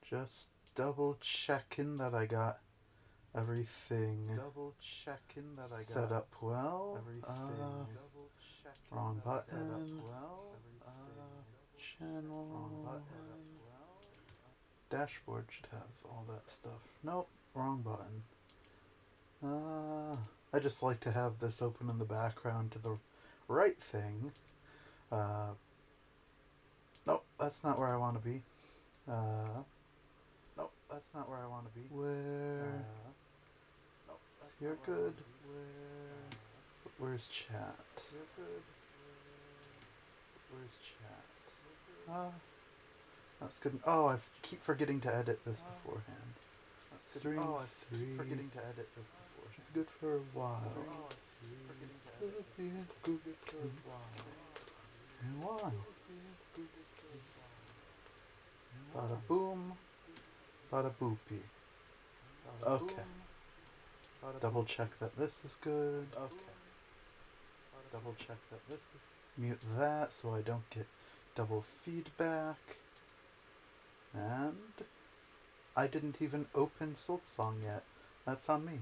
Just double checking that I got everything set up well. Wrong button. Channel. Dashboard should have all that stuff. Nope, wrong button. I just like to have this open in the background to the right thing. Nope, that's not where I want to be. Nope, that's not where I want to be. Where? Nope, you're good. Where's chat? You're good. Where's chat? That's good. Oh, I keep forgetting to edit this beforehand. That's good. Oh, I keep forgetting to edit this beforehand. Good for a while. Oh, good for a while. Bada boom. Bada boopy. Okay. Double check that this is good. Okay. Double check that this is... Mute that so I don't get double feedback. And... I didn't even open Silksong yet. That's on me.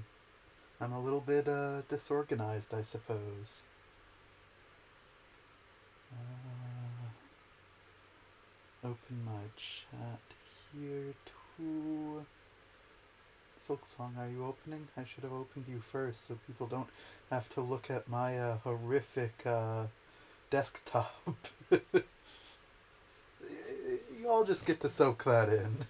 I'm a little bit disorganized, I suppose. Open my chat here too. Silksong, are you opening? I should have opened you first so people don't have to look at my horrific desktop. You all just get to soak that in.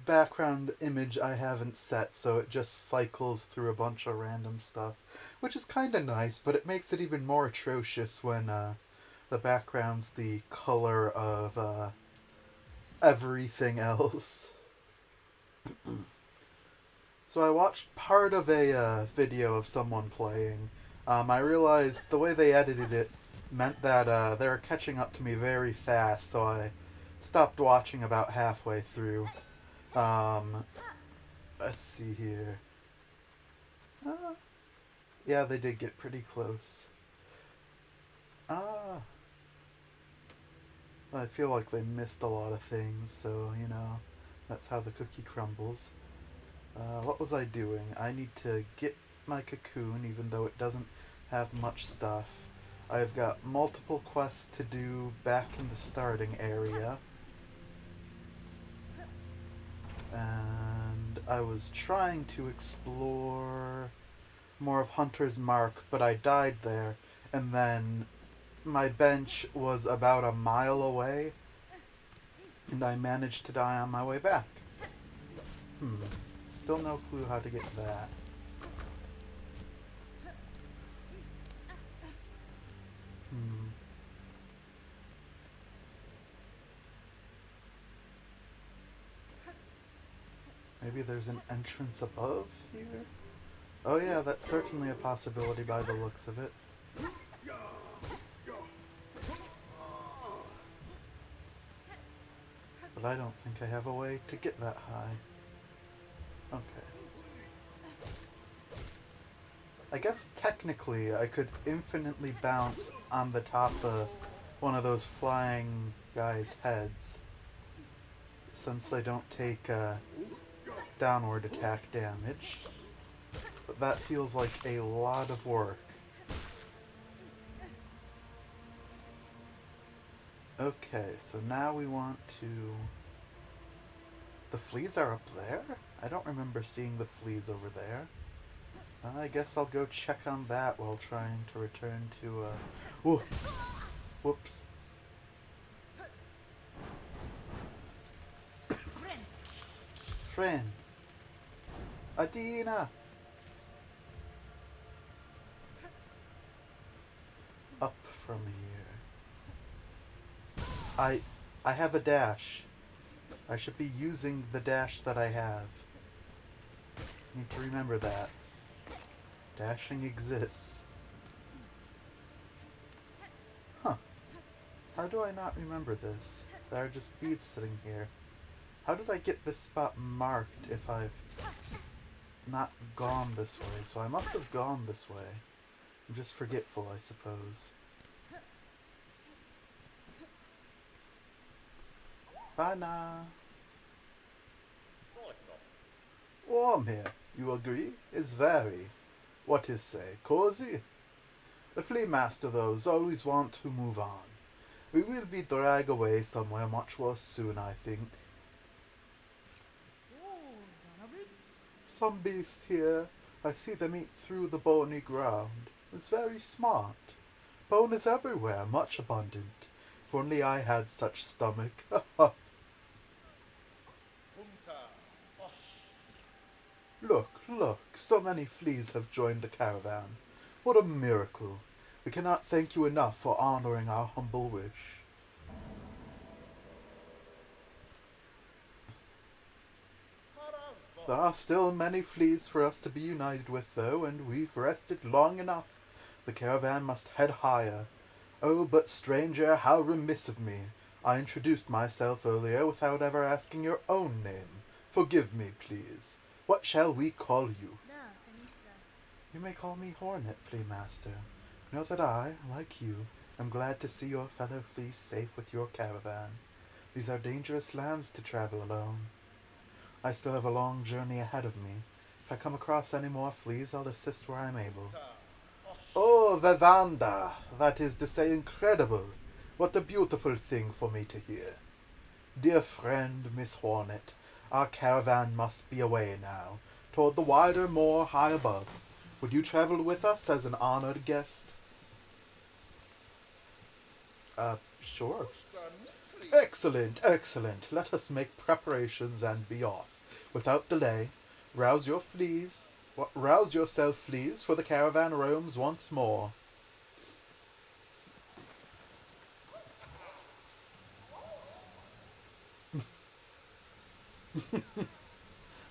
Background image I haven't set, so it just cycles through a bunch of random stuff, which is kind of nice, but it makes it even more atrocious when the background's the color of everything else. So I watched part of a video of someone playing. I realized the way they edited it meant that they were catching up to me very fast, so I stopped watching about halfway through. Let's see here. Yeah, they did get pretty close. I feel like they missed a lot of things, so, you know, that's how the cookie crumbles. What was I doing? I need to get my cocoon, even though it doesn't have much stuff. I've got multiple quests to do back in the starting area. And I was trying to explore more of Hunter's Mark, but I died there, and then my bench was about a mile away, and I managed to die on my way back. Still no clue how to get that. Maybe there's an entrance above here? Oh yeah, that's certainly a possibility by the looks of it. But I don't think I have a way to get that high. Okay. I guess technically I could infinitely bounce on the top of one of those flying guys' heads, since they don't take downward attack damage. But that feels like a lot of work. Okay, so now we want to... The fleas are up there? I don't remember seeing the fleas over there. I guess I'll go check on that while trying to return to, Ooh! Whoops. Friend! Adina! Up from here. I have a dash. I should be using the dash that I have. Need to remember that. Dashing exists. Huh. How do I not remember this? There are just beads sitting here. How did I get this spot marked if I've not gone this way? So I must have gone this way. I'm just forgetful, I suppose. Bye now. Warm here, you agree? Is very, what is say, cozy? The flea master, those, always want to move on. We will be dragged away somewhere much worse soon, I think. Some beast here, I see them eat through the bony ground, is very smart. Bone is everywhere, much abundant. If only I had such stomach. Look, look, so many fleas have joined the caravan. What a miracle. We cannot thank you enough for honoring our humble wish. There are still many fleas for us to be united with, though, and we've rested long enough. The caravan must head higher. Oh, but stranger, how remiss of me. I introduced myself earlier without ever asking your own name. Forgive me, please. What shall we call you? You may call me Hornet, Flea Master. Know that I, like you, am glad to see your fellow fleas safe with your caravan. These are dangerous lands to travel alone. I still have a long journey ahead of me. If I come across any more fleas, I'll assist where I'm able. Oh, Vivanda! That is to say, incredible! What a beautiful thing for me to hear. Dear friend, Miss Hornet, our caravan must be away now, toward the wider moor high above. Would you travel with us as an honored guest? Sure. Excellent, excellent. Let us make preparations and be off. Without delay, rouse your fleas. Rouse yourself, fleas, for the caravan roams once more.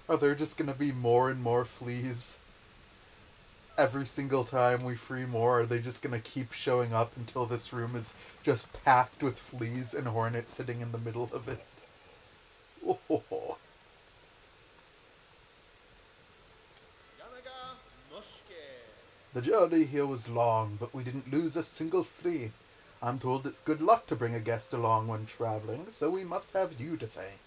Are there just gonna be more and more fleas? Every single time we free more, are they just gonna keep showing up until this room is just packed with fleas and hornets sitting in the middle of it? Oh. The journey here was long, but we didn't lose a single flea. I'm told it's good luck to bring a guest along when traveling, so we must have you to thank.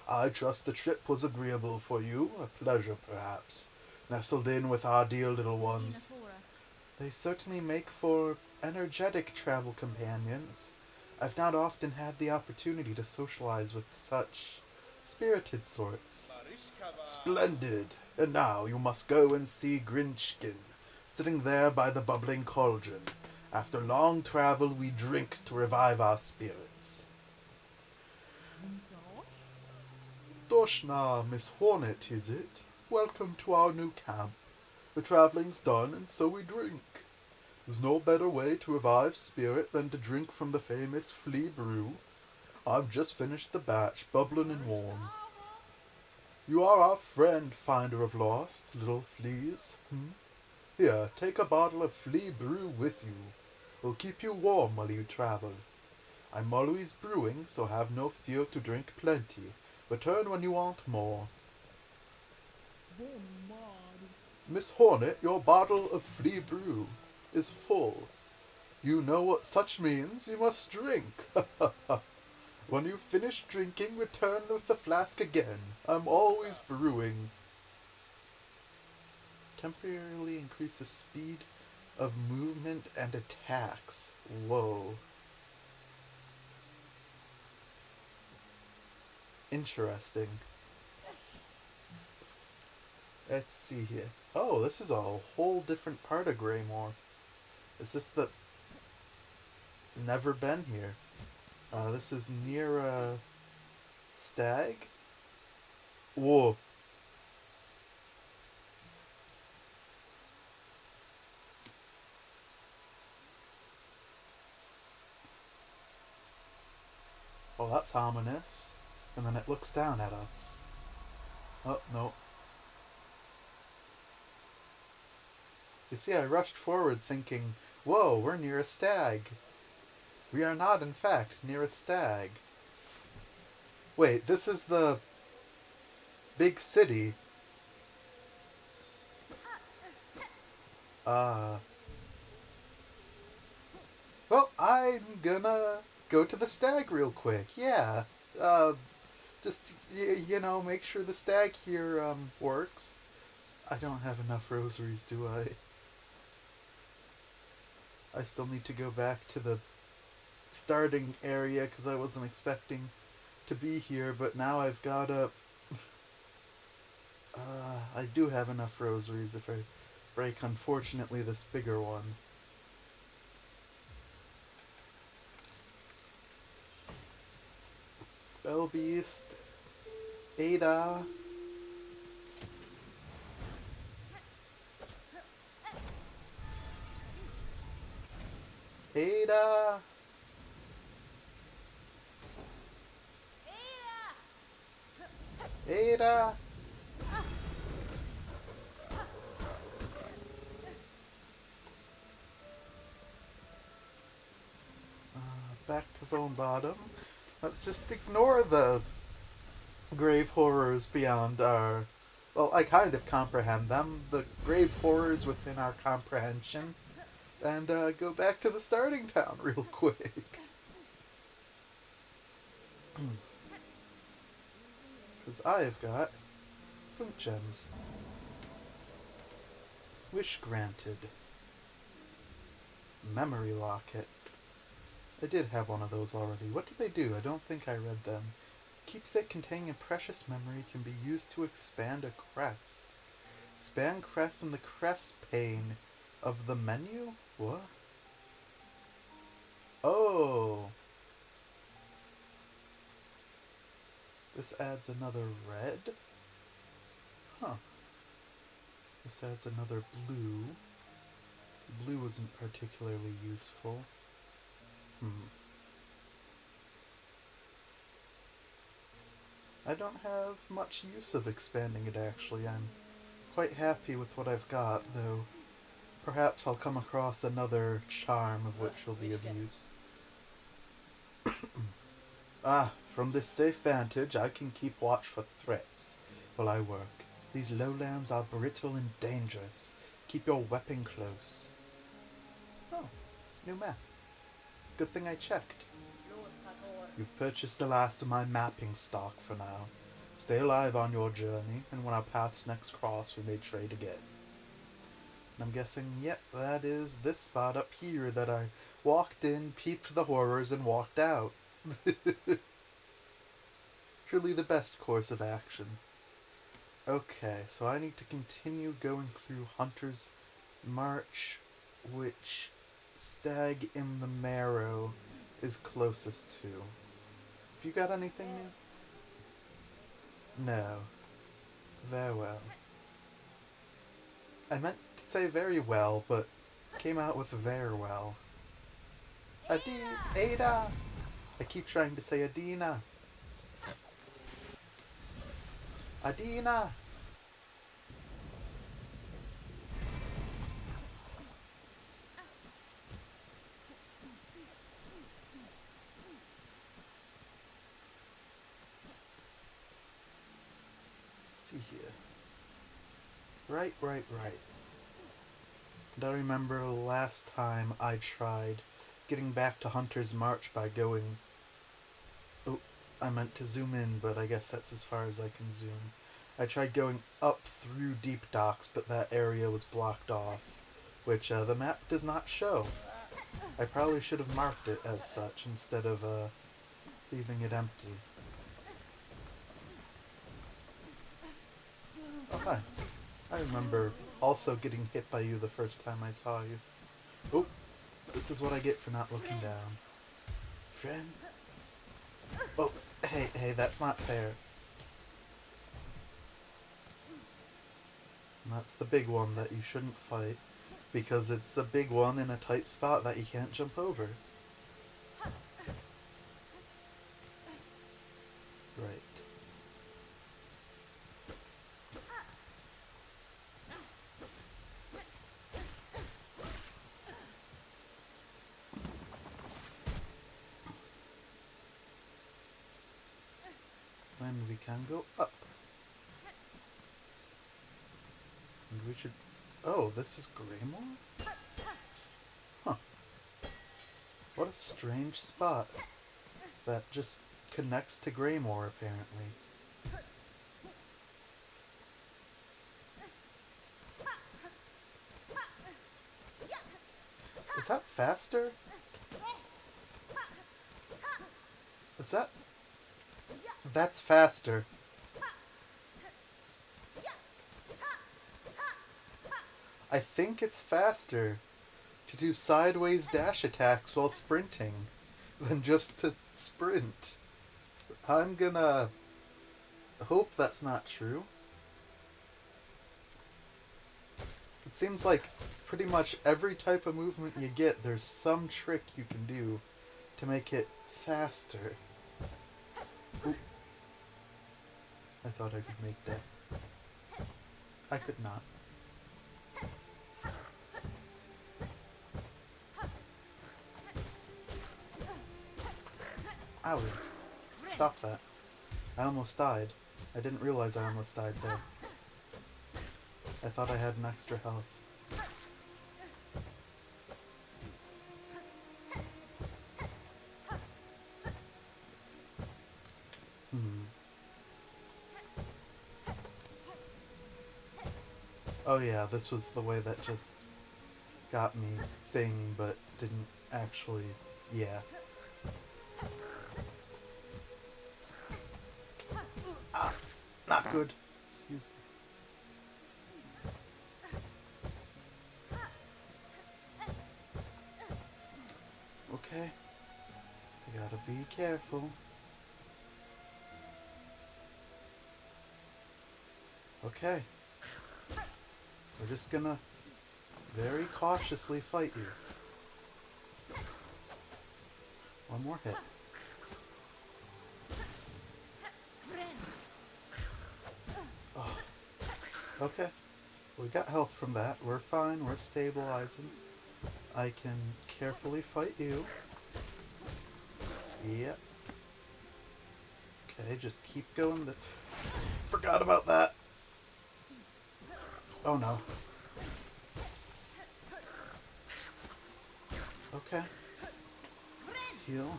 I trust the trip was agreeable for you, a pleasure perhaps, nestled in with our dear little ones. They certainly make for energetic travel companions. I've not often had the opportunity to socialize with such spirited sorts. Splendid! And now you must go and see Grinchkin, sitting there by the bubbling cauldron. After long travel, we drink to revive our spirits. Doshna, Miss Hornet, is it? Welcome to our new camp. The traveling's done, and so we drink. There's no better way to revive spirit than to drink from the famous flea brew. I've just finished the batch, bubbling and warm. You are our friend, finder of lost, little fleas. Here, take a bottle of flea brew with you. It'll keep you warm while you travel. I'm always brewing, so have no fear to drink plenty. Return when you want more. Miss Hornet, your bottle of flea brew is full. You know what such means. You must drink. When you finish drinking, return with the flask again. I'm always brewing. Temporarily increases speed of movement and attacks. Whoa. Interesting. Let's see here. Oh, this is a whole different part of Greymoor. Is this the... Never been here. This is near a stag? Whoa. Well, that's ominous. And then it looks down at us. Oh, no. You see, I rushed forward thinking, whoa, we're near a stag. We are not, in fact, near a stag. Wait, this is the big city. Well, I'm gonna go to the stag real quick, yeah. Uh, just, make sure the stag here, works. I don't have enough rosaries, do I? I still need to go back to the starting area because I wasn't expecting to be here, but now I've got a... I do have enough rosaries if I break, unfortunately, this bigger one. Bellbeast. Ada. Ada. Ada. Back to Bone Bottom. Let's just ignore the grave horrors beyond our... Well, I kind of comprehend them. The grave horrors within our comprehension. And go back to the starting town real quick. Because I've got Flint Gems. Wish granted. Memory Locket. I did have one of those already. What do they do? I don't think I read them. Keepsake containing a precious memory can be used to expand a crest. Expand crest in the crest pane of the menu? What? Oh! This adds another red? Huh. This adds another blue. Blue isn't particularly useful. I don't have much use of expanding it, actually. I'm quite happy with what I've got, though perhaps I'll come across another charm of which will be of use. From this safe vantage, I can keep watch for threats while I work. These lowlands are brittle and dangerous. Keep your weapon close. Oh, new map. Good thing I checked. You've purchased the last of my mapping stock for now. Stay alive on your journey, and when our paths next cross, we may trade again. And I'm guessing, yep, that is this spot up here that I walked in, peeped the horrors, and walked out. Truly the best course of action. Okay, so I need to continue going through Hunter's March, which Stag in the Marrow is closest to. Have you got anything new? No. Very well. I meant to say very well, but came out with very well. Ada! I keep trying to say Adina. Adina! Let's see here. Right. And I remember last time I tried getting back to Hunter's March by going... Oh, I meant to zoom in, but I guess that's as far as I can zoom. I tried going up through Deep Docks, but that area was blocked off, which the map does not show. I probably should have marked it as such instead of leaving it empty. Oh, hi. I remember also getting hit by you the first time I saw you. Oh, this is what I get for not looking down. Friend? Oh, hey, that's not fair. And that's the big one that you shouldn't fight, because it's a big one in a tight spot that you can't jump over. Right. Then we can go up. And we should... Oh, this is Greymoor? Huh. What a strange spot. That just connects to Greymore, apparently. Is that faster? Is that... That's faster. I think it's faster to do sideways dash attacks while sprinting than just to sprint. I'm gonna hope that's not true. It seems like pretty much every type of movement you get, there's some trick you can do to make it faster. Ooh. I thought I could make that. I could not. Owie. Stop that. I almost died. I didn't realize I almost died there. I thought I had an extra health. Oh yeah, this was the way that just got me thing, but didn't actually... yeah. Ah, not good. Excuse me. Okay. You gotta be careful. Okay. We're just gonna very cautiously fight you. One more hit. Oh. Okay. We got health from that. We're fine. We're stabilizing. I can carefully fight you. Yep. Okay, just keep going. Forgot about that. Oh no. Okay. Heal.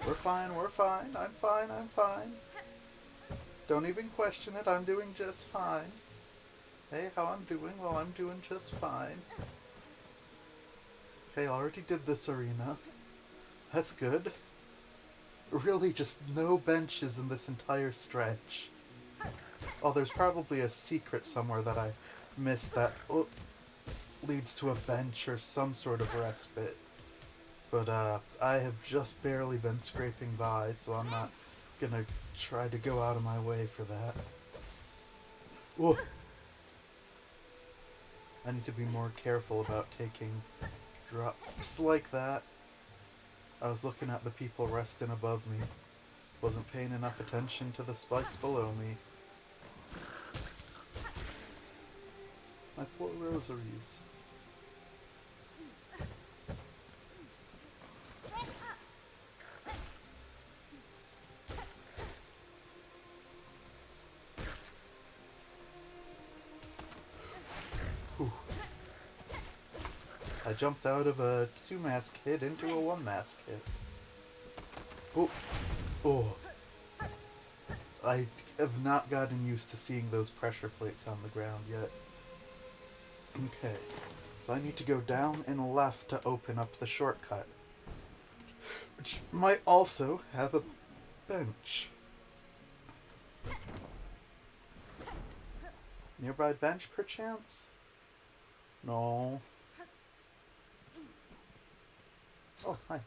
We're fine, we're fine. I'm fine, I'm fine. Don't even question it, I'm doing just fine. Hey, how I'm doing? Well, I'm doing just fine. Okay, I already did this arena. That's good. Really just no benches in this entire stretch. Oh, there's probably a secret somewhere that I missed that leads to a bench or some sort of respite. But I have just barely been scraping by, so I'm not gonna try to go out of my way for that. Whoa. I need to be more careful about taking drops like that. I was looking at the people resting above me. Wasn't paying enough attention to the spikes below me. My poor rosaries. Whew. I jumped out of a 2-mask hit into a 1-mask hit. Oh. Oh. I have not gotten used to seeing those pressure plates on the ground yet. Okay. So I need to go down and left to open up the shortcut. Which might also have a bench. Nearby bench, perchance? No. Oh, hi.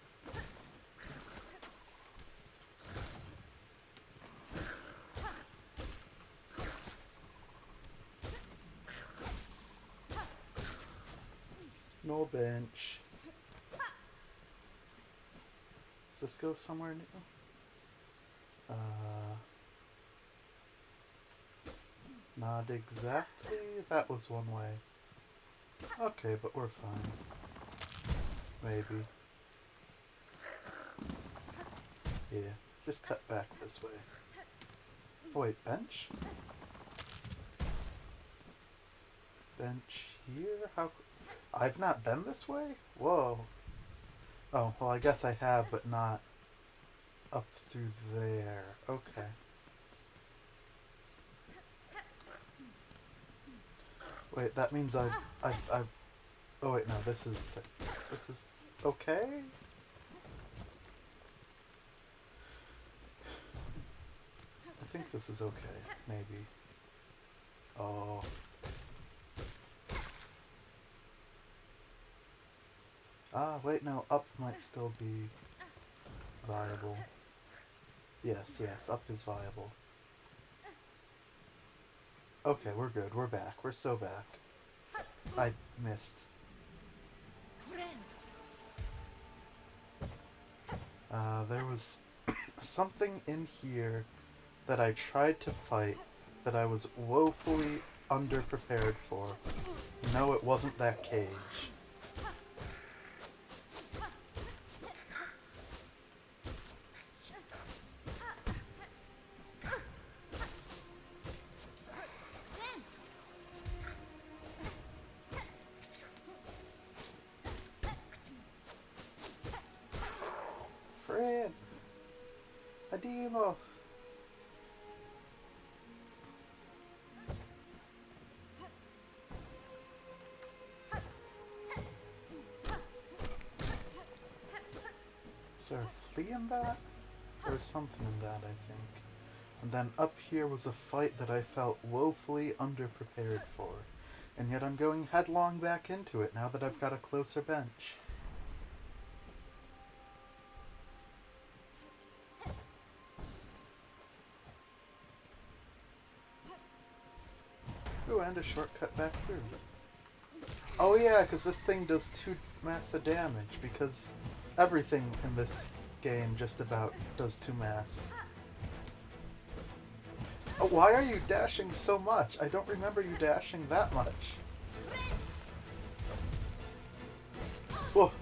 No bench. Does this go somewhere new? Not exactly. That was one way. Okay, but we're fine. Maybe. Yeah, just cut back this way. Oh wait, bench? Bench here? How... I've not been this way? Whoa. Oh, well, I guess I have, but not up through there. Okay. Wait, that means I... Oh, wait, no, this is okay? I think this is okay, maybe. Oh. Ah, wait, no, up might still be viable. Yes, yes, up is viable. Okay, we're good. We're back. We're so back. I missed. There was something in here that I tried to fight that I was woefully underprepared for. No, it wasn't that cage. Fred! Adilo! Is there a flea in that? Or something in that, I think. And then up here was a fight that I felt woefully underprepared for. And yet I'm going headlong back into it now that I've got a closer bench. Ooh, and a shortcut back through. Oh yeah, because this thing does 2 mass of damage, because everything in this game just about does 2 mass. Oh, why are you dashing so much? I don't remember you dashing that much. Whoa!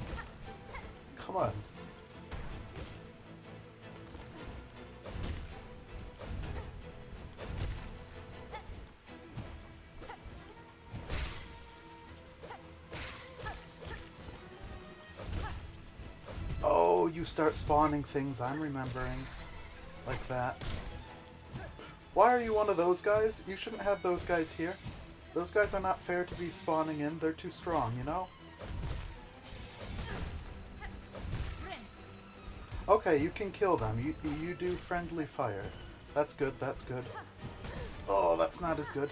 Come on. Oh, you start spawning things, I'm remembering. Like that. Why are you one of those guys? You shouldn't have those guys here. Those guys are not fair to be spawning in. They're too strong, you know? Okay, you can kill them. You do friendly fire. That's good, that's good. Oh, that's not as good.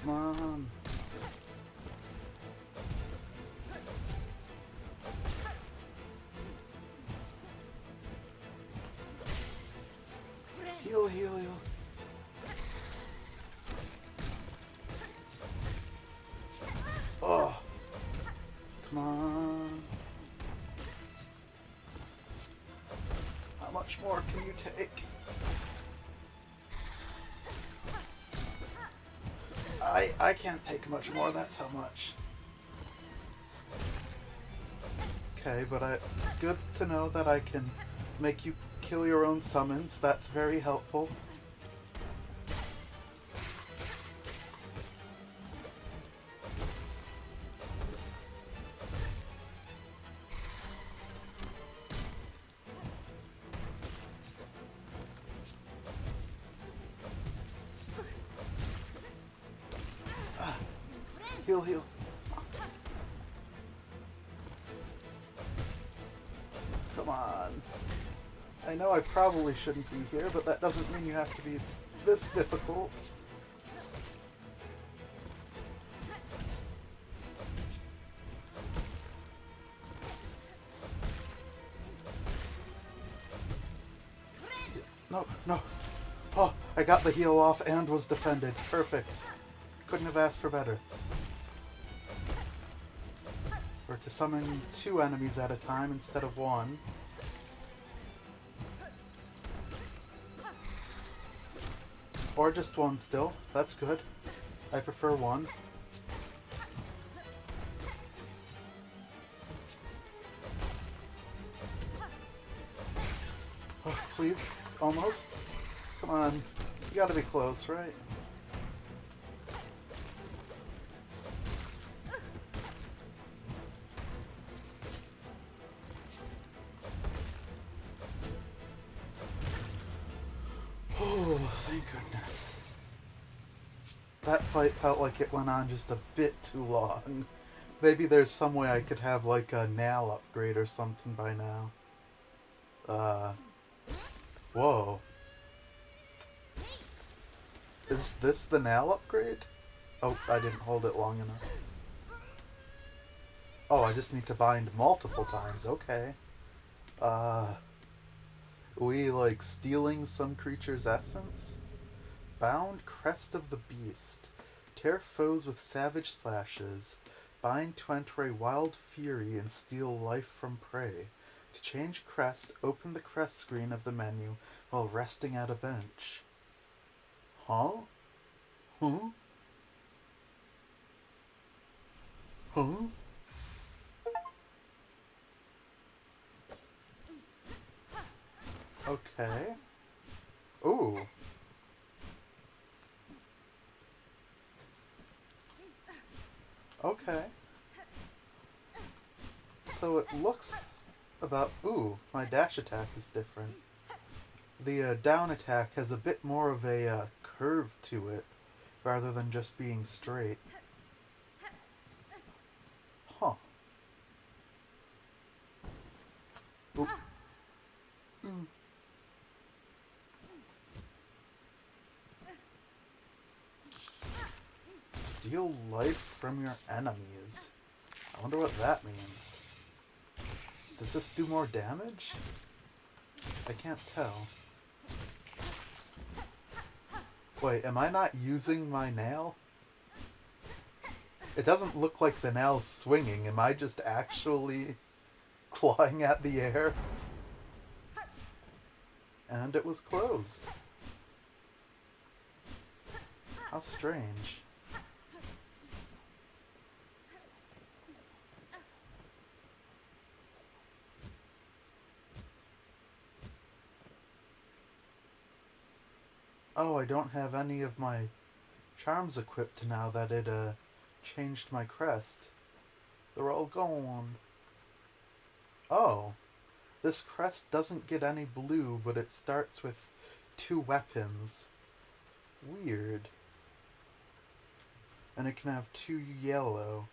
Come on. Heal, heal, heal. Oh. Come on. How much more can you take? I can't take much more, that's how much. Okay, but it's good to know that I can make you kill your own summons. That's very helpful. Heal, heal. Come on. I know I probably shouldn't be here, but that doesn't mean you have to be this difficult. No, no. Oh, I got the heal off and was defended. Perfect. Couldn't have asked for better. Or to summon 2 enemies at a time instead of 1. Or just one still. That's good. I prefer one. Oh, please. Almost. Come on. You gotta be close, right? Oh, thank goodness. That fight felt like it went on just a bit too long. Maybe there's some way I could have like a nail upgrade or something by now. Whoa. Is this the nail upgrade? Oh, I didn't hold it long enough. Oh, I just need to bind multiple times. Okay. We like stealing some creature's essence? Bound Crest of the Beast. Tear foes with savage slashes. Bind to enter a wild fury and steal life from prey. To change crest, open the crest screen of the menu while resting at a bench. Huh? Huh? Huh? Okay. Ooh. Okay. So it looks about... Ooh, my dash attack is different. The down attack has a bit more of a curve to it, rather than just being straight. Huh. Ooh. Mm. Steal life from your enemies. I wonder what that means. Does this do more damage? I can't tell. Wait, am I not using my nail? It doesn't look like the nail's swinging. Am I just actually clawing at the air? And it was closed. How strange. Oh, I don't have any of my charms equipped now that it changed my crest. They're all gone. Oh, this crest doesn't get any blue, but it starts with 2 weapons. Weird. And it can have 2 yellow.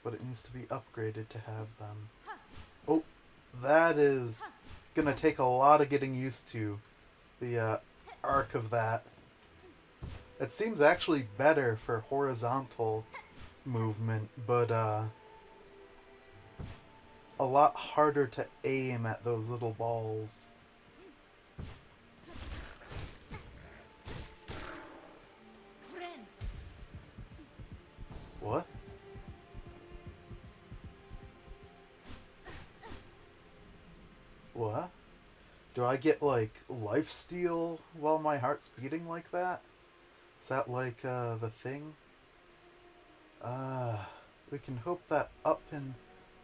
But it needs to be upgraded to have them. Oh, that is gonna take a lot of getting used to. The arc of that. It seems actually better for horizontal movement, but a lot harder to aim at those little balls. What? What? Do I get, like, lifesteal while my heart's beating like that? Is that, like, the thing? We can hope that up and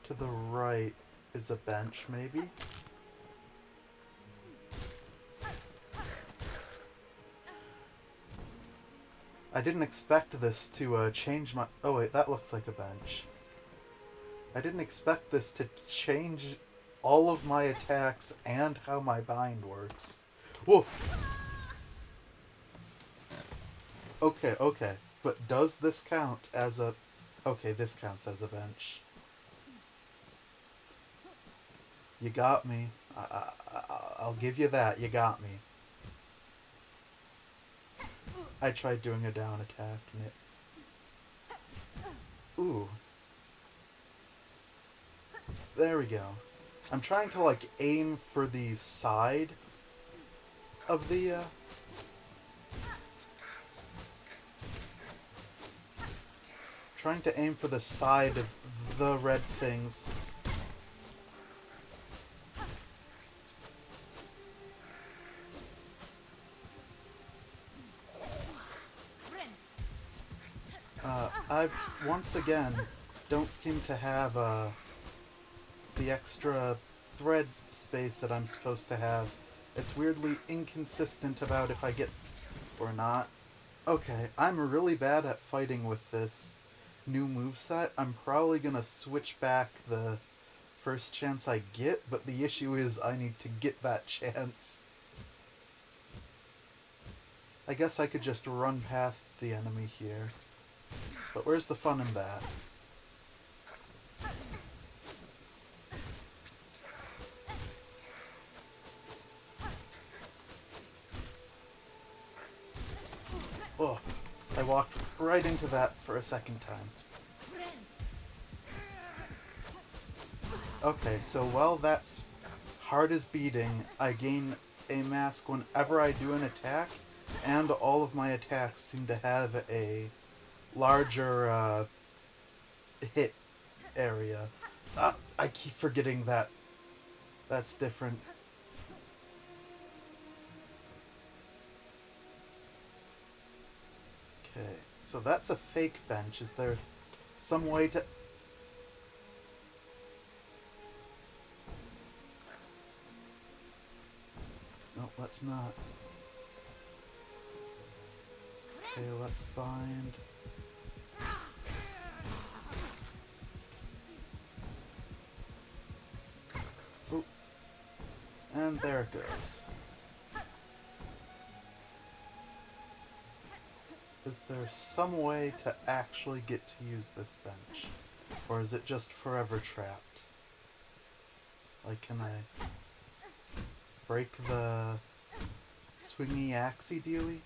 to the right is a bench, maybe? I didn't expect this to change my... Oh wait, that looks like a bench. I didn't expect this to change all of my attacks and how my bind works. Whoa! Okay, okay. But does this count as a... Okay, this counts as a bench. You got me. I'll give you that. You got me. I tried doing a down attack and it... Ooh. There we go. I'm trying to, like, aim for the side of the, Trying to aim for the side of the red things. I, once again, don't seem to have, the extra thread space that I'm supposed to have. It's weirdly inconsistent about if I get or not. Okay, I'm really bad at fighting with this new moveset. I'm probably gonna switch back the first chance I get, but the issue is I need to get that chance. I guess I could just run past the enemy here. But where's the fun in that? Oh, I walked right into that for a second time. Okay, so while that's hard as beating, I gain a mask whenever I do an attack, and all of my attacks seem to have a larger hit area. I keep forgetting that that's different. Okay, so that's a fake bench. Is there some way to... No, let's not. Okay, let's bind. Oop. And there it goes. Is there some way to actually get to use this bench? Or is it just forever trapped? Like, can I break the swingy axie dealy?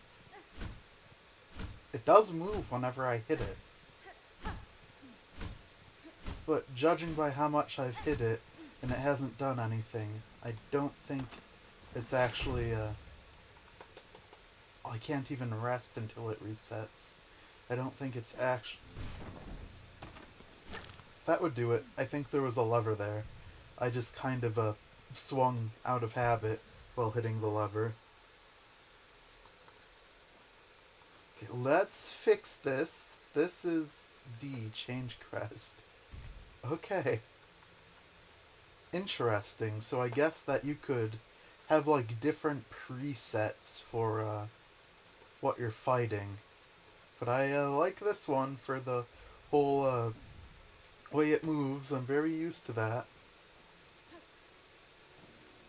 It does move whenever I hit it. But judging by how much I've hit it, and it hasn't done anything, I don't think it's actually, I can't even rest until it resets. I don't think it's actually... That would do it. I think there was a lever there. I just kind of, swung out of habit while hitting the lever. Okay, let's fix this. This is D, change crest. Okay. Interesting. So I guess that you could have, like, different presets for, what you're fighting. But I, like this one for the whole, way it moves. I'm very used to that.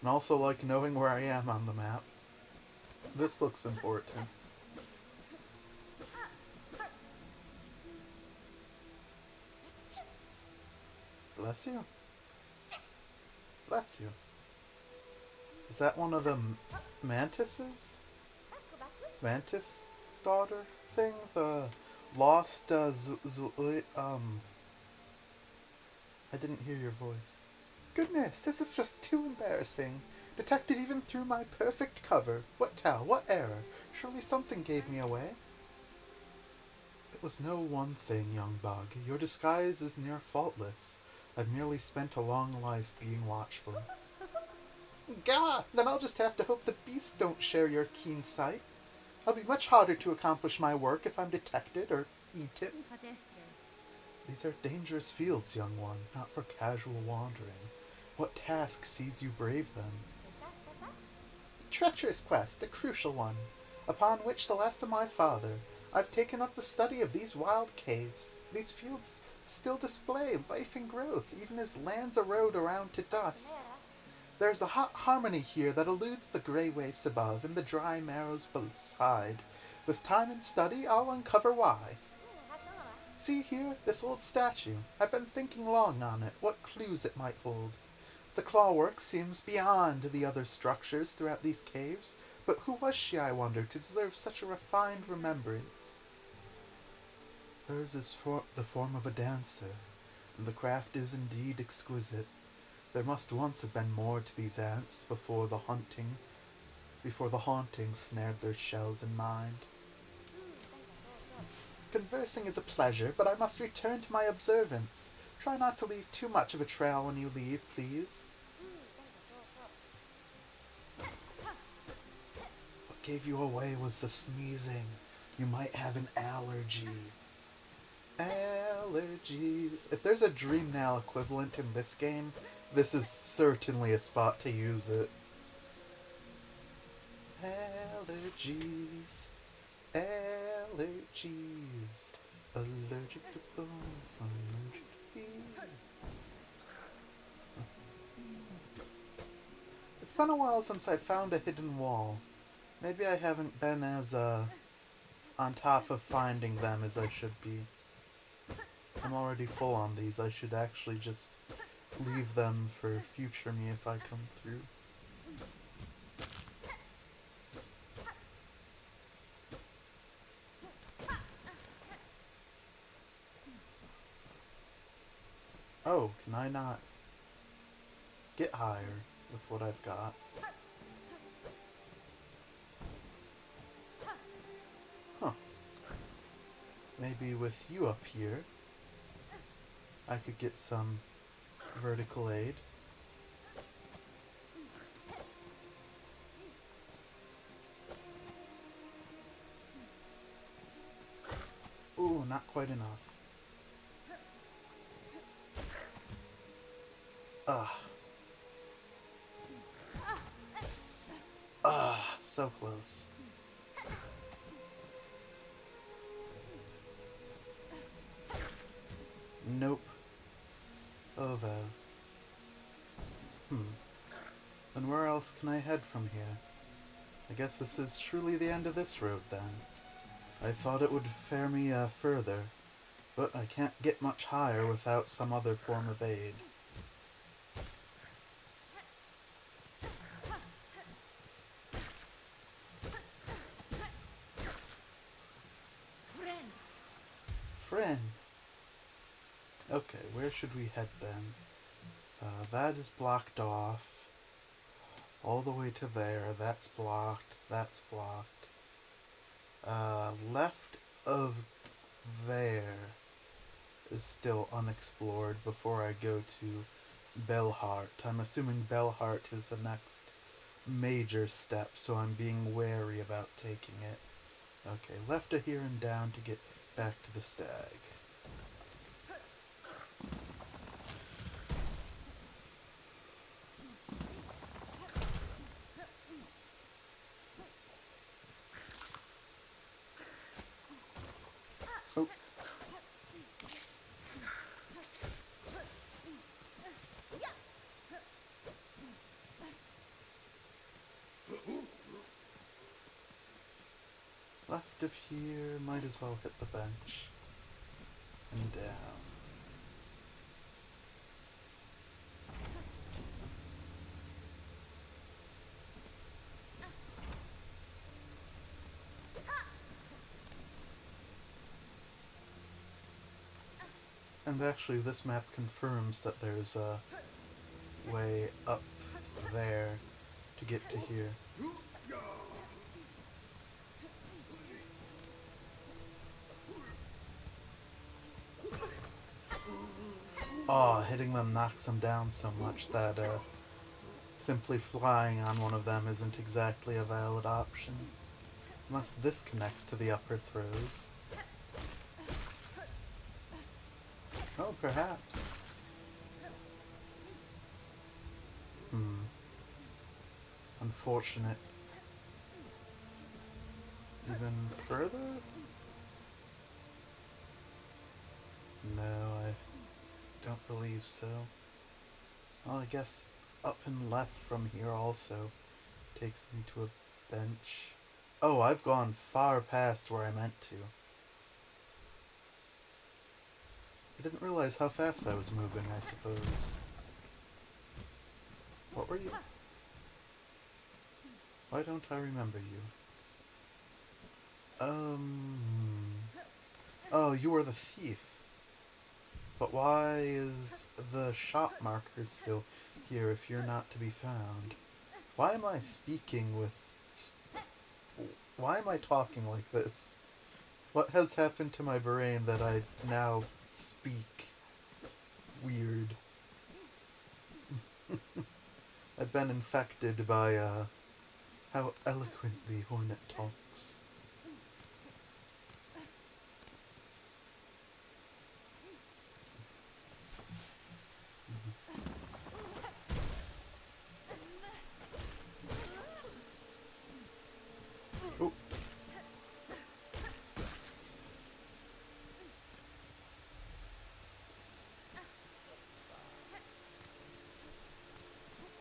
And also like knowing where I am on the map. This looks important. Bless you. Bless you. Is that one of the mantises? Mantis daughter thing? The lost, I didn't hear your voice. Goodness, this is just too embarrassing. Detected even through my perfect cover. What tell? What error? Surely something gave me away. It was no one thing, young bug. Your disguise is near faultless. I've merely spent a long life being watchful. Gah! Then I'll just have to hope the beasts don't share your keen sight. I'll be much harder to accomplish my work if I'm detected or eaten. These are dangerous fields, young one, not for casual wandering. What task sees you brave them? A treacherous quest, a crucial one, upon which the last of my father. I've taken up the study of these wild caves. These fields still display life and growth, even as lands erode around to dust. There's a hot harmony here that eludes the grey wastes above and the dry marrows beside. With time and study, I'll uncover why. See here, this old statue. I've been thinking long on it, what clues it might hold. The clawwork seems beyond the other structures throughout these caves, but who was she, I wonder, to deserve such a refined remembrance? Hers is the form of a dancer, and the craft is indeed exquisite. There must once have been more to these ants before the haunting snared their shells in mind. Conversing is a pleasure, but I must return to my observance. Try not to leave too much of a trail when you leave, please. What gave you away was the sneezing. You might have an allergy. Allergies. If there's a Dream Now equivalent in this game, this is certainly a spot to use it. Allergies. Allergies. Allergic to bones. Allergic to bees. It's been a while since I found a hidden wall. Maybe I haven't been as, on top of finding them as I should be. I'm already full on these. I should actually just leave them for future me if I come through. Oh, can I not get higher with what I've got? Huh. Maybe with you up here, I could get some vertical aid. Ooh, not quite enough. Ah. Ah, so close. Nope. Oh well. And where else can I head from here? I guess this is truly the end of this road then. I thought it would fare me further, but I can't get much higher without some other form of aid. Friend! Okay, where should we head then? That is blocked off. All the way to there, that's blocked, that's blocked. Left of there is still unexplored before I go to Belhart. I'm assuming Belhart is the next major step, so I'm being wary about taking it. Okay, left of here and down to get back to the stag. Oh. Left of here, might as well hit the bench. And down. And actually, this map confirms that there's a way up there to get to here. Aw, hitting them knocks them down so much that simply flying on one of them isn't exactly a valid option. Unless this connects to the upper throws. Oh, perhaps. Unfortunate. Even further? No, I don't believe so. Well, I guess up and left from here also takes me to a bench. Oh, I've gone far past where I meant to. I didn't realize how fast I was moving, I suppose. What were you? Why don't I remember you? Oh, you were the thief. But why is the shop marker still here if you're not to be found? Why am I speaking with... Why am I talking like this? What has happened to my brain that I now speak weird? I've been infected by, how eloquently Hornet talks.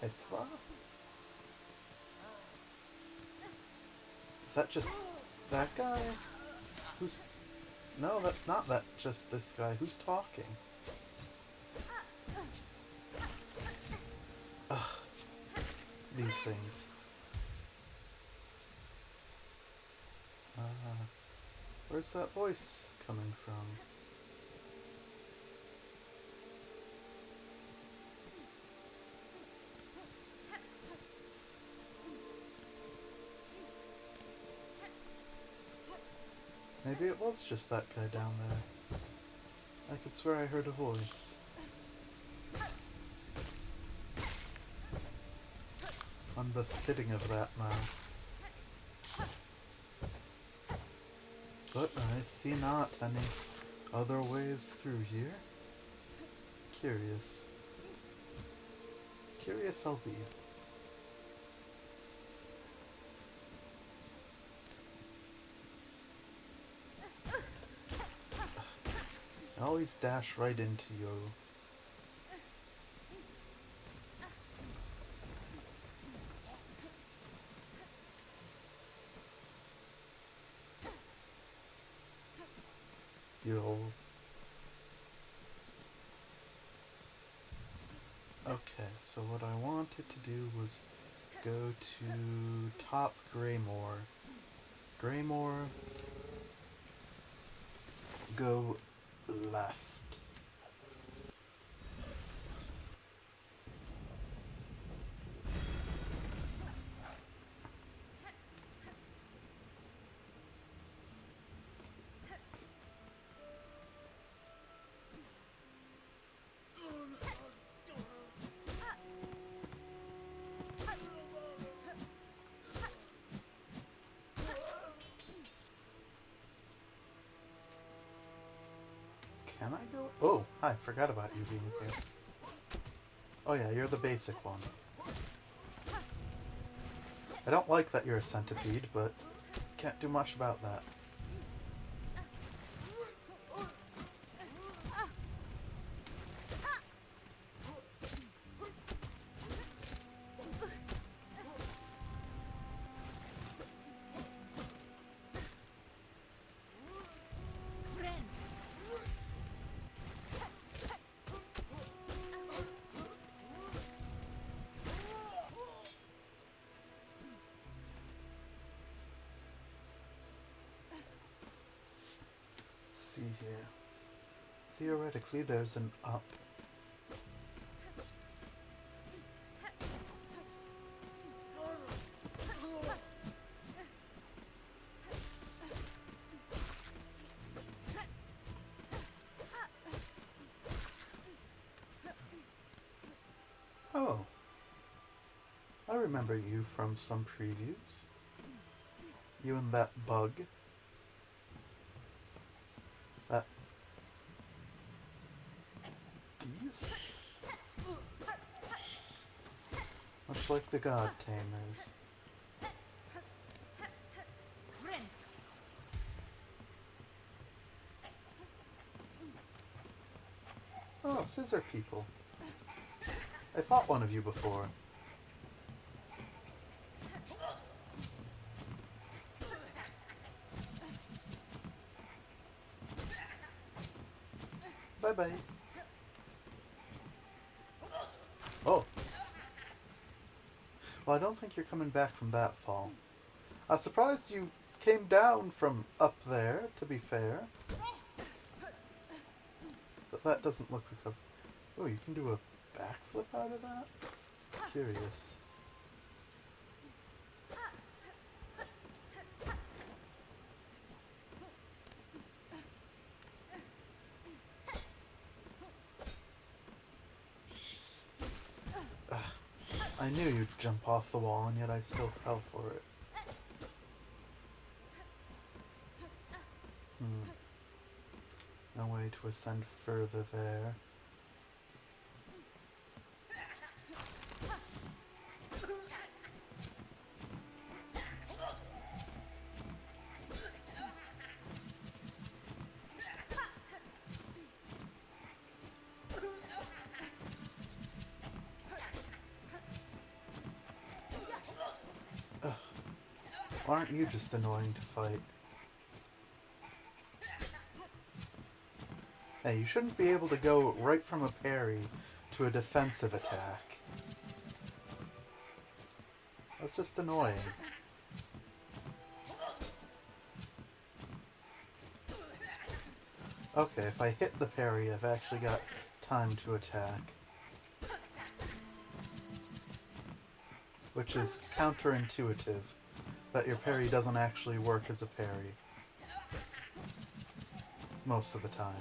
Espa? Is that just that guy? Who's... No, that's not that just this guy. Who's talking? Ugh. These things. Where's that voice coming from? Maybe it was just that guy down there. I could swear I heard a voice. Unbefitting of that man. But I see not any other ways through here. Curious. Curious I'll be. I always dash right into you. Yo. Okay, so what I wanted to do was go to Top Greymoor. Greymoor, go left. Can I go? Oh, hi, forgot about you being here. Oh yeah, you're the basic one. I don't like that you're a centipede, but can't do much about that. See here. Theoretically, there's an up. Oh. I remember you from some previews. You and that bug. That beast? Much like the God Tamers. Oh, scissor people. I fought one of you before. Bye-bye. Oh. Well, I don't think you're coming back from that fall. I was surprised you came down from up there, to be fair. But that doesn't look like a... Oh, you can do a backflip out of that? Curious. I knew you'd jump off the wall, and yet I still fell for it. No way to ascend further there. Aren't you just annoying to fight? Hey, you shouldn't be able to go right from a parry to a defensive attack. That's just annoying. Okay, if I hit the parry, I've actually got time to attack. Which is counterintuitive, that your parry doesn't actually work as a parry. Most of the time.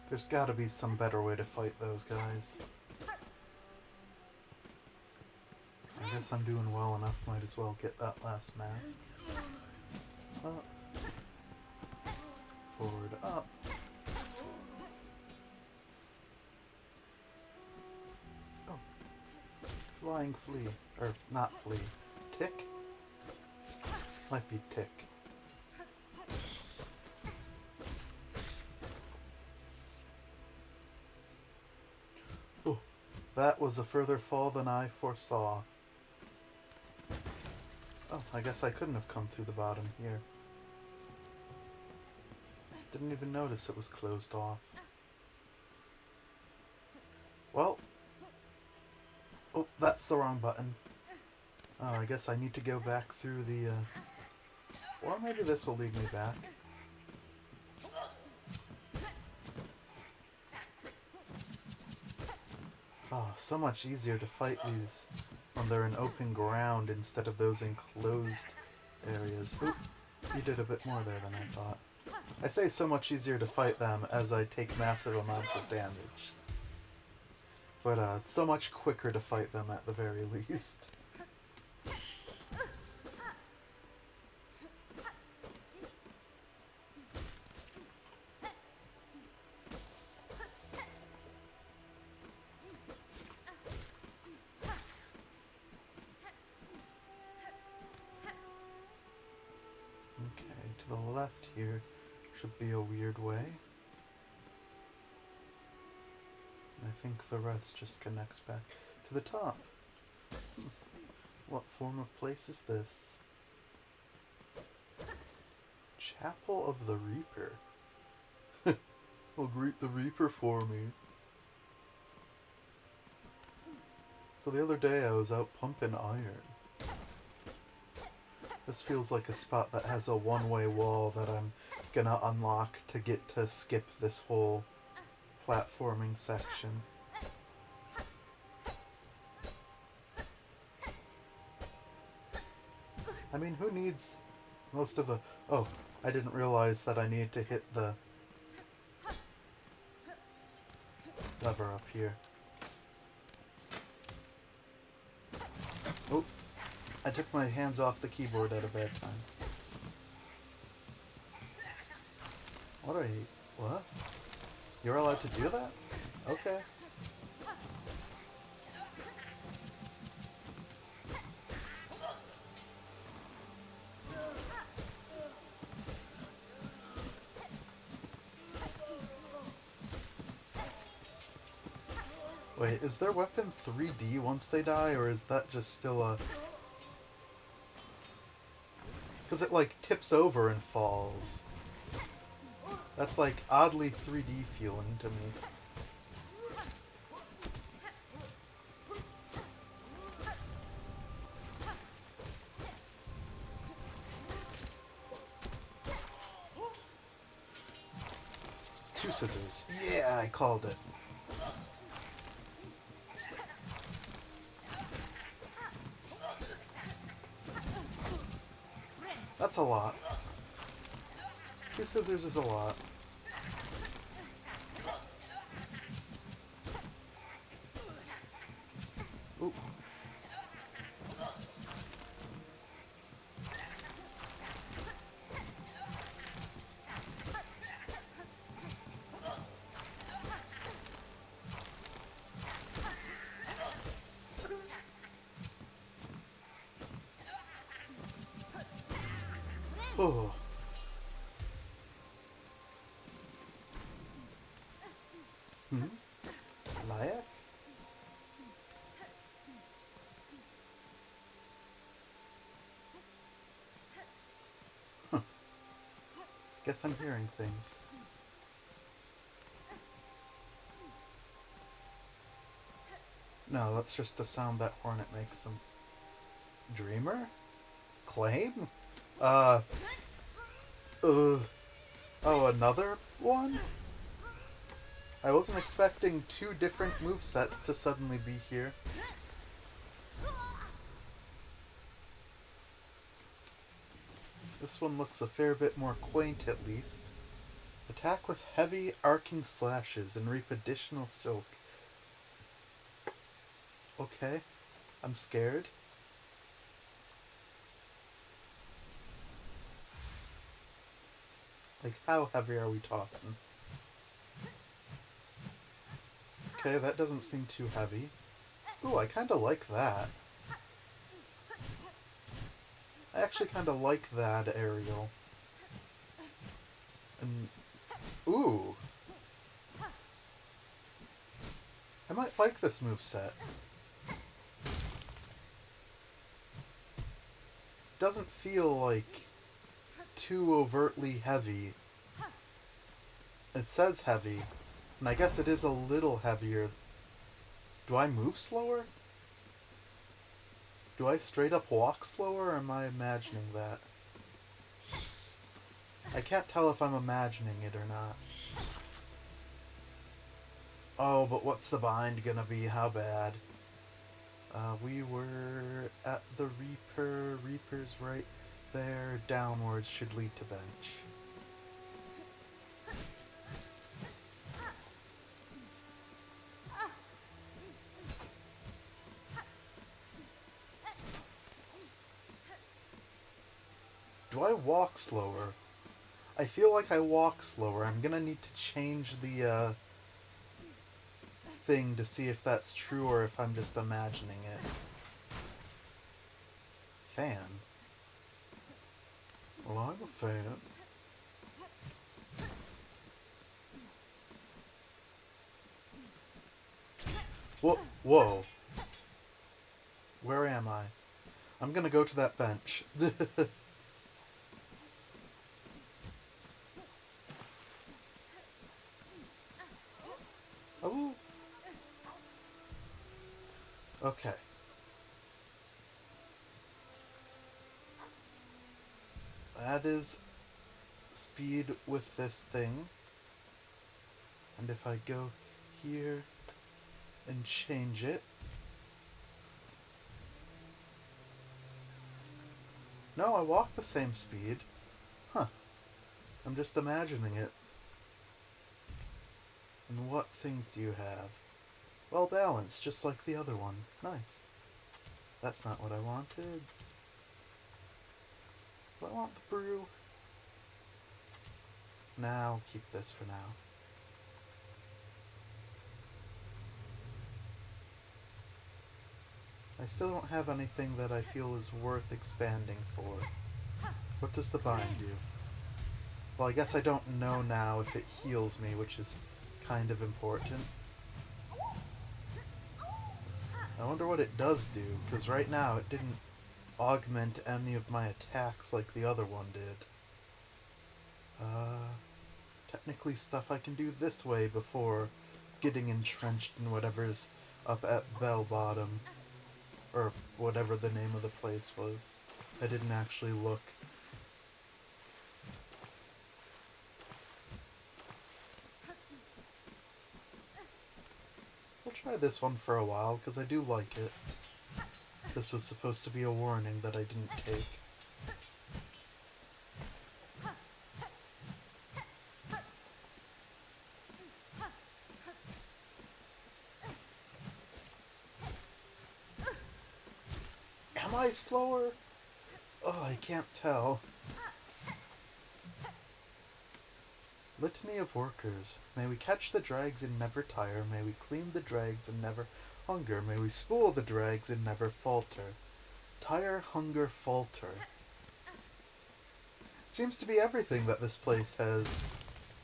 There's gotta be some better way to fight those guys. I guess I'm doing well enough, might as well get that last mask. Up. Forward, up. Oh. Flying flea. Or, not flea. Tick? Might be tick. That was a further fall than I foresaw. Oh, I guess I couldn't have come through the bottom here. Didn't even notice it was closed off. Well. Oh, that's the wrong button. Oh, I guess I need to go back through the, or maybe this will lead me back. Oh, so much easier to fight these when they're in open ground instead of those enclosed areas. Oop, you did a bit more there than I thought. I say so much easier to fight them as I take massive amounts of damage. But it's so much quicker to fight them at the very least. To the left here should be a weird way. And I think the rest just connects back to the top. What form of place is this? Chapel of the Reaper. Well, greet the Reaper for me. So the other day I was out pumping iron. This feels like a spot that has a one-way wall that I'm gonna unlock to get to skip this whole platforming section. I mean, who needs most of the... Oh, I didn't realize that I needed to hit the lever up here. Oh. I took my hands off the keyboard at a bad time. What? You're allowed to do that? Okay. Wait, is their weapon 3D once they die, or is that just still a... Because it, like, tips over and falls. That's, like, oddly 3D feeling to me. Two scissors. Yeah, I called it. That's a lot. Two scissors is a lot. Hmm? Layak? Huh. Guess I'm hearing things. No, that's just the sound that Hornet makes them. Dreamer? Claim? Uh... Oh, another one? I wasn't expecting two different movesets to suddenly be here. This one looks a fair bit more quaint, at least. Attack with heavy, arcing slashes and reap additional silk. Okay, I'm scared. Like, how heavy are we talking? Okay, that doesn't seem too heavy. Ooh, I kinda like that. I actually kinda like that aerial. And... ooh! I might like this moveset. Doesn't feel like too overtly heavy. It says heavy, and I guess it is a little heavier. Do I move slower? Do I straight up walk slower, or am I imagining that? I can't tell if I'm imagining it or not. Oh, but what's the bind gonna be? How bad? We were at the Reaper. Reaper's right there. Downwards should lead to bench. Do I walk slower? I feel like I walk slower. I'm gonna need to change the thing to see if that's true or if I'm just imagining it. Fan. Well, I'm a fan. Whoa. Where am I? I'm gonna go to that bench. Oh. Okay. That is speed with this thing. And if I go here and change it... no, I walk the same speed. Huh. I'm just imagining it. And what things do you have? Well balanced, just like the other one. Nice. That's not what I wanted. Do I want the brew? Nah, I'll keep this for now. I still don't have anything that I feel is worth expanding for. What does the bind do? Well, I guess I don't know now if it heals me, which is kind of important. I wonder what it does do, because right now it didn't augment any of my attacks like the other one did. Technically stuff I can do this way before getting entrenched in whatever's up at Bell Bottom. Or whatever the name of the place was. I didn't actually look. We'll try this one for a while, because I do like it. This was supposed to be a warning that I didn't take. Am I slower? Oh, I can't tell. Litany of workers. May we catch the drags and never tire. May we clean the drags and never hunger. May we spool the drags and never falter. Tire, hunger, falter. Seems to be everything that this place has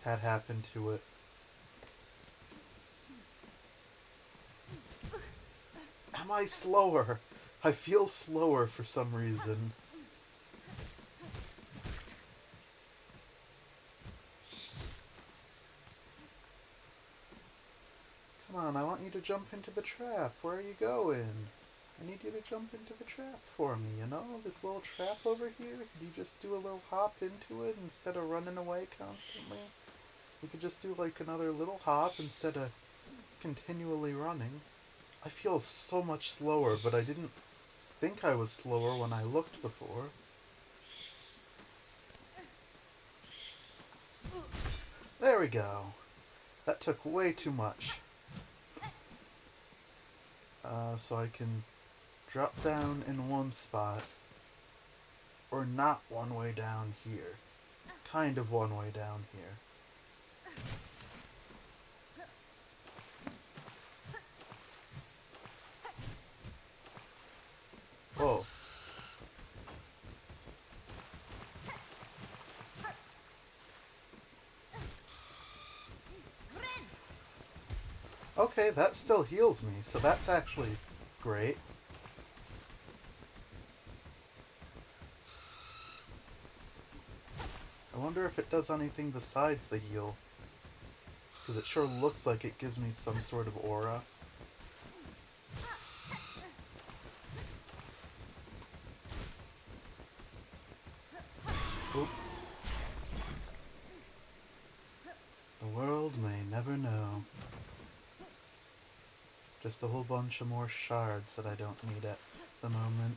had happen to it. am I slower? I feel slower for some reason. Come on, I want you to jump into the trap. Where are you going? I need you to jump into the trap for me, you know? This little trap over here. Could you just do a little hop into it instead of running away constantly? We could just do like another little hop instead of continually running. I feel so much slower, but I didn't think I was slower when I looked before. There we go. That took way too much. So I can drop down in one spot, or not one way down here. Kind of one way down here. Whoa. Okay, that still heals me, so that's actually great. I wonder if it does anything besides the heal. Because it sure looks like it gives me some sort of aura. Oop. The world may never know. Just a whole bunch of more shards that I don't need at the moment.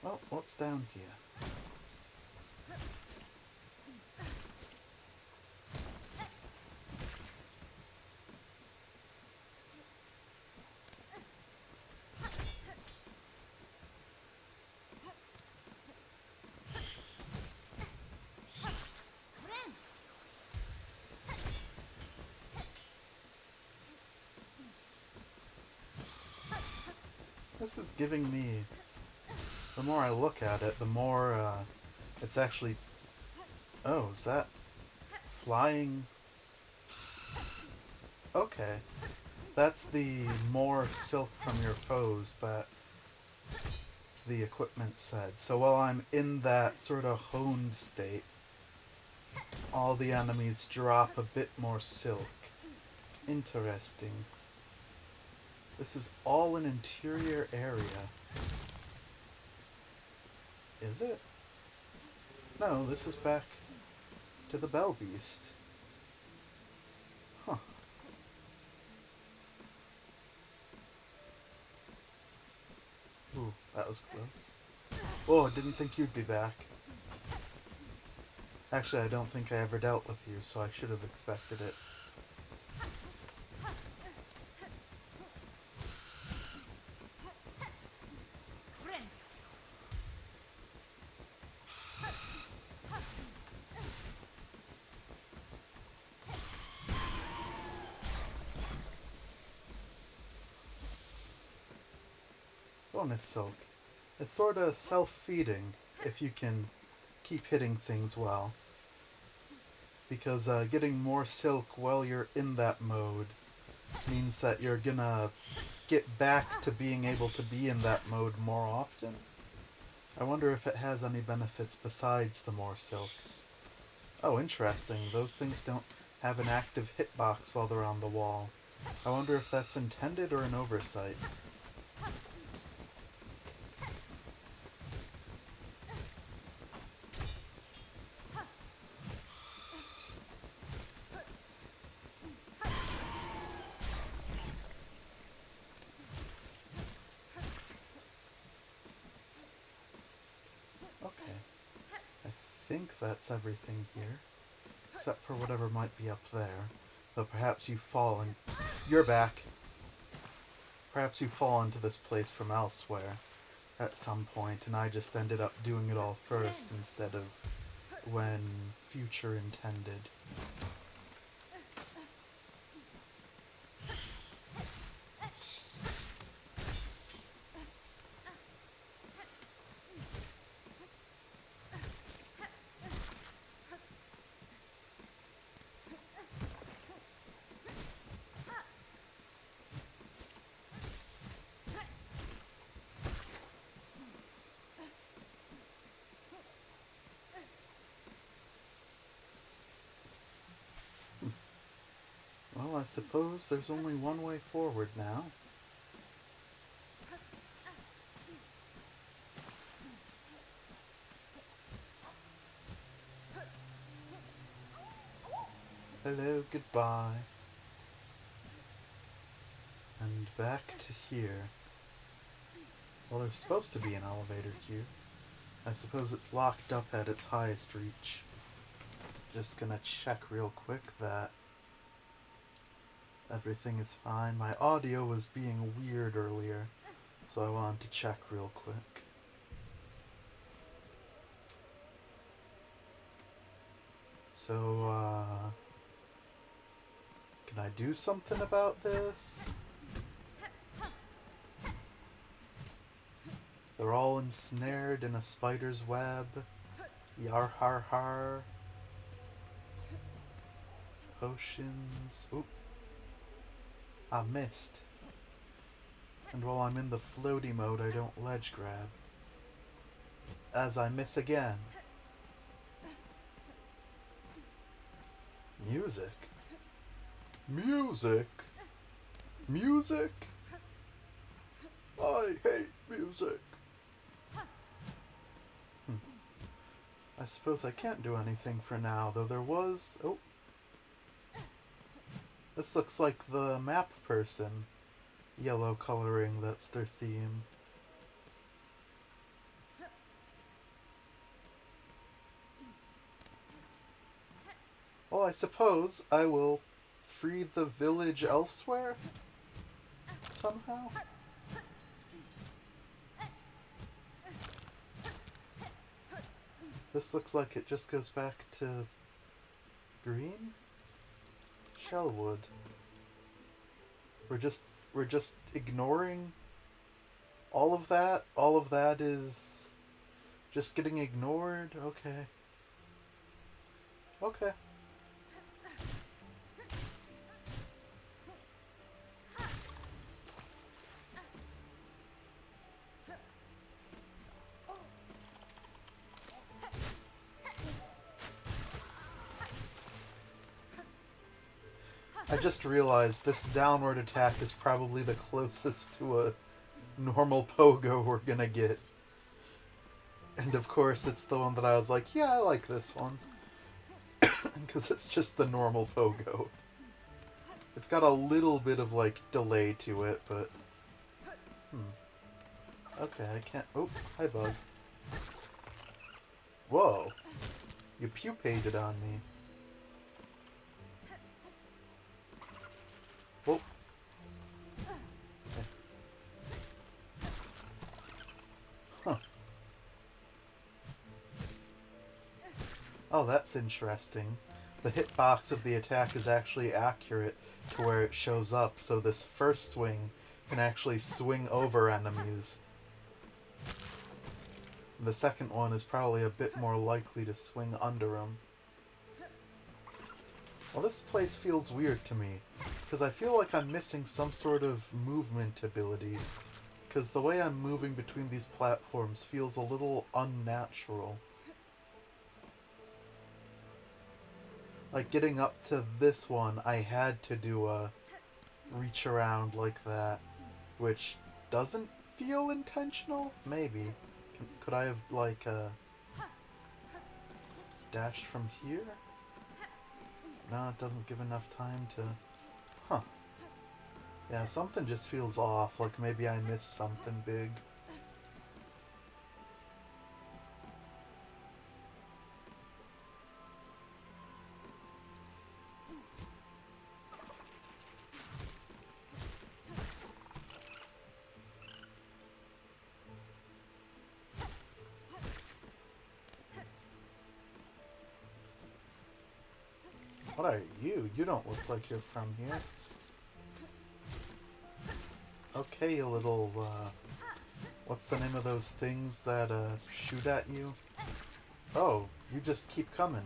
Well, what's down here? This is giving me... The more I look at it, the more it's actually... Oh, is that flying? Okay. That's the more silk from your foes that the equipment said. So while I'm in that sort of honed state, all the enemies drop a bit more silk. Interesting. This is all an interior area. Is it? No, this is back to the Bell Beast. Huh. Ooh, that was close. Oh, I didn't think you'd be back. Actually, I don't think I ever dealt with you, so I should have expected it. Bonus silk. It's sort of self-feeding if you can keep hitting things well. Because getting more silk while you're in that mode means that you're gonna get back to being able to be in that mode more often. I wonder if it has any benefits besides the more silk. Oh, interesting. Those things don't have an active hitbox while they're on the wall. I wonder if that's intended or an oversight. I think that's everything here, except for whatever might be up there. Though perhaps you fall and... You're back! Perhaps you fall into this place from elsewhere at some point, and I just ended up doing it all first instead of when future intended. suppose there's only one way forward now. Hello, goodbye. And back to here. Well, there's supposed to be an elevator here. I suppose it's locked up at its highest reach. Just gonna check real quick that everything is fine. My audio was being weird earlier, so I wanted to check real quick. So, can I do something about this? They're all ensnared in a spider's web. Yar har har. Potions. Oop. I missed. And while I'm in the floaty mode, I don't ledge grab. As I miss again. Music? Music? Music? I hate music. I suppose I can't do anything for now, though there was... Oh. This looks like the map person. Yellow coloring, that's their theme. Well, I suppose I will free the village elsewhere? Somehow? This looks like it just goes back to green? Shellwood. We're just ignoring all of that? All of that is just getting ignored? Okay. Okay. I just realized this downward attack is probably the closest to a normal pogo we're gonna get. And of course it's the one that I was like, yeah, I like this one. Because it's just the normal pogo. It's got a little bit of, like, delay to it, but... Okay, I can't... Oh, hi, bug. Whoa. You pupated on me. Whoa. Huh. Oh, that's interesting. The hitbox of the attack is actually accurate to where it shows up, so this first swing can actually swing over enemies. The second one is probably a bit more likely to swing under them. Well, this place feels weird to me, because I feel like I'm missing some sort of movement ability, because the way I'm moving between these platforms feels a little unnatural. Like, getting up to this one, I had to do a reach around like that, which doesn't feel intentional? Maybe. Could I have, like, dashed from here? No, it doesn't give enough time to... Huh. Yeah, something just feels off, like maybe I missed something big. What are you? You don't look like you're from here. Okay, you little, what's the name of those things that, shoot at you? Oh, you just keep coming.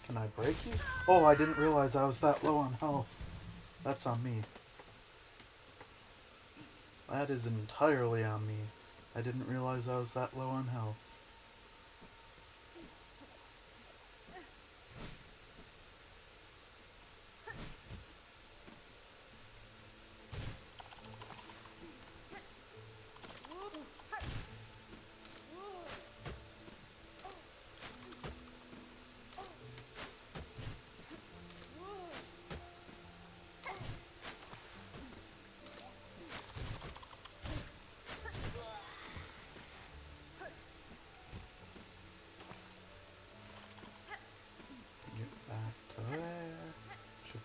Can I break you? Oh, I didn't realize I was that low on health. That's on me. That is entirely on me. I didn't realize I was that low on health.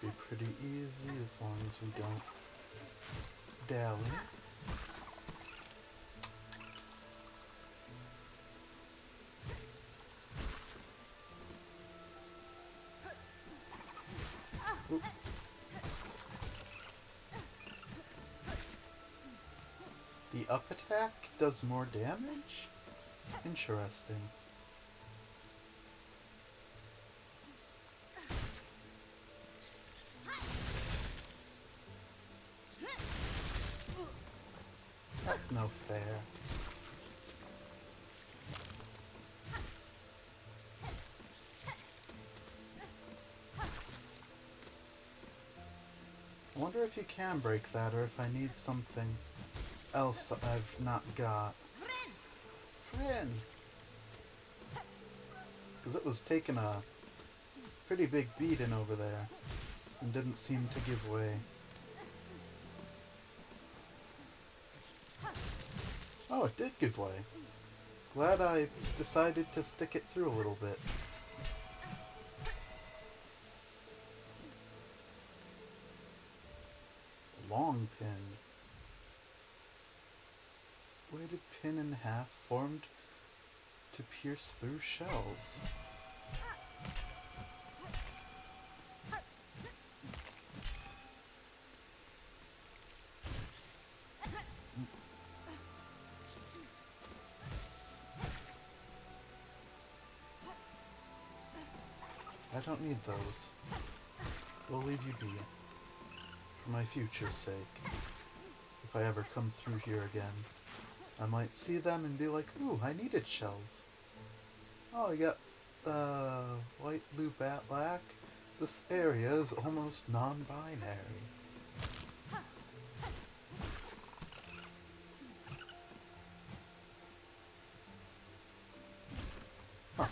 be pretty easy as long as we don't dally. Oop. The up attack does more damage? Interesting. That's no fair. I wonder if you can break that, or if I need something else I've not got. Friend! Because it was taking a pretty big beating over there, and didn't seem to give way. Oh, it did give way. Glad I decided to stick it through a little bit. Long pin. Weighted pin in half formed to pierce through shells. I don't need those. We'll leave you be. For my future's sake. If I ever come through here again, I might see them and be like, ooh, I needed shells. Oh, I got, white, blue, black. This area is almost non-binary. Huh.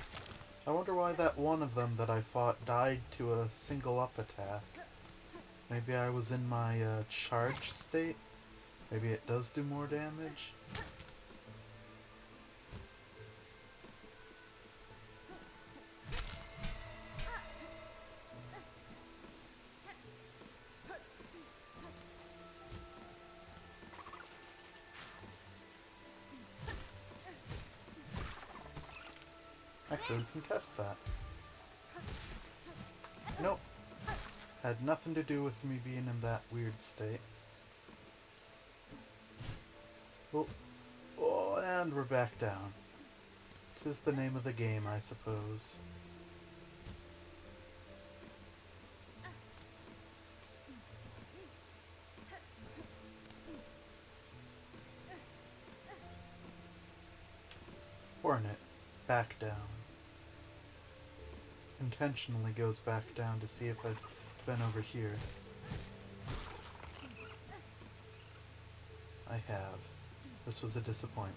I wonder why that one of them that I fought died to a single up attack. Maybe I was in my, charge state? Maybe it does do more damage? Actually, we can test that. Nope. Had nothing to do with me being in that weird state. Oh, oh, and we're back down. 'Tis the name of the game, I suppose. Hornet, back down. Intentionally goes back down to see if I've been over here. I have. This was a disappointment.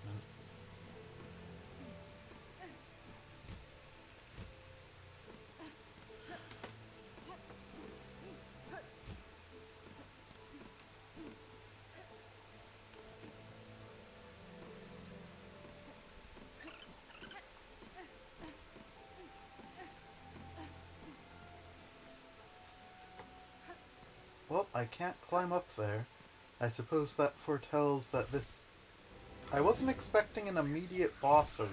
Well, I can't climb up there. I suppose that foretells that this... I wasn't expecting an immediate boss arena.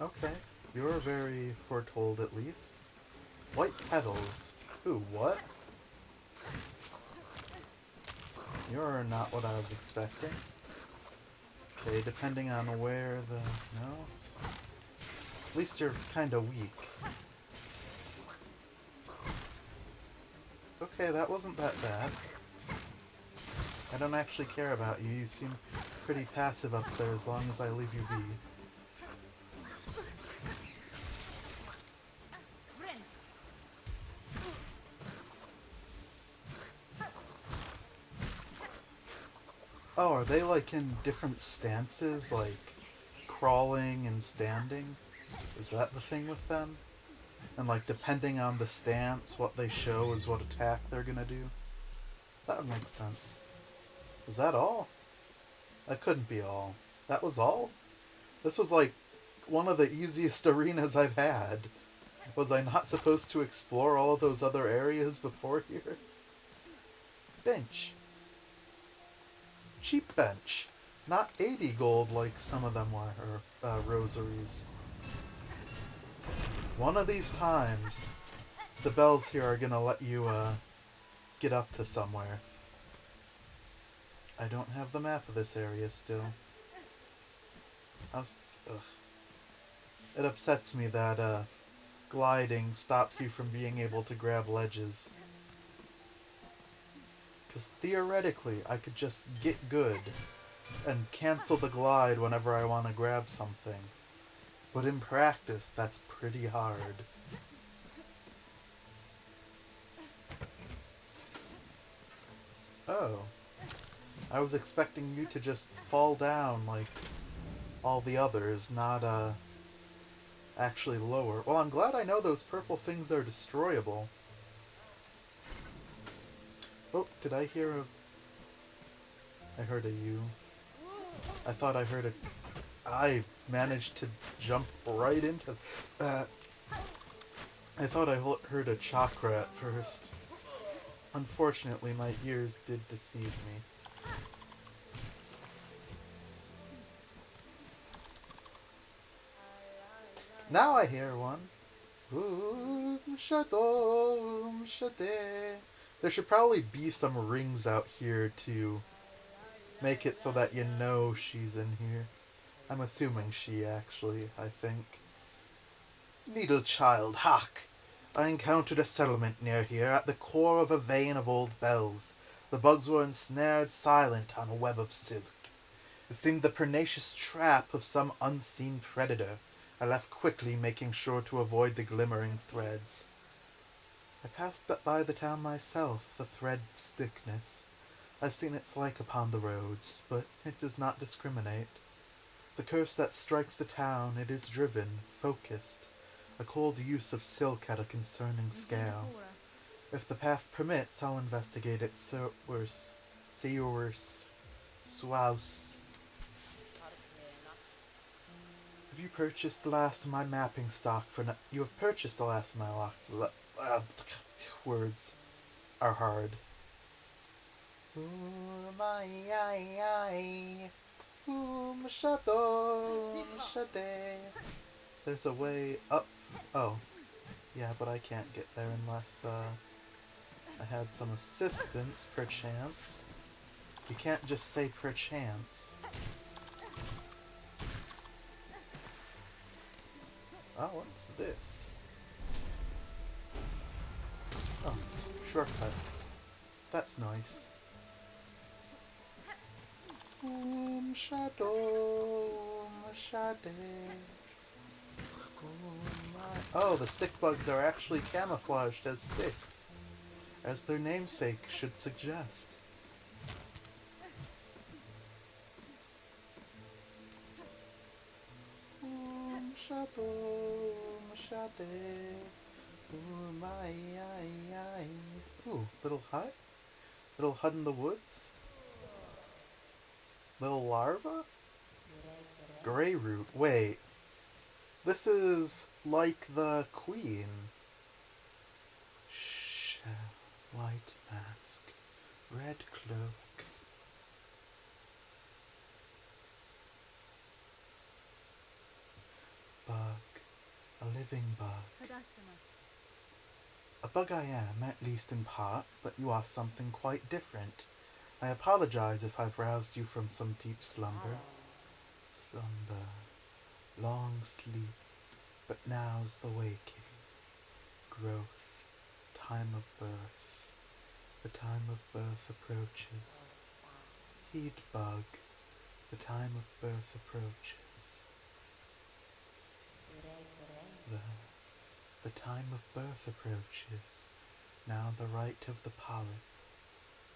Okay, you're very foretold at least. White petals. Ooh, what? You're not what I was expecting. Okay, depending on where the... no? At least you're kinda weak. Okay, that wasn't that bad. I don't actually care about you. You seem pretty passive up there as long as I leave you be. Oh, are they like in different stances, like crawling and standing? Is that the thing with them? And like depending on the stance, what they show is what attack they're gonna do? That would make sense. Was that all? That couldn't be all. That was all? This was like one of the easiest arenas I've had. Was I not supposed to explore all of those other areas before here? Bench. Cheap bench. Not 80 gold like some of them were, or rosaries. One of these times, the bells here are gonna let you get up to somewhere. I don't have the map of this area still. Ugh. It upsets me that gliding stops you from being able to grab ledges. Because theoretically, I could just get good and cancel the glide whenever I want to grab something. But in practice, that's pretty hard. Oh. I was expecting you to just fall down like all the others, not actually lower. Well, I'm glad I know those purple things are destroyable. Oh, did I hear a... I heard a U. I thought I heard a... I managed to jump right into that. I thought I heard a chakra at first. Unfortunately, my ears did deceive me. Now I hear one. There should probably be some rings out here to make it so that you know she's in here. I'm assuming she actually, I think. Needle Child, hark! I encountered a settlement near here at the core of a vein of old bells. The bugs were ensnared silent on a web of silk. It seemed the pernicious trap of some unseen predator. I left quickly, making sure to avoid the glimmering threads. I passed by the town myself, the thread's thickness. I've seen its like upon the roads, but it does not discriminate. The curse that strikes the town, it is driven, focused, a cold use of silk at a concerning scale. If the path permits, I'll investigate it Seurs. Have you purchased the last of my mapping stock for you have purchased the last of my words are hard. There's a way up. Oh. Yeah, but I can't get there unless I had some assistance, perchance. You can't just say perchance. Oh, what's this? Oh, shortcut. That's nice. Oh, the stick bugs are actually camouflaged as sticks, as their namesake should suggest. Ooh, little hut? Little hut in the woods? Little larva? Grey root. Wait. This is like the queen. Shell, white mask, red cloak. Bug. A living bug. A bug I am, at least in part, but you are something quite different. I apologize if I've roused you from some deep slumber. Long sleep, but now's the waking. Growth, time of birth. The time of birth approaches. Heed, bug. The time of birth approaches. The time of birth approaches. Now the right of the polyp.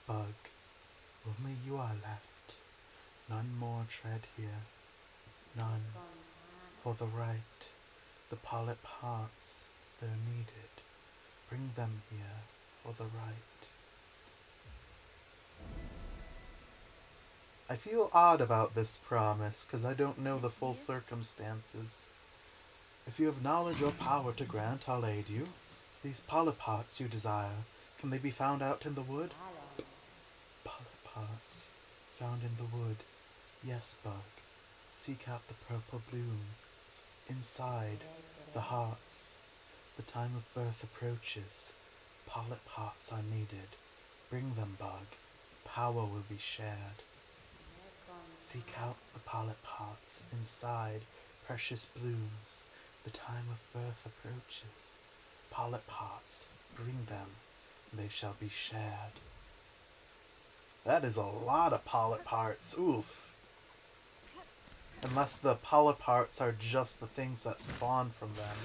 Bug. Only you are left. None more tread here. None. For the right. The polyp hearts. They're needed. Bring them here. For the right. I feel odd about this promise, because I don't know the full circumstances. If you have knowledge or power to grant, I'll aid you. These polypods you desire, can they be found out in the wood? Polypods found in the wood. Yes, bug. Seek out the purple blooms inside the hearts. The time of birth approaches. Polypods are needed. Bring them, bug. Power will be shared. Seek out the polypods inside precious blooms. The time of birth approaches. Polypods, bring them. They shall be shared. That is a lot of polyparts. Oof. Unless the polyparts are just the things that spawn from them.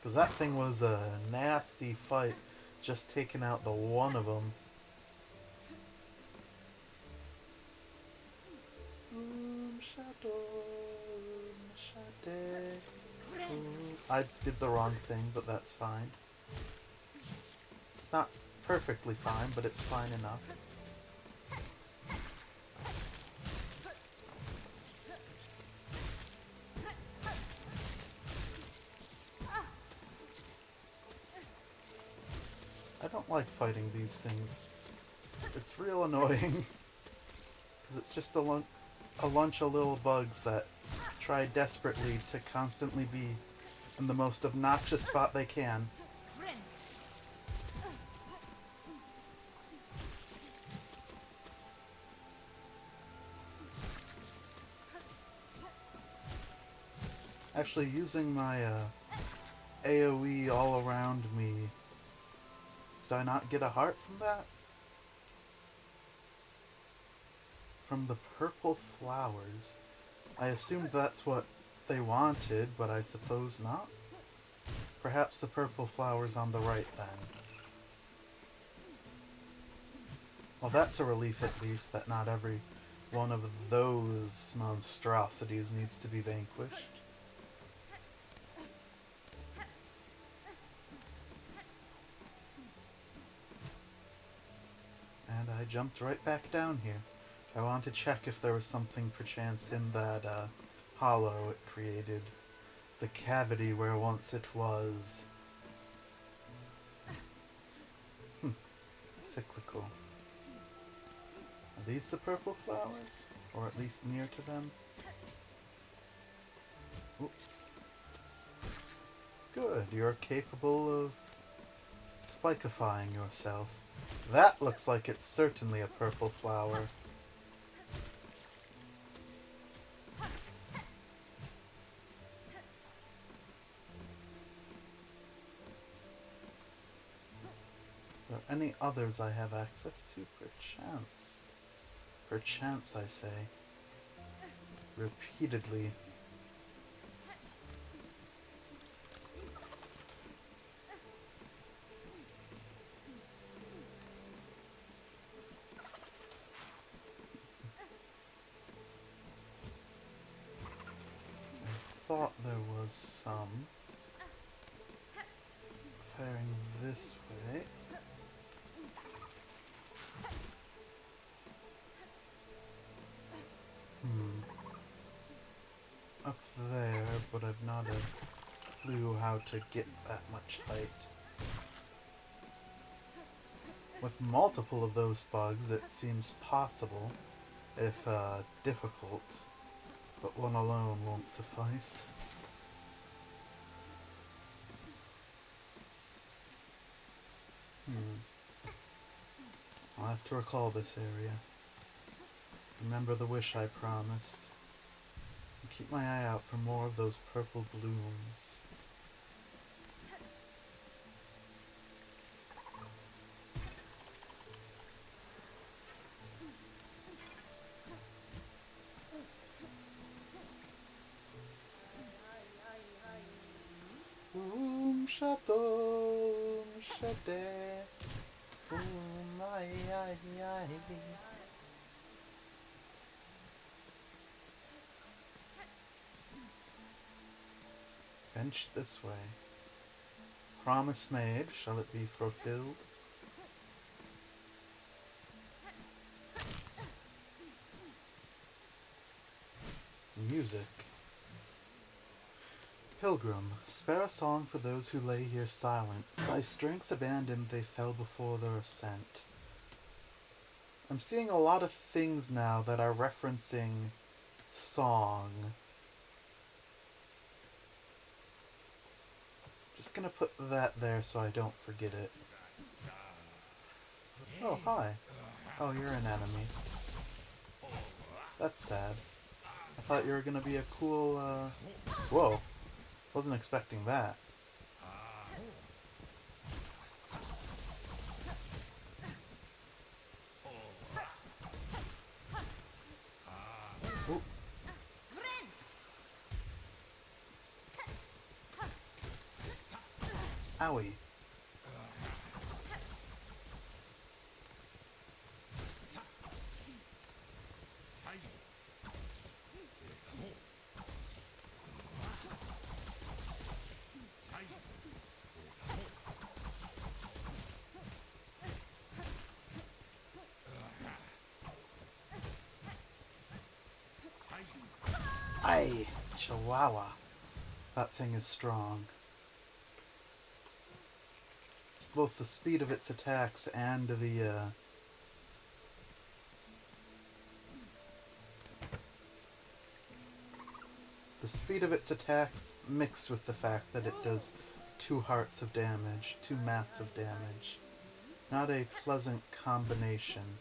Because that thing was a nasty fight, just taking out the one of them. I did the wrong thing, but that's fine. It's not perfectly fine, but it's fine enough. I don't like fighting these things. It's real annoying. Because it's just a lunch of little bugs that try desperately to constantly be in the most obnoxious spot they can. Actually, using my AoE all around me, did I not get a heart from that? From the purple flowers. I assumed that's what they wanted, but I suppose not. Perhaps the purple flower's on the right then. Well, that's a relief at least, that not every one of those monstrosities needs to be vanquished. And I jumped right back down here. I wanted to check if there was something perchance in that hollow it created. The cavity where once it was. Cyclical. Are these the purple flowers? Or at least near to them? Ooh. Good, you're capable of spikifying yourself. That looks like it's certainly a purple flower. Are there any others I have access to? Perchance. Perchance, I say. Repeatedly. I thought there was some faring this way. Up there, but I've not a clue how to get that much height. With multiple of those bugs, it seems possible, if difficult, but one alone won't suffice. I'll have to recall this area. Remember the wish I promised. And keep my eye out for more of those purple blooms. Shadow, shade, ay, ay, ay. Bench this way. Promise made, shall it be fulfilled? Music. Pilgrim, spare a song for those who lay here silent. By strength abandoned they fell before their ascent. I'm seeing a lot of things now that are referencing song. Just gonna put that there so I don't forget it. Oh, hi. Oh, you're an enemy. That's sad. I thought you were gonna be a cool, Whoa. Wasn't expecting that. Ooh. Owie. Aye, Chihuahua. That thing is strong. Both the speed of its attacks and the speed of its attacks mixed with the fact that it does 2 hearts of damage, 2 massive damage. Not a pleasant combination.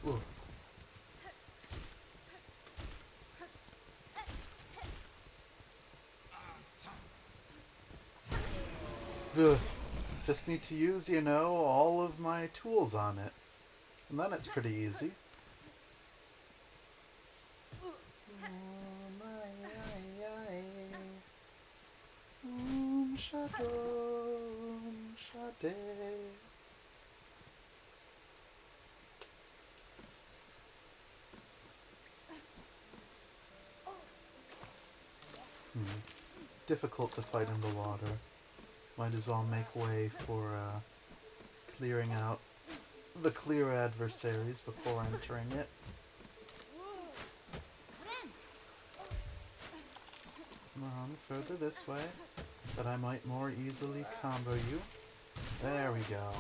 Ooh. Ugh. Just need to use, all of my tools on it. And then it's pretty easy. Difficult to fight in the water. Might as well make way for clearing out the clear adversaries before entering it. Come on, further this way, that I might more easily combo you. There we go.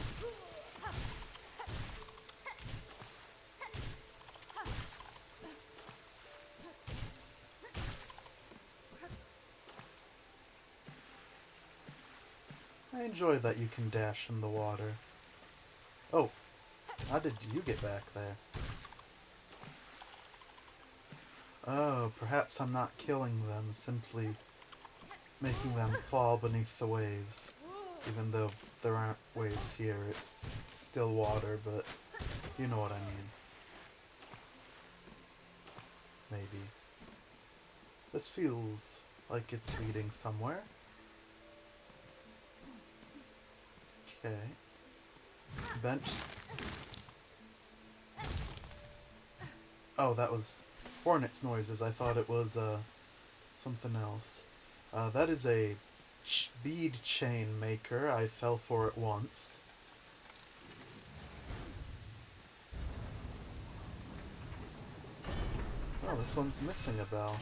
I enjoy that you can dash in the water. Oh, how did you get back there? Oh, perhaps I'm not killing them, simply making them fall beneath the waves. Even though there aren't waves here, it's still water, but you know what I mean. Maybe. This feels like it's leading somewhere. Okay. Bench. Oh, that was hornet's noises. I thought it was something else. That is a bead chain maker. I fell for it once. Oh, this one's missing a bell.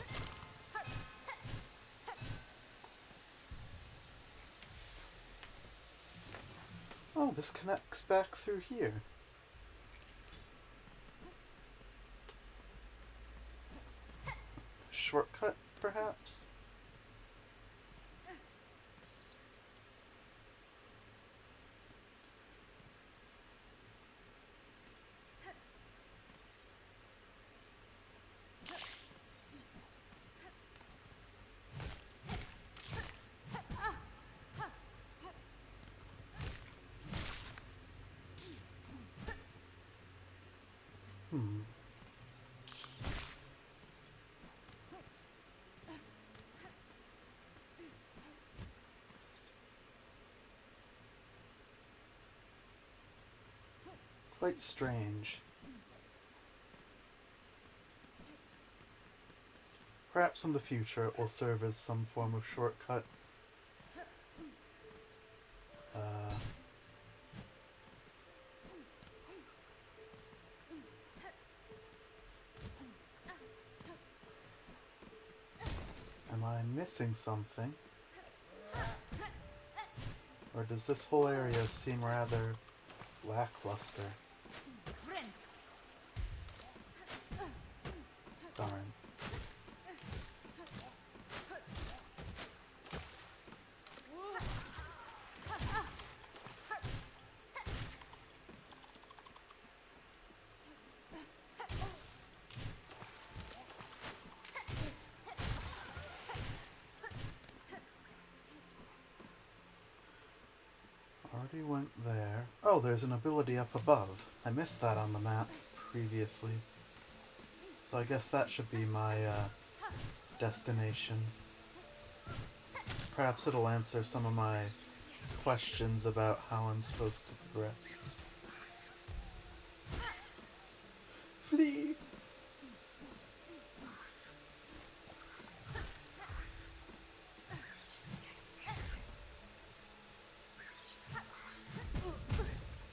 Oh, this connects back through here. Shortcut, perhaps? Quite strange. Perhaps in the future it will serve as some form of shortcut. Am I missing something? Or does this whole area seem rather lackluster? Darn. Already went there. Oh, there's an ability up above. I missed that on the map previously. So I guess that should be my destination. Perhaps it'll answer some of my questions about how I'm supposed to progress. Flee!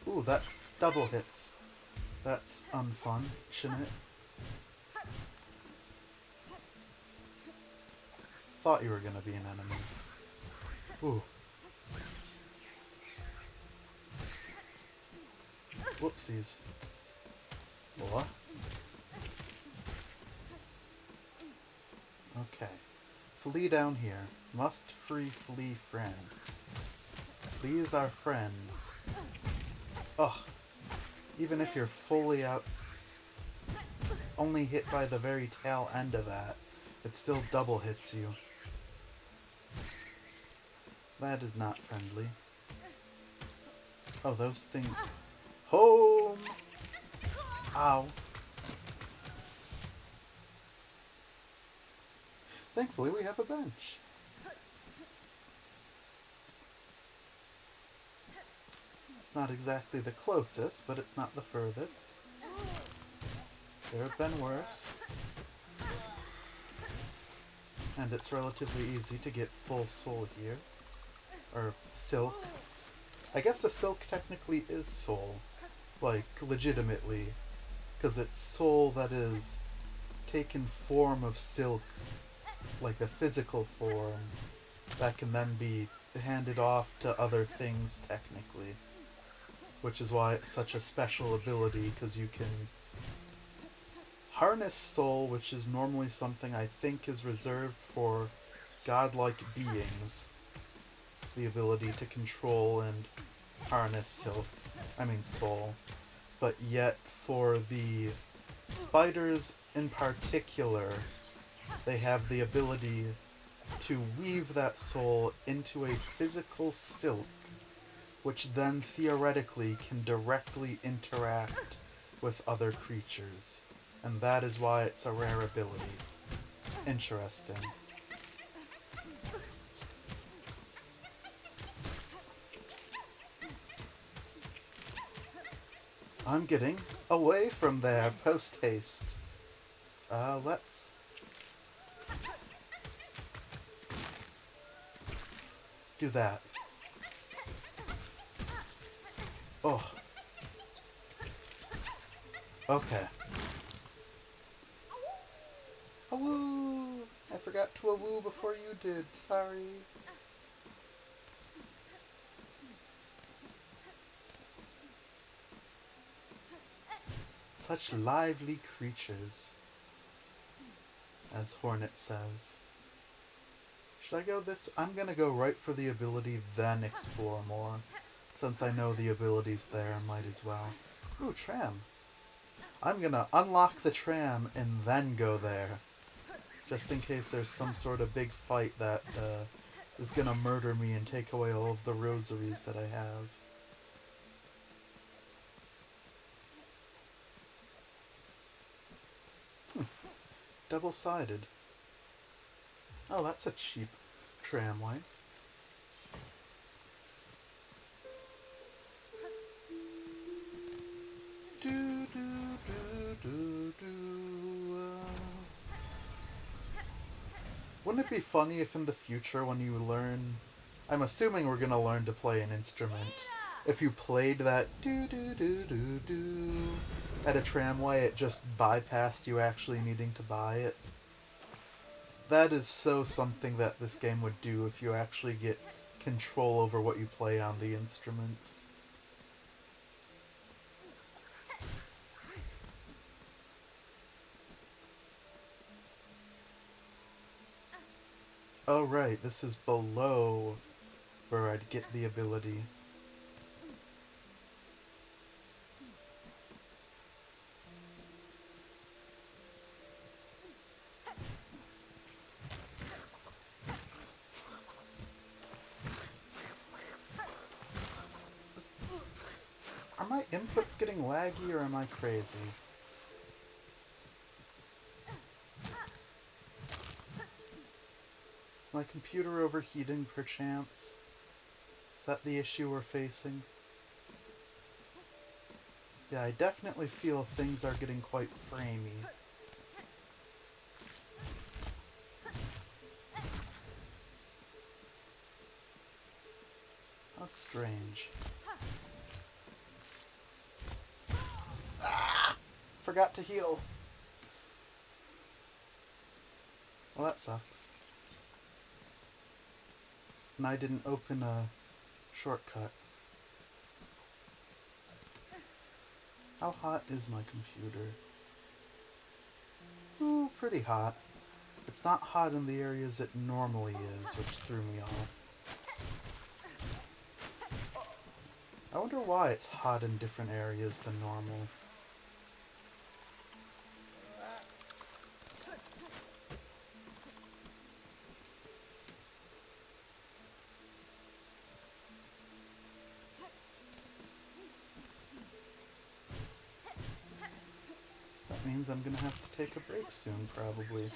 Ooh, that double hits. That's unfun, shouldn't it? Thought you were gonna be an enemy. Ooh. Whoopsies. What? Okay. Flee down here. Must free Flee friend. Please are friends. Ugh. Even if you're fully out, only hit by the very tail end of that, it still double hits you. That is not friendly. Oh, those things. Home! Ow. Thankfully, we have a bench. It's not exactly the closest, but it's not the furthest. There have been worse. And it's relatively easy to get full soul here. Or silk. I guess a silk technically is soul. Like, legitimately. Because it's soul that is taken form of silk. Like a physical form. That can then be handed off to other things, technically. Which is why it's such a special ability, because you can harness soul, which is normally something I think is reserved for godlike beings. The ability to control and harness soul. But yet, for the spiders in particular, they have the ability to weave that soul into a physical silk, which then theoretically can directly interact with other creatures. And that is why it's a rare ability. Interesting. I'm getting away from there post-haste. Let's... do that. Oh. Okay. Awoo! I forgot to awoo before you did. Sorry. Such lively creatures, as Hornet says. Should I go this? I'm gonna go right for the ability, then explore more. Since I know the ability's there, might as well. Ooh, tram. I'm gonna unlock the tram and then go there. Just in case there's some sort of big fight that is gonna murder me and take away all of the rosaries that I have. Double-sided. Oh, that's a cheap tramway. Do, do, do, do, do. Wouldn't it be funny if in the future when you learn... I'm assuming we're gonna learn to play an instrument. If you played that do-do-do-do-do at a tramway, it just bypassed you actually needing to buy it. That is so something that this game would do if you actually get control over what you play on the instruments. Oh right, this is below where I'd get the ability. Are my inputs getting laggy or am I crazy? Is my computer overheating perchance? Is that the issue we're facing? Yeah, I definitely feel things are getting quite framey. How strange. Ah! Forgot to heal. Well, that sucks. And I didn't open a shortcut. How hot is my computer? Ooh, pretty hot. It's not hot in the areas it normally is, which threw me off. I wonder why it's hot in different areas than normal. That means I'm gonna have to take a break soon, probably.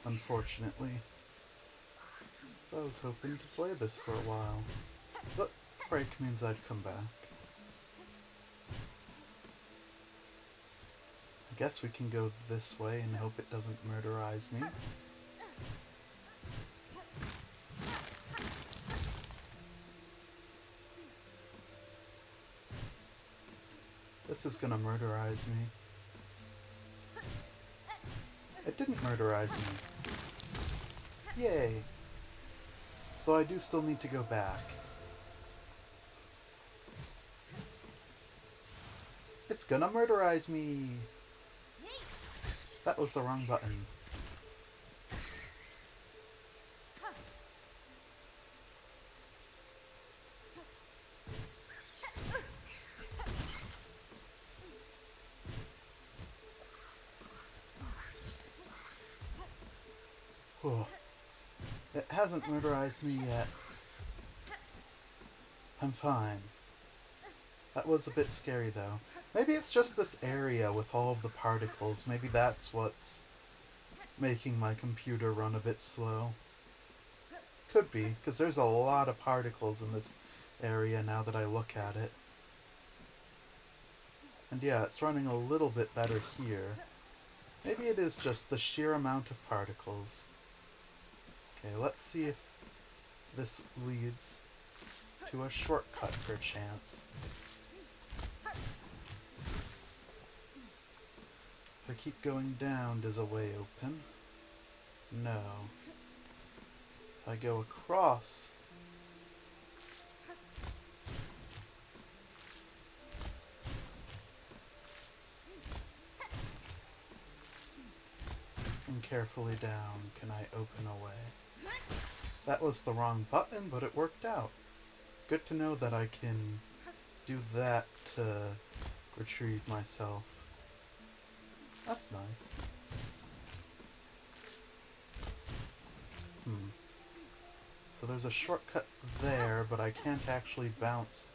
Unfortunately. So I was hoping to play this for a while. But break means I'd come back. I guess we can go this way and hope it doesn't murderize me. This is gonna murderize me. It didn't murderize me. Yay. Though I do still need to go back. It's gonna murderize me! That was the wrong button. Whew. It hasn't murderized me yet. I'm fine. That was a bit scary though. Maybe it's just this area with all of the particles. Maybe that's what's making my computer run a bit slow. Could be, because there's a lot of particles in this area now that I look at it. And yeah, it's running a little bit better here. Maybe it is just the sheer amount of particles. Okay, let's see if this leads to a shortcut perchance. If I keep going down, does a way open? No. If I go across... and carefully down, can I open a way? That was the wrong button, but it worked out. Good to know that I can do that to retrieve myself. That's nice. So there's a shortcut there, but I can't actually bounce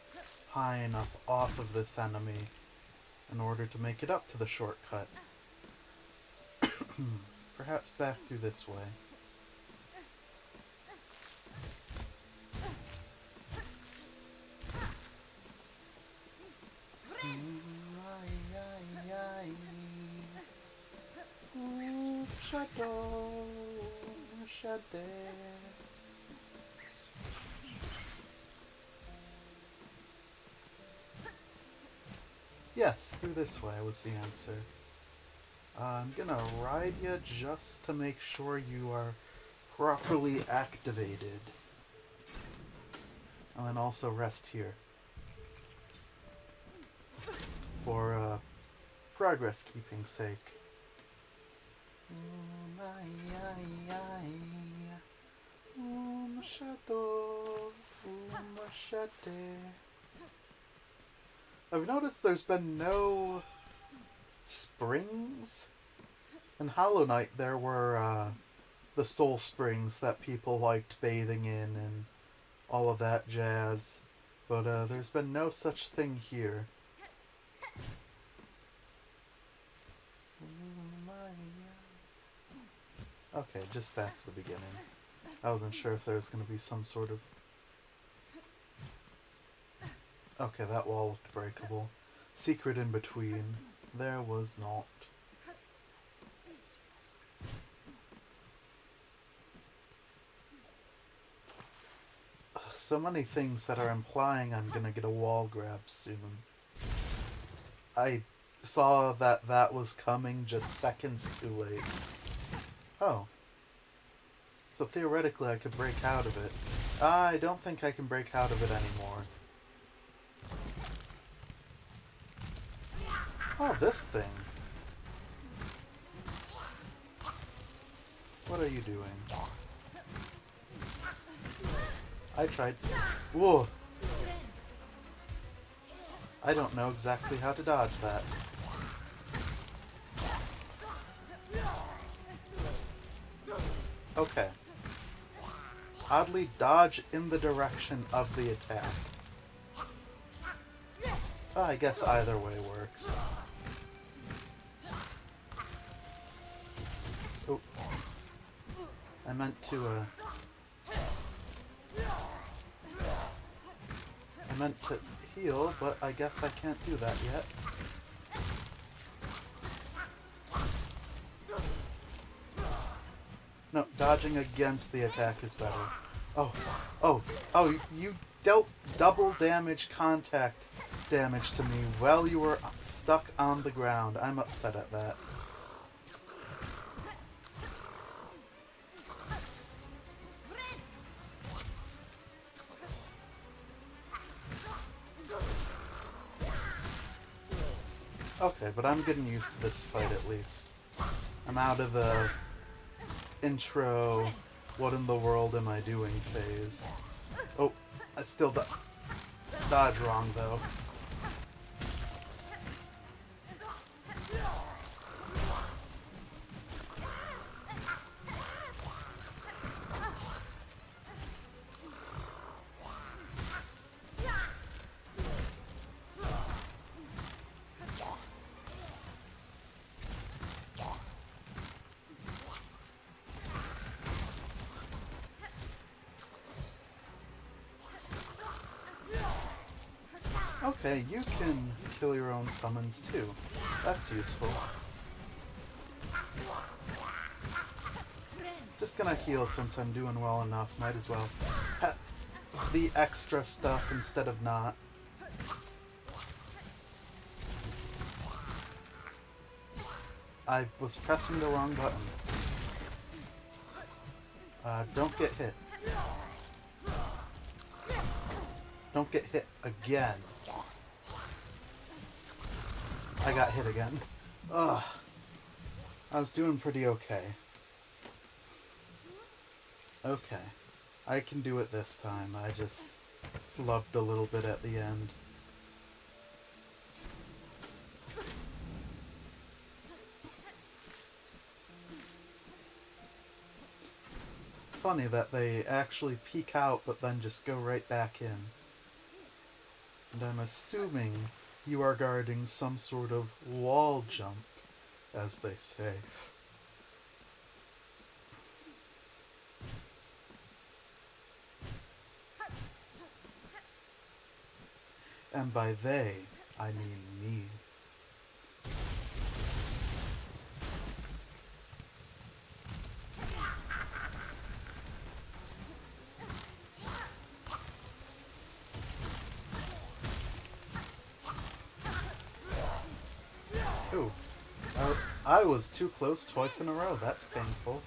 high enough off of this enemy in order to make it up to the shortcut. Perhaps back through this way. Shadow, machete. Yes, through this way was the answer. I'm gonna ride you just to make sure you are properly activated. And then also rest here. For progress keeping sake. I've noticed there's been no springs. In Hollow Knight there were the soul springs that people liked bathing in and all of that jazz. But there's been no such thing here. Okay, just back to the beginning. I wasn't sure if there was going to be some sort of... Okay, that wall looked breakable. Secret in between. There was not. So many things that are implying I'm going to get a wall grab soon. I saw that that was coming just seconds too late. Oh. So theoretically I could break out of it. I don't think I can break out of it anymore. Oh, this thing. What are you doing? I tried. Whoa. I don't know exactly how to dodge that. Okay. Oddly, dodge in the direction of the attack. Oh, I guess either way works. Oh. I meant to, I meant to heal, but I guess I can't do that yet. No, dodging against the attack is better. Oh, you dealt double damage contact damage to me while you were stuck on the ground. I'm upset at that. Okay, but I'm getting used to this fight at least. I'm out of the intro, what in the world am I doing phase. Oh, I still dodge wrong though. Okay, you can kill your own summons too. That's useful. Just gonna heal since I'm doing well enough. Might as well have the extra stuff instead of not. I was pressing the wrong button. Don't get hit. Don't get hit again. I got hit again. Ugh. I was doing pretty okay. Okay. I can do it this time. I just flubbed a little bit at the end. Funny that they actually peek out but then just go right back in. And I'm assuming you are guarding some sort of wall jump, as they say. And by they, I mean me. Ooh. I was too close twice in a row. That's painful.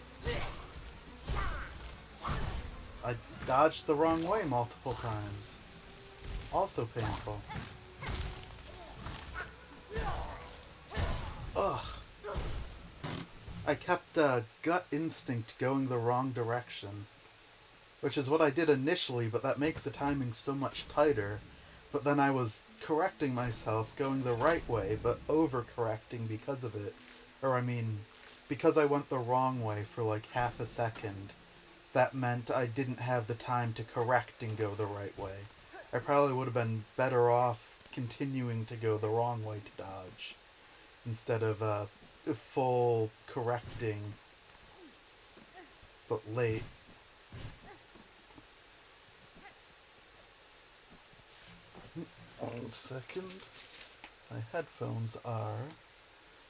I dodged the wrong way multiple times. Also painful. Ugh. I kept gut instinct going the wrong direction. Which is what I did initially, but that makes the timing so much tighter. But then I was correcting myself, going the right way, but overcorrecting because of it. Or I mean, because I went the wrong way for like half a second, that meant I didn't have the time to correct and go the right way. I probably would have been better off continuing to go the wrong way to dodge, instead of full correcting, but late. One second. My headphones are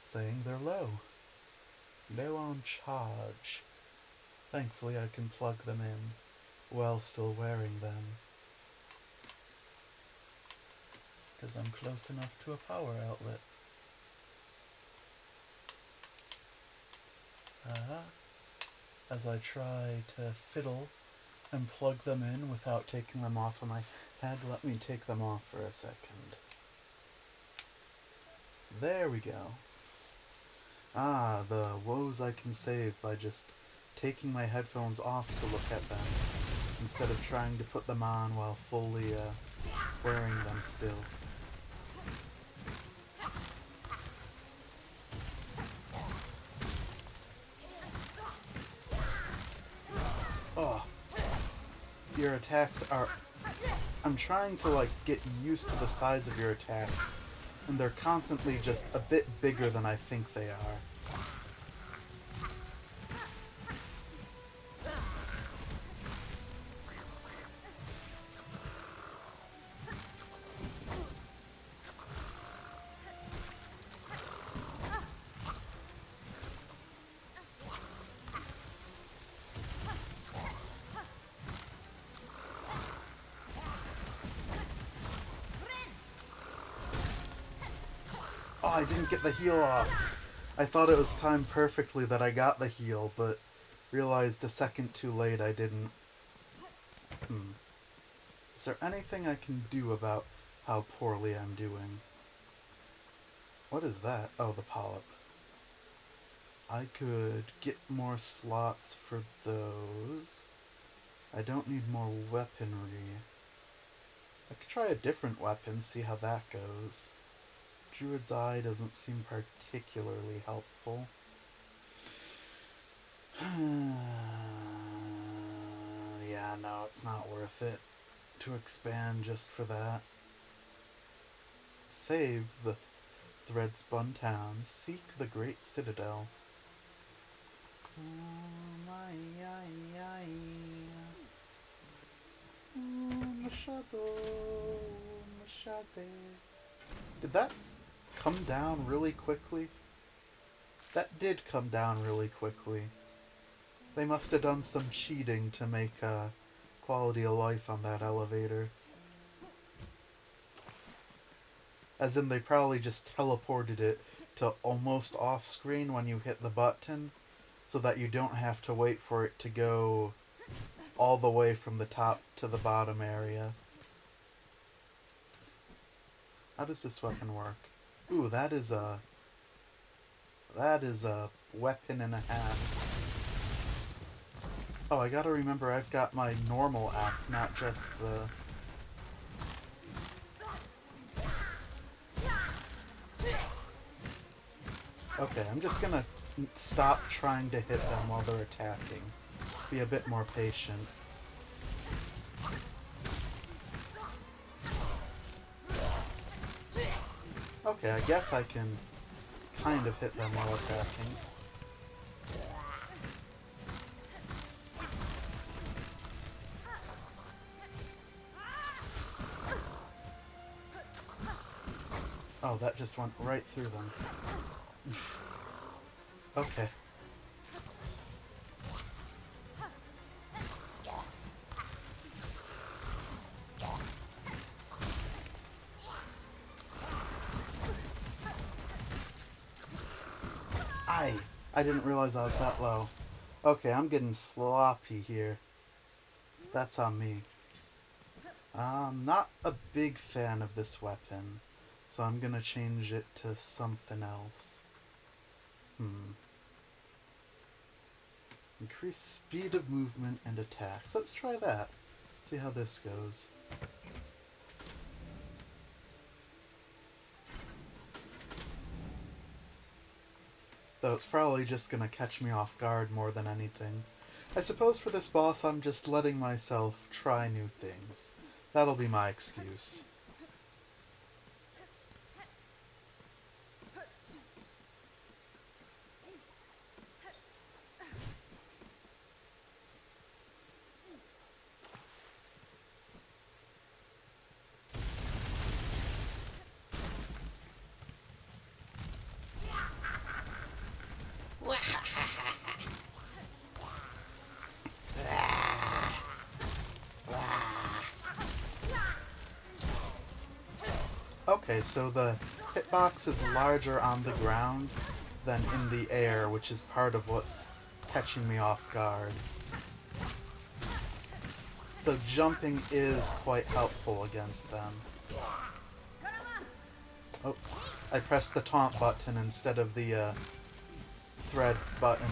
saying they're low. Low on charge. Thankfully I can plug them in while still wearing them, because I'm close enough to a power outlet. As I try to fiddle and plug them in without taking them off of my head, let me take them off for a second. There we go. Ah, the woes I can save by just taking my headphones off to look at them, instead of trying to put them on while fully wearing them still. Oh, your attacks are... I'm trying to like get used to the size of your attacks, and they're constantly just a bit bigger than I think they are. Oh, I didn't get the heal off. I thought it was timed perfectly that I got the heal, but realized a second too late I didn't. Is there anything I can do about how poorly I'm doing? What is that? Oh, the polyp. I could get more slots for those. I don't need more weaponry. I could try a different weapon, see how that goes. Druid's Eye doesn't seem particularly helpful. Yeah, no, it's not worth it to expand just for that. Save the Threadspun Town. Seek the Great Citadel. Did that come down really quickly? That did come down really quickly. They must have done some cheating to make quality of life on that elevator. As in, they probably just teleported it to almost off-screen when you hit the button, so that you don't have to wait for it to go all the way from the top to the bottom area. How does this weapon work? Ooh, that is a weapon and a half. Oh, I gotta remember I've got my normal F, not just the... Okay, I'm just gonna stop trying to hit them while they're attacking. Be a bit more patient. Okay, I guess I can kind of hit them while attacking. Oh, that just went right through them. Okay. die! I didn't realize I was that low. Okay, I'm getting sloppy here. That's on me. I'm not a big fan of this weapon, so I'm gonna change it to something else. Increase speed of movement and attacks. Let's try that. See how this goes. Though it's probably just gonna catch me off guard more than anything. I suppose for this boss I'm just letting myself try new things. That'll be my excuse. Okay, so the hitbox is larger on the ground than in the air, which is part of what's catching me off guard. So jumping is quite helpful against them. Oh, I pressed the taunt button instead of the thread button.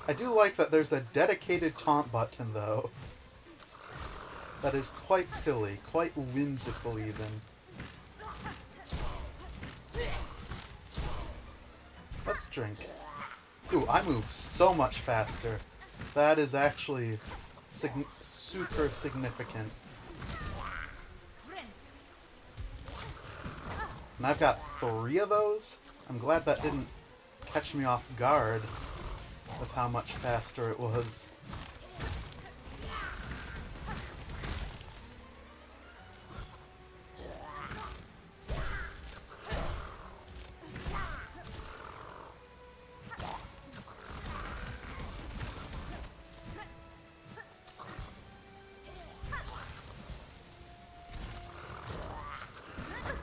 I do like that there's a dedicated taunt button, though. That is quite silly, quite whimsical even. Let's drink. Ooh, I move so much faster. That is actually super significant. And I've got 3 of those? I'm glad that didn't catch me off guard with how much faster it was.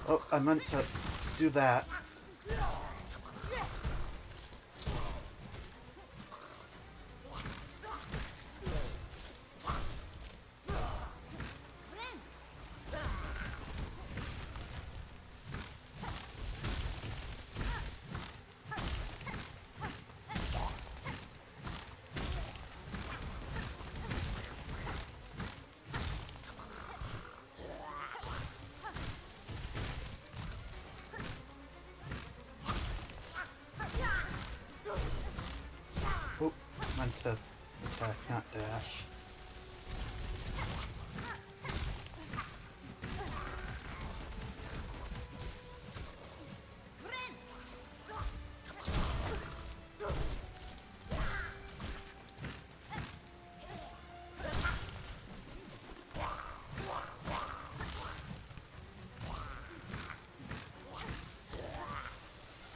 Oh, I meant to do that. Oh, meant to attack, not dash.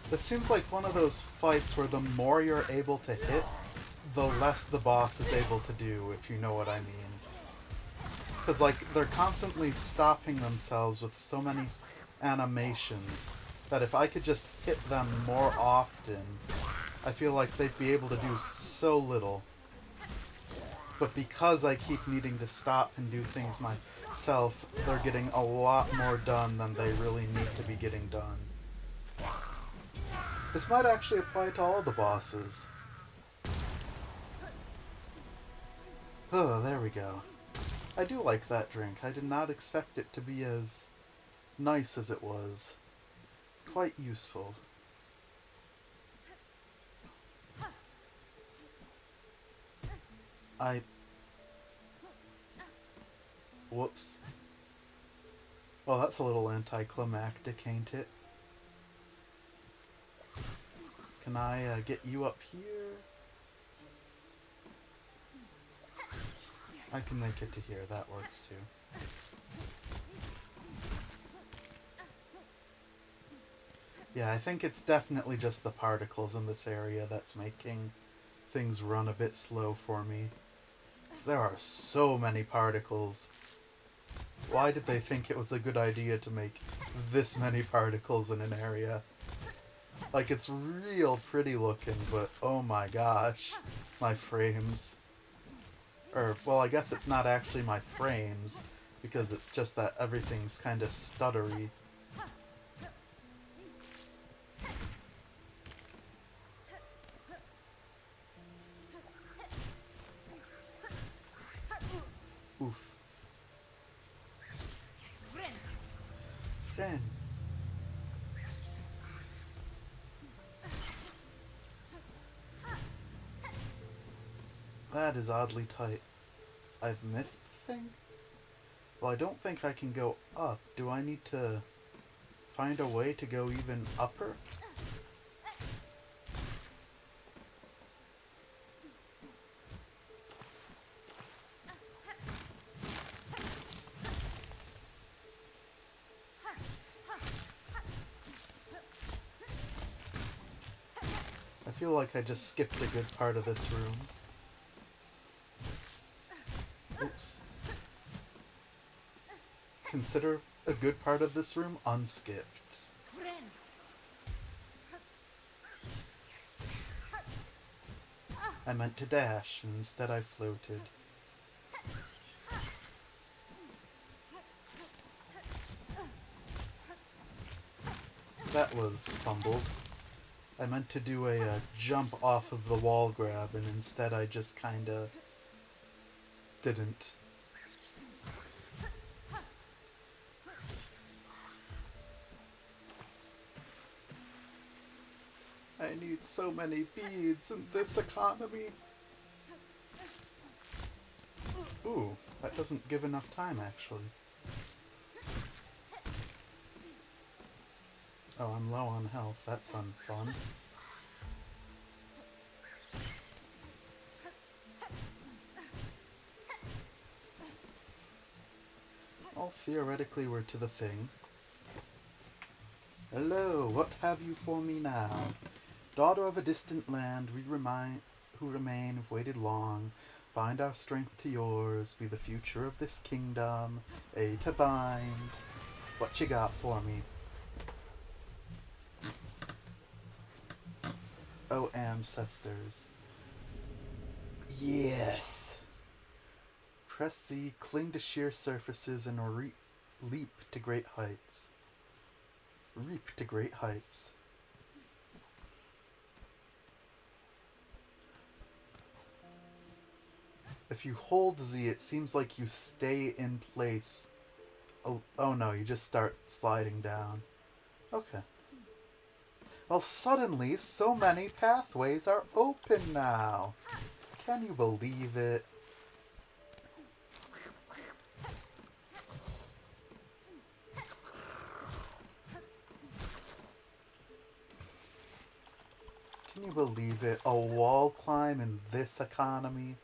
This seems like one of those fights where the more you're able to hit, the less the boss is able to do, if you know what I mean. Because, like, they're constantly stopping themselves with so many animations that if I could just hit them more often, I feel like they'd be able to do so little. But because I keep needing to stop and do things myself, they're getting a lot more done than they really need to be getting done. This might actually apply to all the bosses. Oh, there we go. I do like that drink. I did not expect it to be as nice as it was. Quite useful. Whoops. Well, that's a little anticlimactic, ain't it? Can I get you up here? I can make it to here, that works too. Yeah, I think it's definitely just the particles in this area that's making things run a bit slow for me. 'Cause there are so many particles. Why did they think it was a good idea to make this many particles in an area? Like, it's real pretty looking, but oh my gosh. My frames. Or, well, I guess it's not actually my frames, because it's just that everything's kind of stuttery. Oof. Friend. That is oddly tight. I've missed the thing? Well, I don't think I can go up. Do I need to find a way to go even upper? I feel like I just skipped a good part of this room. Oops. Consider a good part of this room unskipped. I meant to dash, and instead I floated. That was fumbled. I meant to do a jump off of the wall grab, and instead I just kinda didn't. I need so many beads in this economy. Ooh, that doesn't give enough time, actually. Oh, I'm low on health. That's unfun. Well, theoretically we're to the thing. Hello, what have you for me now? Daughter of a distant land, who remain have waited long. Bind our strength to yours, be the future of this kingdom. A to bind. What you got for me? Oh, ancestors. Yes! Press C, cling to sheer surfaces, and leap to great heights. Reap to great heights. If you hold Z, it seems like you stay in place. Oh no, you just start sliding down. Okay. Well, suddenly, so many pathways are open now. Can you believe it? Can you believe it? A wall climb in this economy?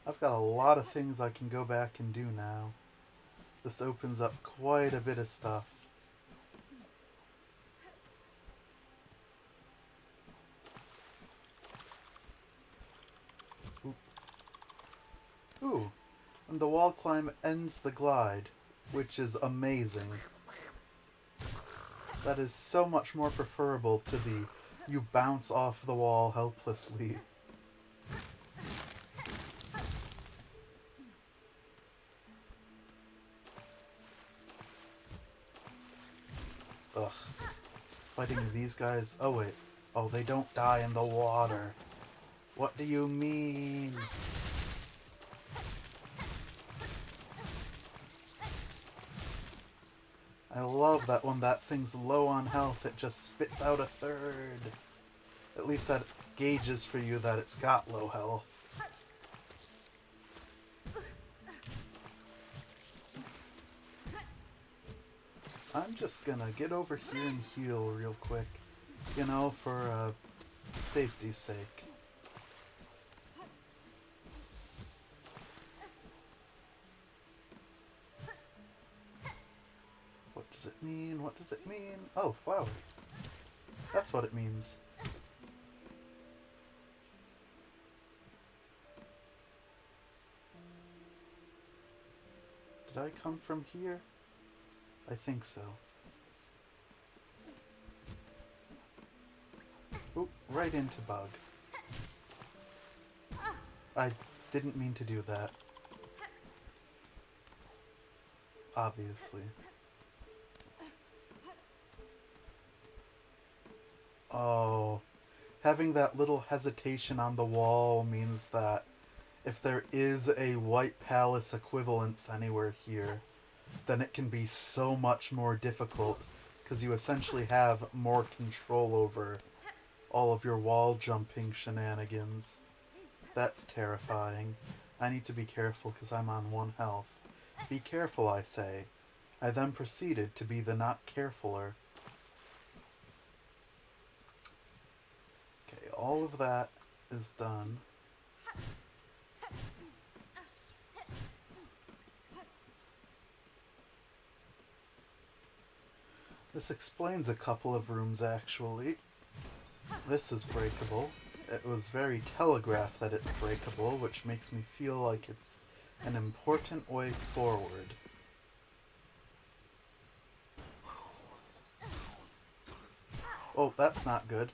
I've got a lot of things I can go back and do now. This opens up quite a bit of stuff. Ooh, and the wall climb ends the glide, which is amazing. That is so much more preferable to the you bounce off the wall helplessly. Ugh. Fighting these guys. Oh wait. Oh, they don't die in the water. What do you mean? I love that when that thing's low on health, it just spits out a third. At least that gauges for you that it's got low health. I'm just gonna get over here and heal real quick. You know, for safety's sake. What does it mean? What does it mean? Oh, flower. That's what it means. Did I come from here? I think so. Oop, right into bug. I didn't mean to do that. Obviously. Oh. Having that little hesitation on the wall means that if there is a White Palace equivalence anywhere here, then it can be so much more difficult, because you essentially have more control over all of your wall jumping shenanigans. That's terrifying. I need to be careful because I'm on 1 health. Be careful, I say. I then proceeded to be the not carefuler. Okay, all of that is done. This explains a couple of rooms, actually. This is breakable. It was very telegraphed that it's breakable, which makes me feel like it's an important way forward. Oh, that's not good.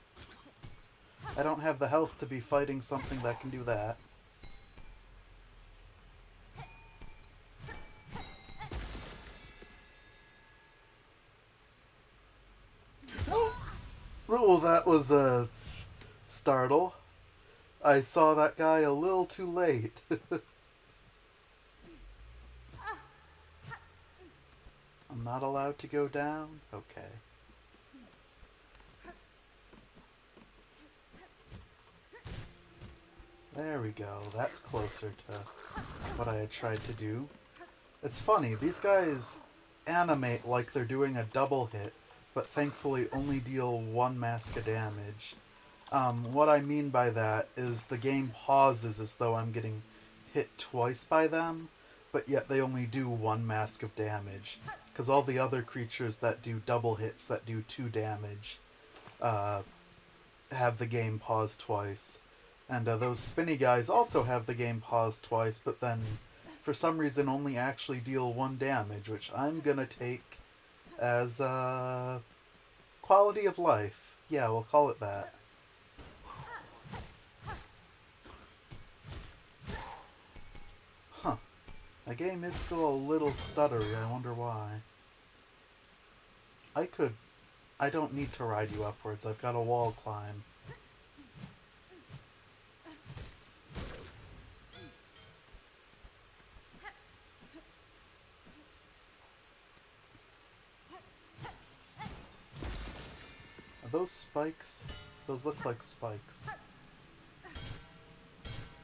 I don't have the health to be fighting something that can do that. Oh, that was a startle. I saw that guy a little too late. I'm not allowed to go down? Okay. There we go. That's closer to what I had tried to do. It's funny, these guys animate like they're doing a double hit, but thankfully only deal 1 mask of damage. What I mean by that is the game pauses as though I'm getting hit twice by them, but yet they only do 1 mask of damage. Because all the other creatures that do double hits that do 2 damage have the game pause twice. And those spinny guys also have the game pause twice, but then for some reason only actually deal 1 damage, which I'm gonna take as quality of life. Yeah, we'll call it that. Huh. The game is still a little stuttery, I wonder why. I don't need to ride you upwards, I've got a wall climb. Are those spikes? Those look like spikes.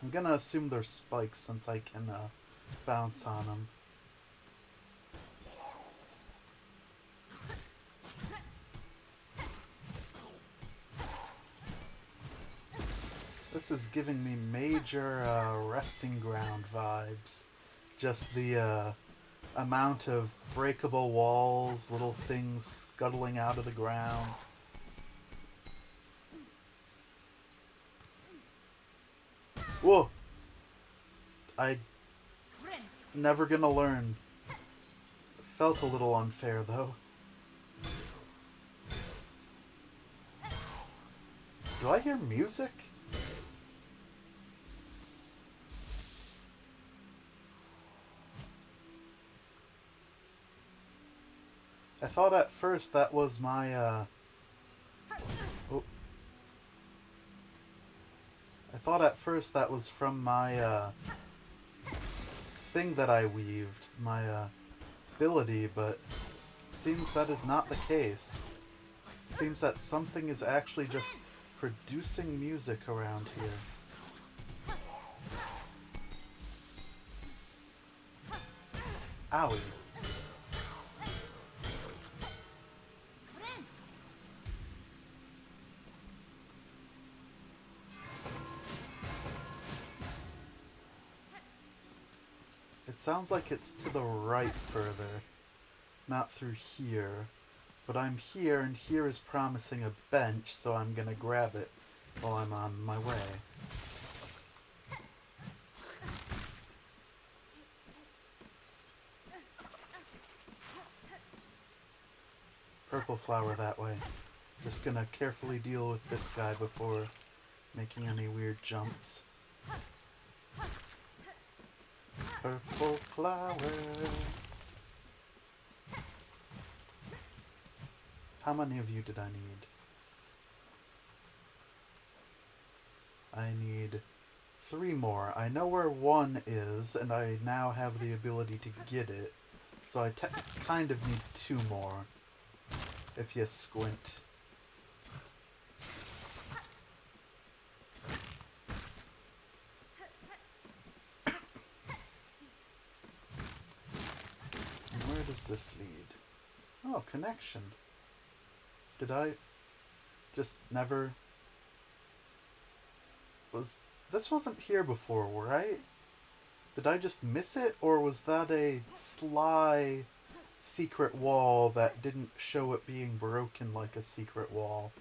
I'm gonna assume they're spikes since I can bounce on them. This is giving me major resting ground vibes. Just the amount of breakable walls, little things scuttling out of the ground. Whoa! Never gonna learn. Felt a little unfair though. Do I hear music? I thought at first that was my oh. I thought at first that was from my thing that I weaved, my ability, but it seems that is not the case. It seems that something is actually just producing music around here. Owie. It sounds like it's to the right further, not through here. But I'm here, and here is promising a bench, so I'm gonna grab it while I'm on my way. purple flower that way. Just gonna carefully deal with this guy before making any weird jumps. Purple flower. How many of you did I need? I need 3 more. I know where 1 is, and I now have the ability to get it. So I kind of need 2 more. If you squint. And where does this lead? Oh, connection. Did I just never... This wasn't here before, right? Did I just miss it, or was that a sly secret wall that didn't show it being broken like a secret wall?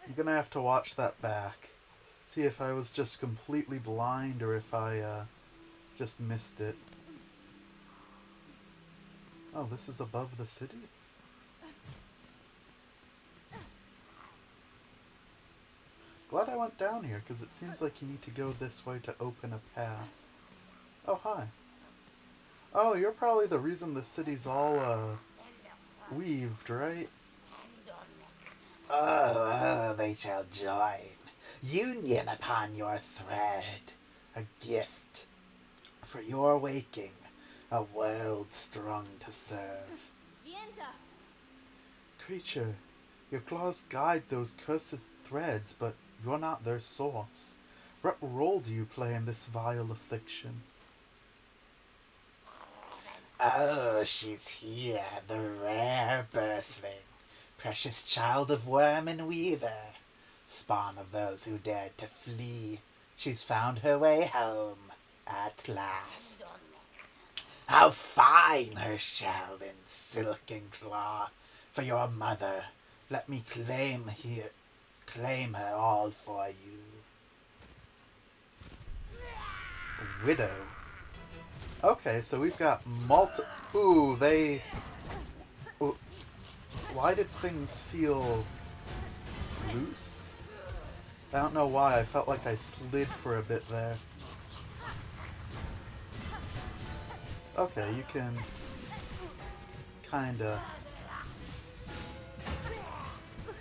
I'm gonna have to watch that back. See if I was just completely blind or if I just missed it. Oh, this is above the city? Glad I went down here, because it seems like you need to go this way to open a path. Oh, hi. Oh, you're probably the reason the city's all, weaved, right? Oh, they shall join. Union upon your thread. A gift for your waking. A world strong to serve. Creature, your claws guide those cursed threads, but you're not their source. What role do you play in this vile affliction? Oh, she's here, the rare birthling, precious child of worm and weaver, spawn of those who dared to flee. She's found her way home at last. How fine her shell and silken claw! For your mother, let me claim her all for you. Widow. Okay, so we've got Ooh, they... Ooh. Why did things feel loose? I don't know why, I felt like I slid for a bit there. Okay, you can... kinda...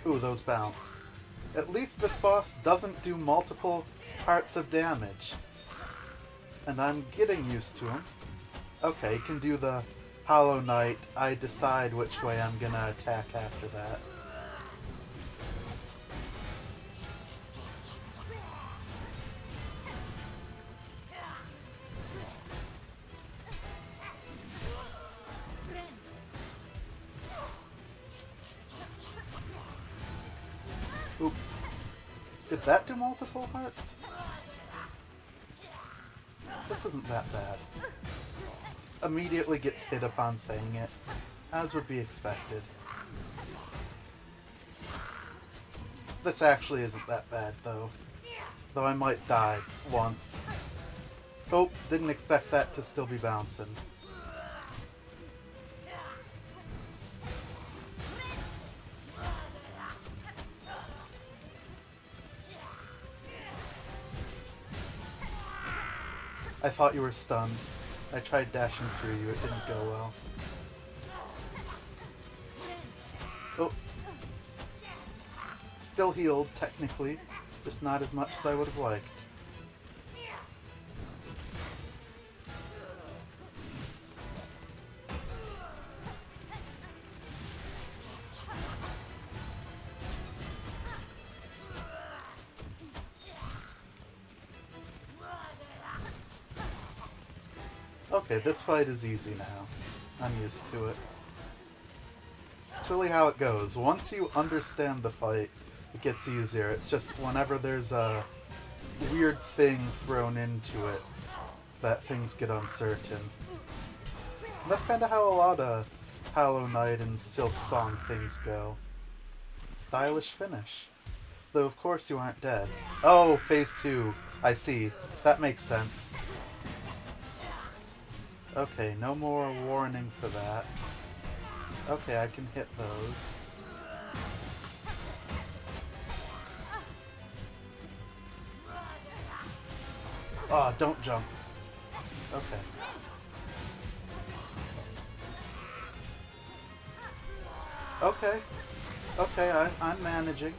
Ooh, those bounce. At least this boss doesn't do multiple parts of damage. And I'm getting used to him. Okay, he can do the Hollow Knight. I decide which way I'm gonna attack after that. Oop. Did that do multiple hearts? This isn't that bad. Immediately gets hit upon saying it, as would be expected. This actually isn't that bad, though. Though I might die once. Oh, didn't expect that to still be bouncing. I thought you were stunned. I tried dashing through you, it didn't go well. Oh. Still healed, technically. Just not as much as I would have liked. Okay, this fight is easy now. I'm used to it. It's really how it goes. Once you understand the fight, it gets easier. It's just whenever there's a weird thing thrown into it, that things get uncertain. And that's kind of how a lot of Hollow Knight and Silk Song things go. Stylish finish. Though of course you aren't dead. Oh, phase 2. I see. That makes sense. Okay, no more warning for that. Okay, I can hit those. Oh, don't jump. Okay. Okay. Okay, I'm managing.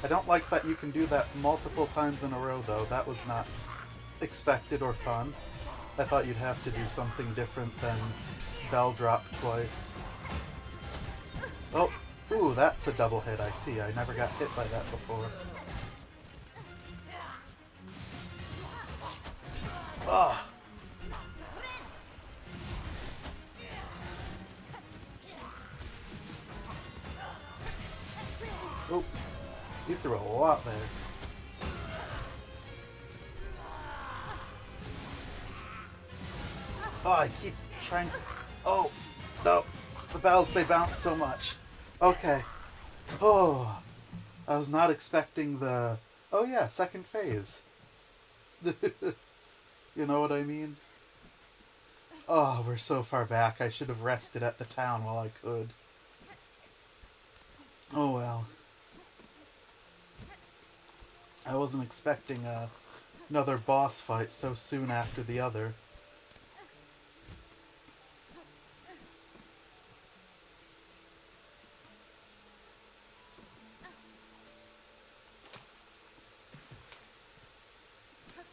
I don't like that you can do that multiple times in a row, though. That was not expected or fun. I thought you'd have to do something different than bell drop twice. Oh, ooh, that's a double hit, I see. I never got hit by that before. Ugh. Oh, you threw a lot there. Oh, I keep trying... Oh, no. The bells, they bounce so much. Okay. Oh, I was not expecting the... Oh yeah, second phase. You know what I mean? Oh, we're so far back. I should have rested at the town while I could. Oh well. I wasn't expecting another boss fight so soon after the other.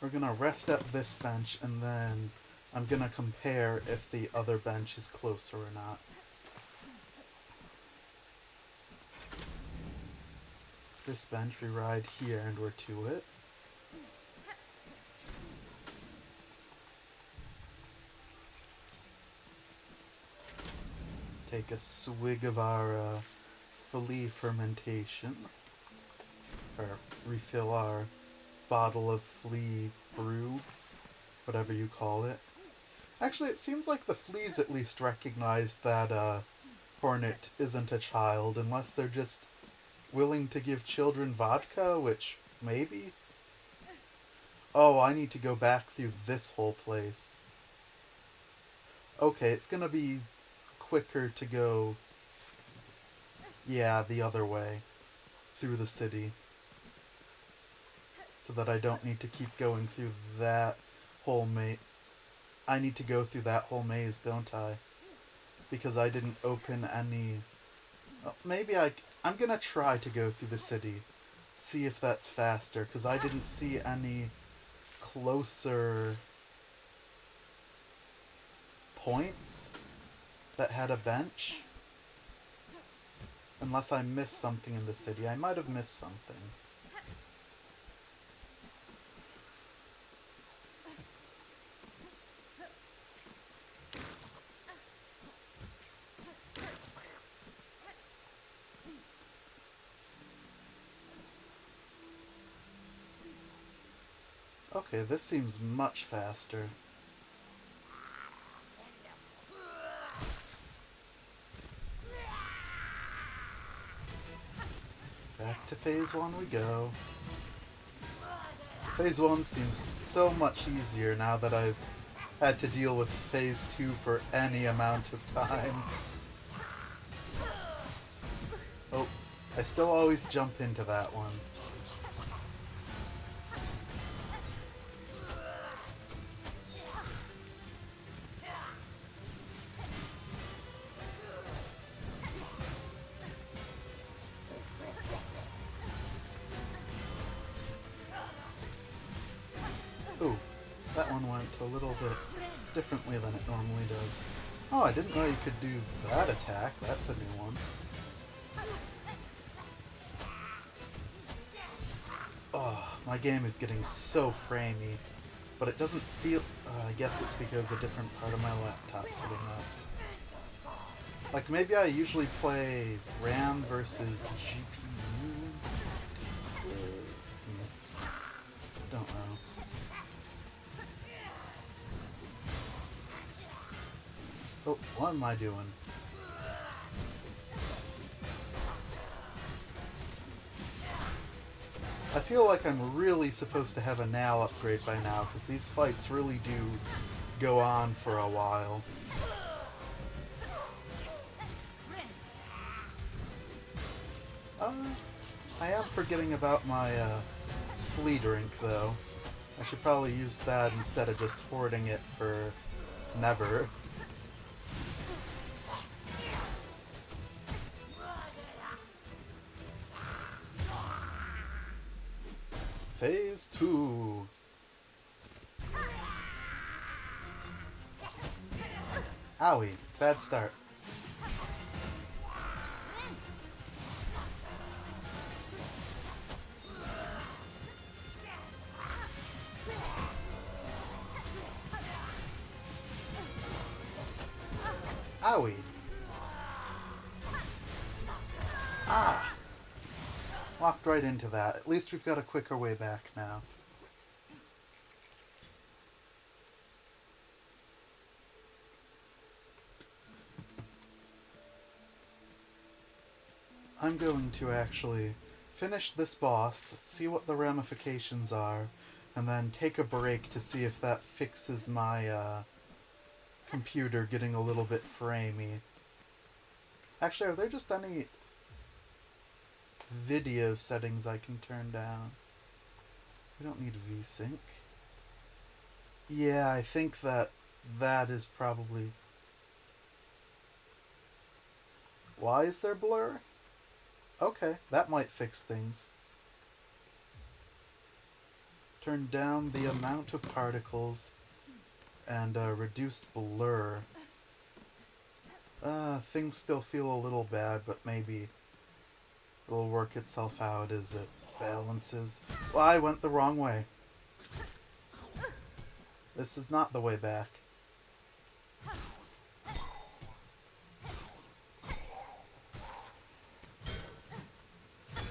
We're gonna rest at this bench, and then I'm gonna compare if the other bench is closer or not. This bench, we ride here and we're to it. Take a swig of our flea fermentation. Or refill our bottle of flea brew, whatever you call it. Actually, it seems like the fleas at least recognize that Hornet isn't a child, unless they're just willing to give children vodka, which maybe? Oh, I need to go back through this whole place. Okay, it's gonna be quicker to go, yeah, the other way, through the city. So that I don't need to keep going through that whole maze. I need to go through that whole maze, don't I? Because I didn't open any... Well, maybe I'm gonna try to go through the city. See if that's faster, because I didn't see any closer points that had a bench. Unless I missed something in the city. I might have missed something. Okay, this seems much faster. Back to phase 1 we go. Phase 1 seems so much easier now that I've had to deal with phase 2 for any amount of time. Oh, I still always jump into that one. Ooh, that one went a little bit differently than it normally does. Oh, I didn't know you could do that attack. That's a new one. Oh, my game is getting so framey. But it doesn't feel... I guess it's because a different part of my laptop's sitting up. Like, maybe I usually play RAM versus GPU. Don't know. Oh, what am I doing? I feel like I'm really supposed to have a NAL upgrade by now, because these fights really do go on for a while. Uh, I am forgetting about my flea drink, though. I should probably use that instead of just hoarding it for never. Phase 2. Owie, bad start. Owie. Ah! Walked right into that. At least we've got a quicker way back now. I'm going to actually finish this boss, see what the ramifications are, and then take a break to see if that fixes my computer getting a little bit framey. Actually, are there just any video settings I can turn down? We don't need VSync. Yeah, I think that is probably... Why is there blur? Okay, that might fix things. Turn down the amount of particles and reduced blur. Things still feel a little bad, but maybe it'll work itself out as it balances. Well, I went the wrong way. This is not the way back.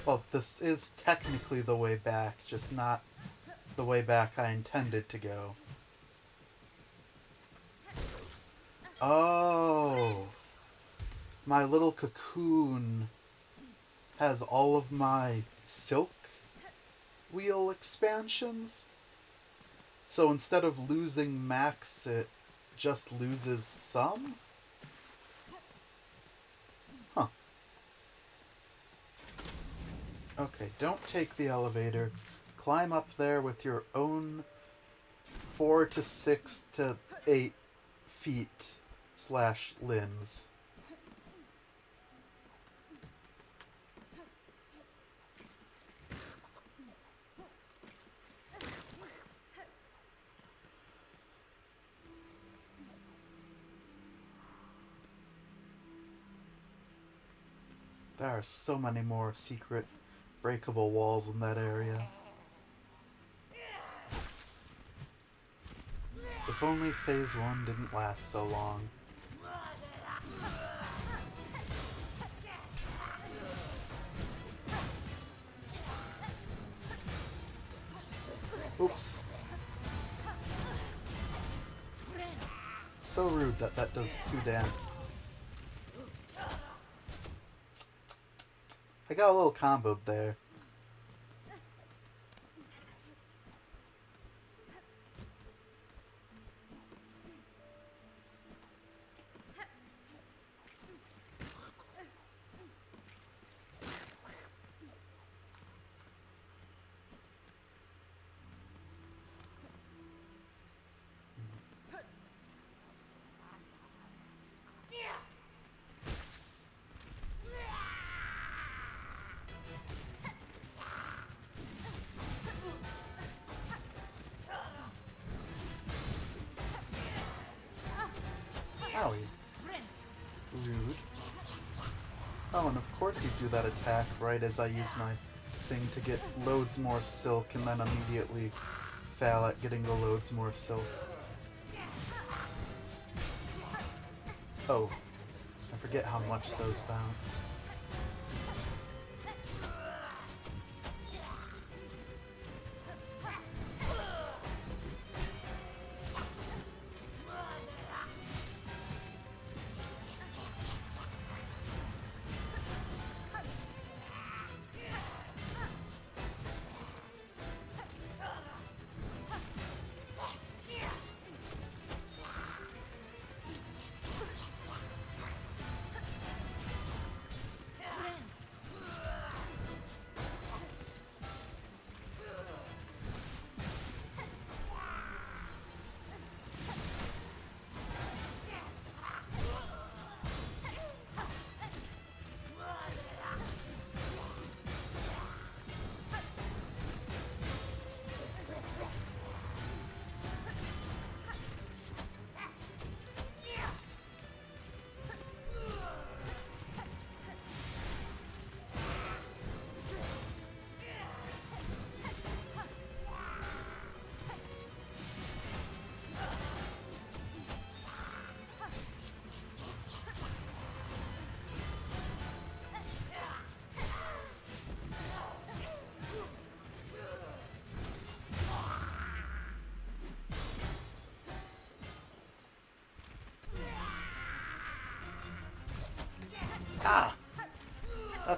Well, this is technically the way back, just not the way back I intended to go. Oh! My little cocoon has all of my silk wheel expansions. So instead of losing max, it just loses some? Huh. Okay, don't take the elevator. Climb up there with your own 4 to 6 to 8 feet / limbs. There are so many more secret breakable walls in that area. If only Phase 1 didn't last so long. Oops. So rude that does 2 damage. I got a little comboed there. Owie. Rude. Oh, and of course you do that attack right as I use my thing to get loads more silk and then immediately fail at getting the loads more silk. Oh, I forget how much those bounce.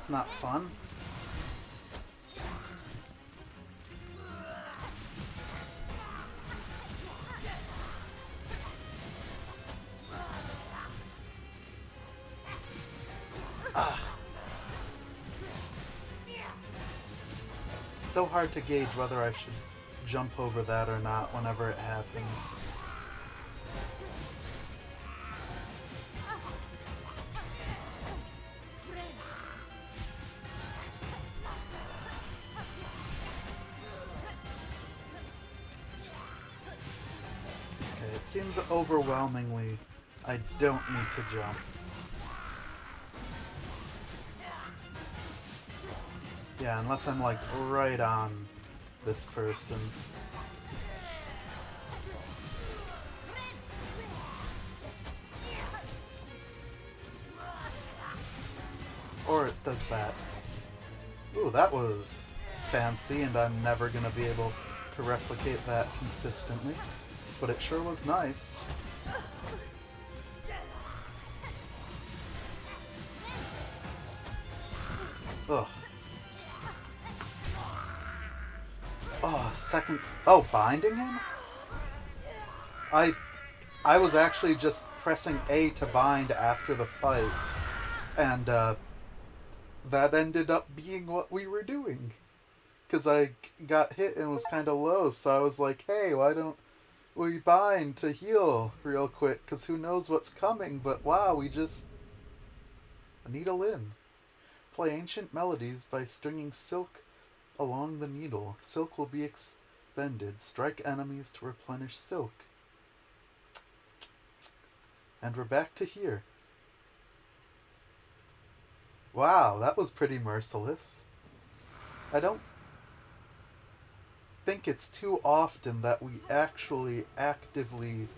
That's not fun. It's so hard to gauge whether I should jump over that or not whenever it happens. Okay, it seems overwhelmingly I don't need to jump. Yeah, unless I'm like right on this person. Or it does that. Ooh, that was fancy, and I'm never gonna be able to replicate that consistently. But it sure was nice. Ugh. Oh, second... Oh, binding him? I was actually just pressing A to bind after the fight. And, that ended up being what we were doing. Because I got hit and was kind of low, so I was like, hey, why don't we bind to heal real quick? Because who knows what's coming, but wow, we just... Needle in. Play ancient melodies by stringing silk along the needle. Silk will be expended. Strike enemies to replenish silk. And we're back to here. Wow, that was pretty merciless. I don't think it's too often that we actually actively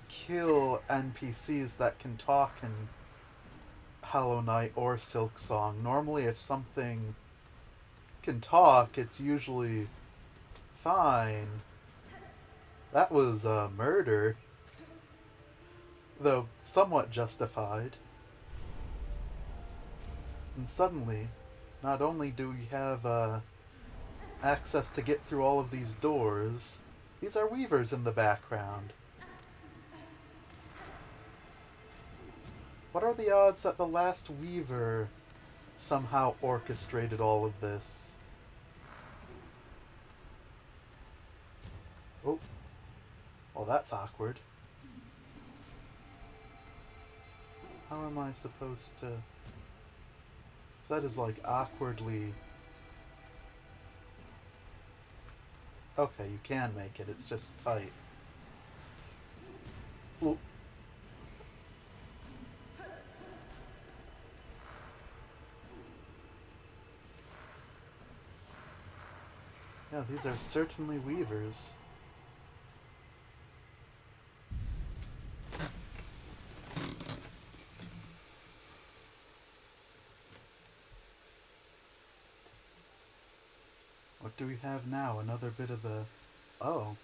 kill NPCs that can talk in Hollow Knight or Silksong. Normally if something can talk, it's usually fine. That was murder. Though somewhat justified. And suddenly, not only do we have access to get through all of these doors, these are weavers in the background. What are the odds that the last weaver somehow orchestrated all of this? Oh. Well, that's awkward. How am I supposed to... That is like awkwardly... Okay, you can make it, it's just tight. Ooh. Yeah, these are certainly weavers. What do we have now? Another bit of the... Oh.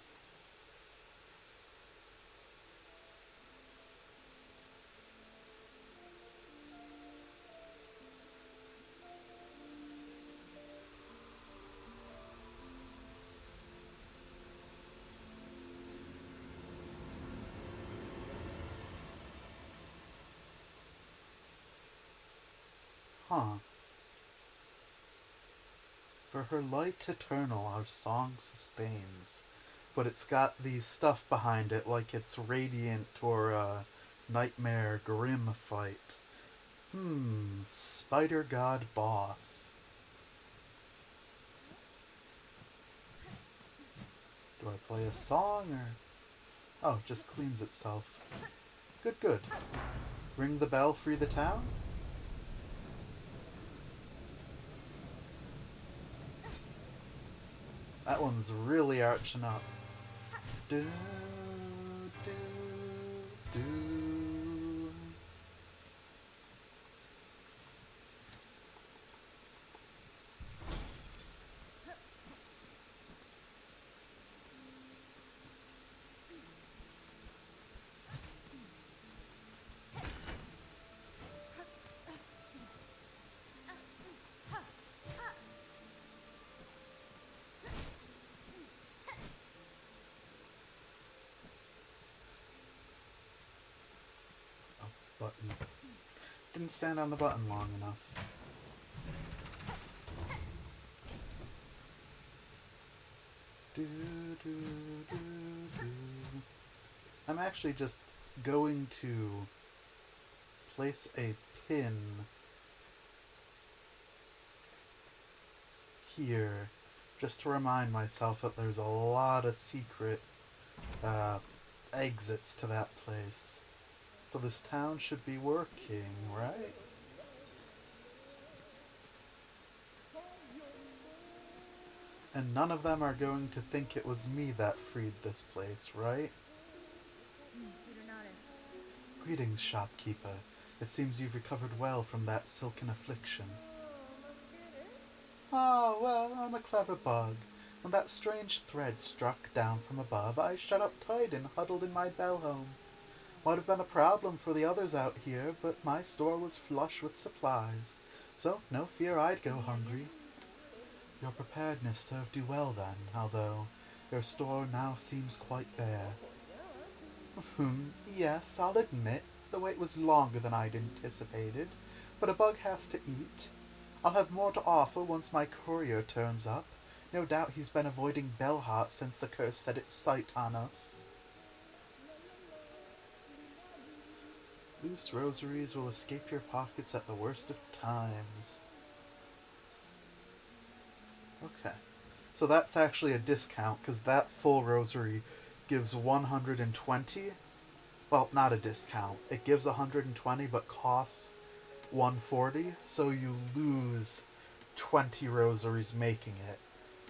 Huh. For her light eternal our song sustains. But it's got the stuff behind it like it's Radiant or a Nightmare Grim fight. Spider God Boss. Do I play a song or... Oh, it just cleans itself. Good, good. Ring the bell, free the town? That one's really arching up. Do, do, do. button. Didn't stand on the button long enough. Do, do, do, do. I'm actually just going to place a pin here just to remind myself that there's a lot of secret exits to that place. So this town should be working, right? And none of them are going to think it was me that freed this place, right? Greetings, shopkeeper. It seems you've recovered well from that silken affliction. Ah, well, I'm a clever bug. When that strange thread struck down from above, I shut up tight and huddled in my bell home. Might have been a problem for the others out here, but my store was flush with supplies, so no fear I'd go hungry. Your preparedness served you well then, although your store now seems quite bare. Yes, I'll admit, the wait was longer than I'd anticipated, but a bug has to eat. I'll have more to offer once my courier turns up. No doubt he's been avoiding Bellheart since the curse set its sight on us. Loose rosaries will escape your pockets at the worst of times. Okay. So that's actually a discount, because that full rosary gives 120. Well, not a discount. It gives 120, but costs 140, so you lose 20 rosaries making it.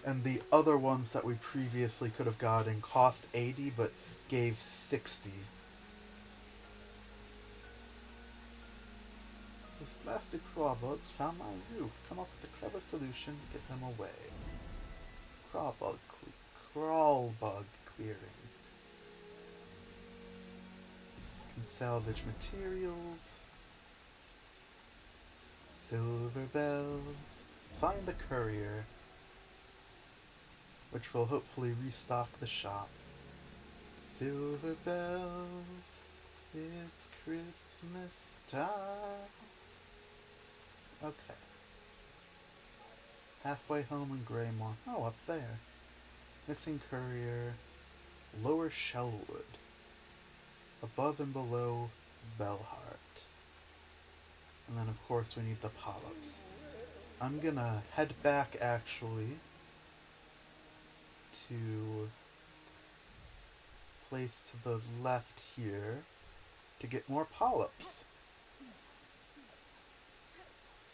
And the other ones that we previously could have gotten cost 80, but gave 60. Those blasted crawbugs found my roof. Come up with a clever solution to get them away. Crawlbug clearing. Can salvage materials. Silver bells. Find the courier, which will hopefully restock the shop. Silver bells, it's Christmas time. Okay. Halfway home in Greymore. Oh, up there. Missing courier. Lower Shellwood. Above and below Bellheart. And then, of course, we need the polyps. I'm gonna head back, actually, to place to the left here to get more polyps.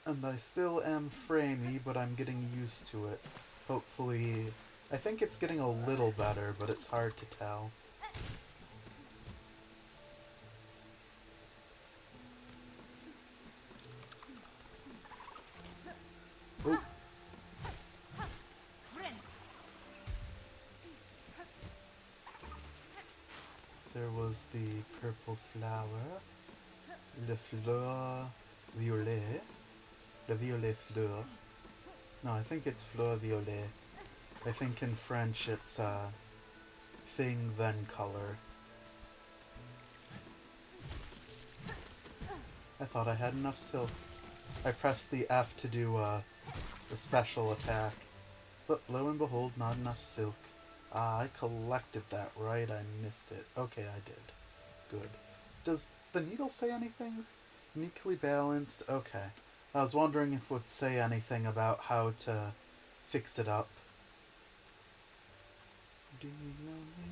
And I still am framey, but I'm getting used to it. Hopefully, I think it's getting a little better, but it's hard to tell. Oh. There was the purple flower, le fleur violet, le violet fleur. No, I think it's fleur violet. I think in French it's thing then color. I thought I had enough silk. I pressed the F to do the special attack, but lo and behold, not enough silk. Ah, I collected that, right? I missed it. Okay, I did. Good. Does the needle say anything? Uniquely balanced? Okay. I was wondering if it would say anything about how to fix it up. Do you know me?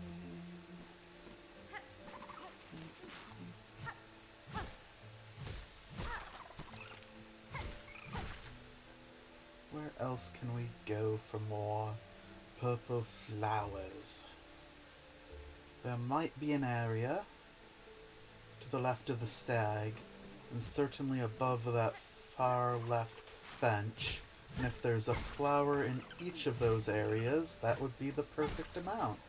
Where else can we go for more purple flowers? There might be an area to the left of the stag, and certainly above that far left bench. And if there's a flower in each of those areas, that would be the perfect amount.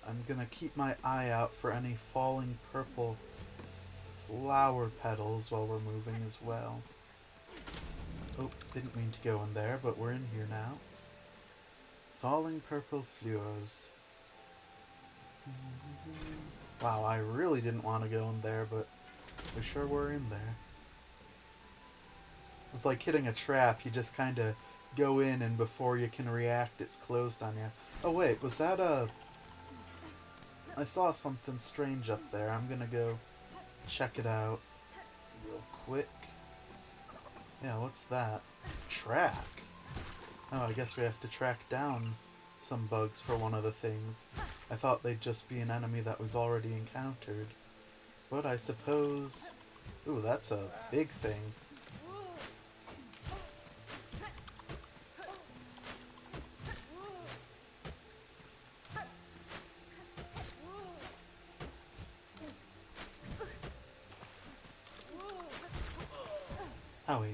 I'm gonna keep my eye out for any falling purple flower petals while we're moving as well. Oh, didn't mean to go in there, but we're in here now. Falling purple fleurs. Wow, I really didn't want to go in there, but We sure were in there. It's like hitting a trap. You just kind of go in, and before you can react, it's closed on you. Oh wait, was that a... I saw something strange up there. I'm gonna go check it out real quick. Yeah, what's that? Track? Oh, I guess we have to track down some bugs for one of the things. I thought they'd just be an enemy that we've already encountered. But I suppose... Ooh, that's a big thing. Howie.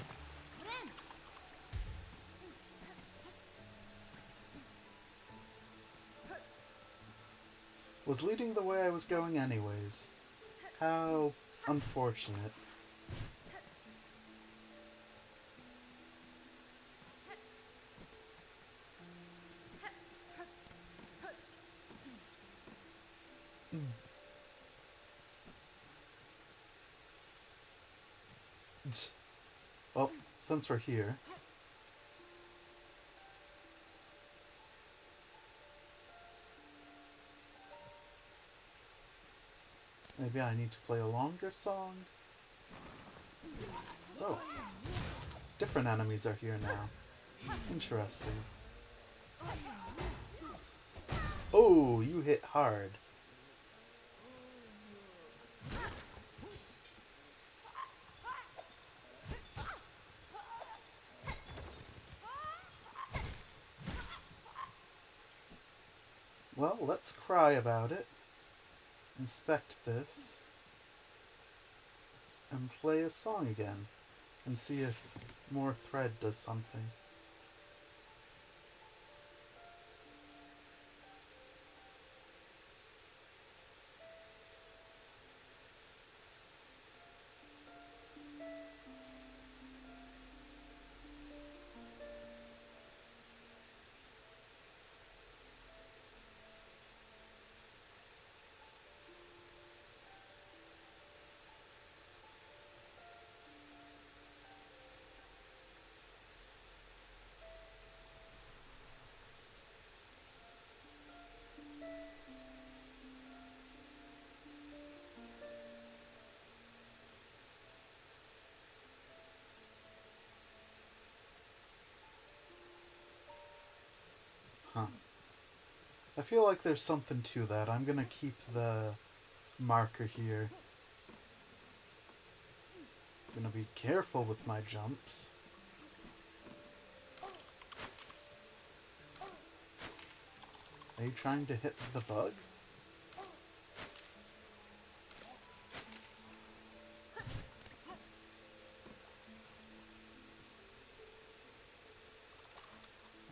Was leading the way I was going anyways. How unfortunate. Well, since we're here... Maybe I need to play a longer song? Oh. Different enemies are here now. Interesting. Oh, you hit hard. Well, let's cry about it. Inspect this. And play a song again. And see if more thread does something. Huh. I feel like there's something to that. I'm gonna keep the marker here. I'm gonna be careful with my jumps. Are you trying to hit the bug?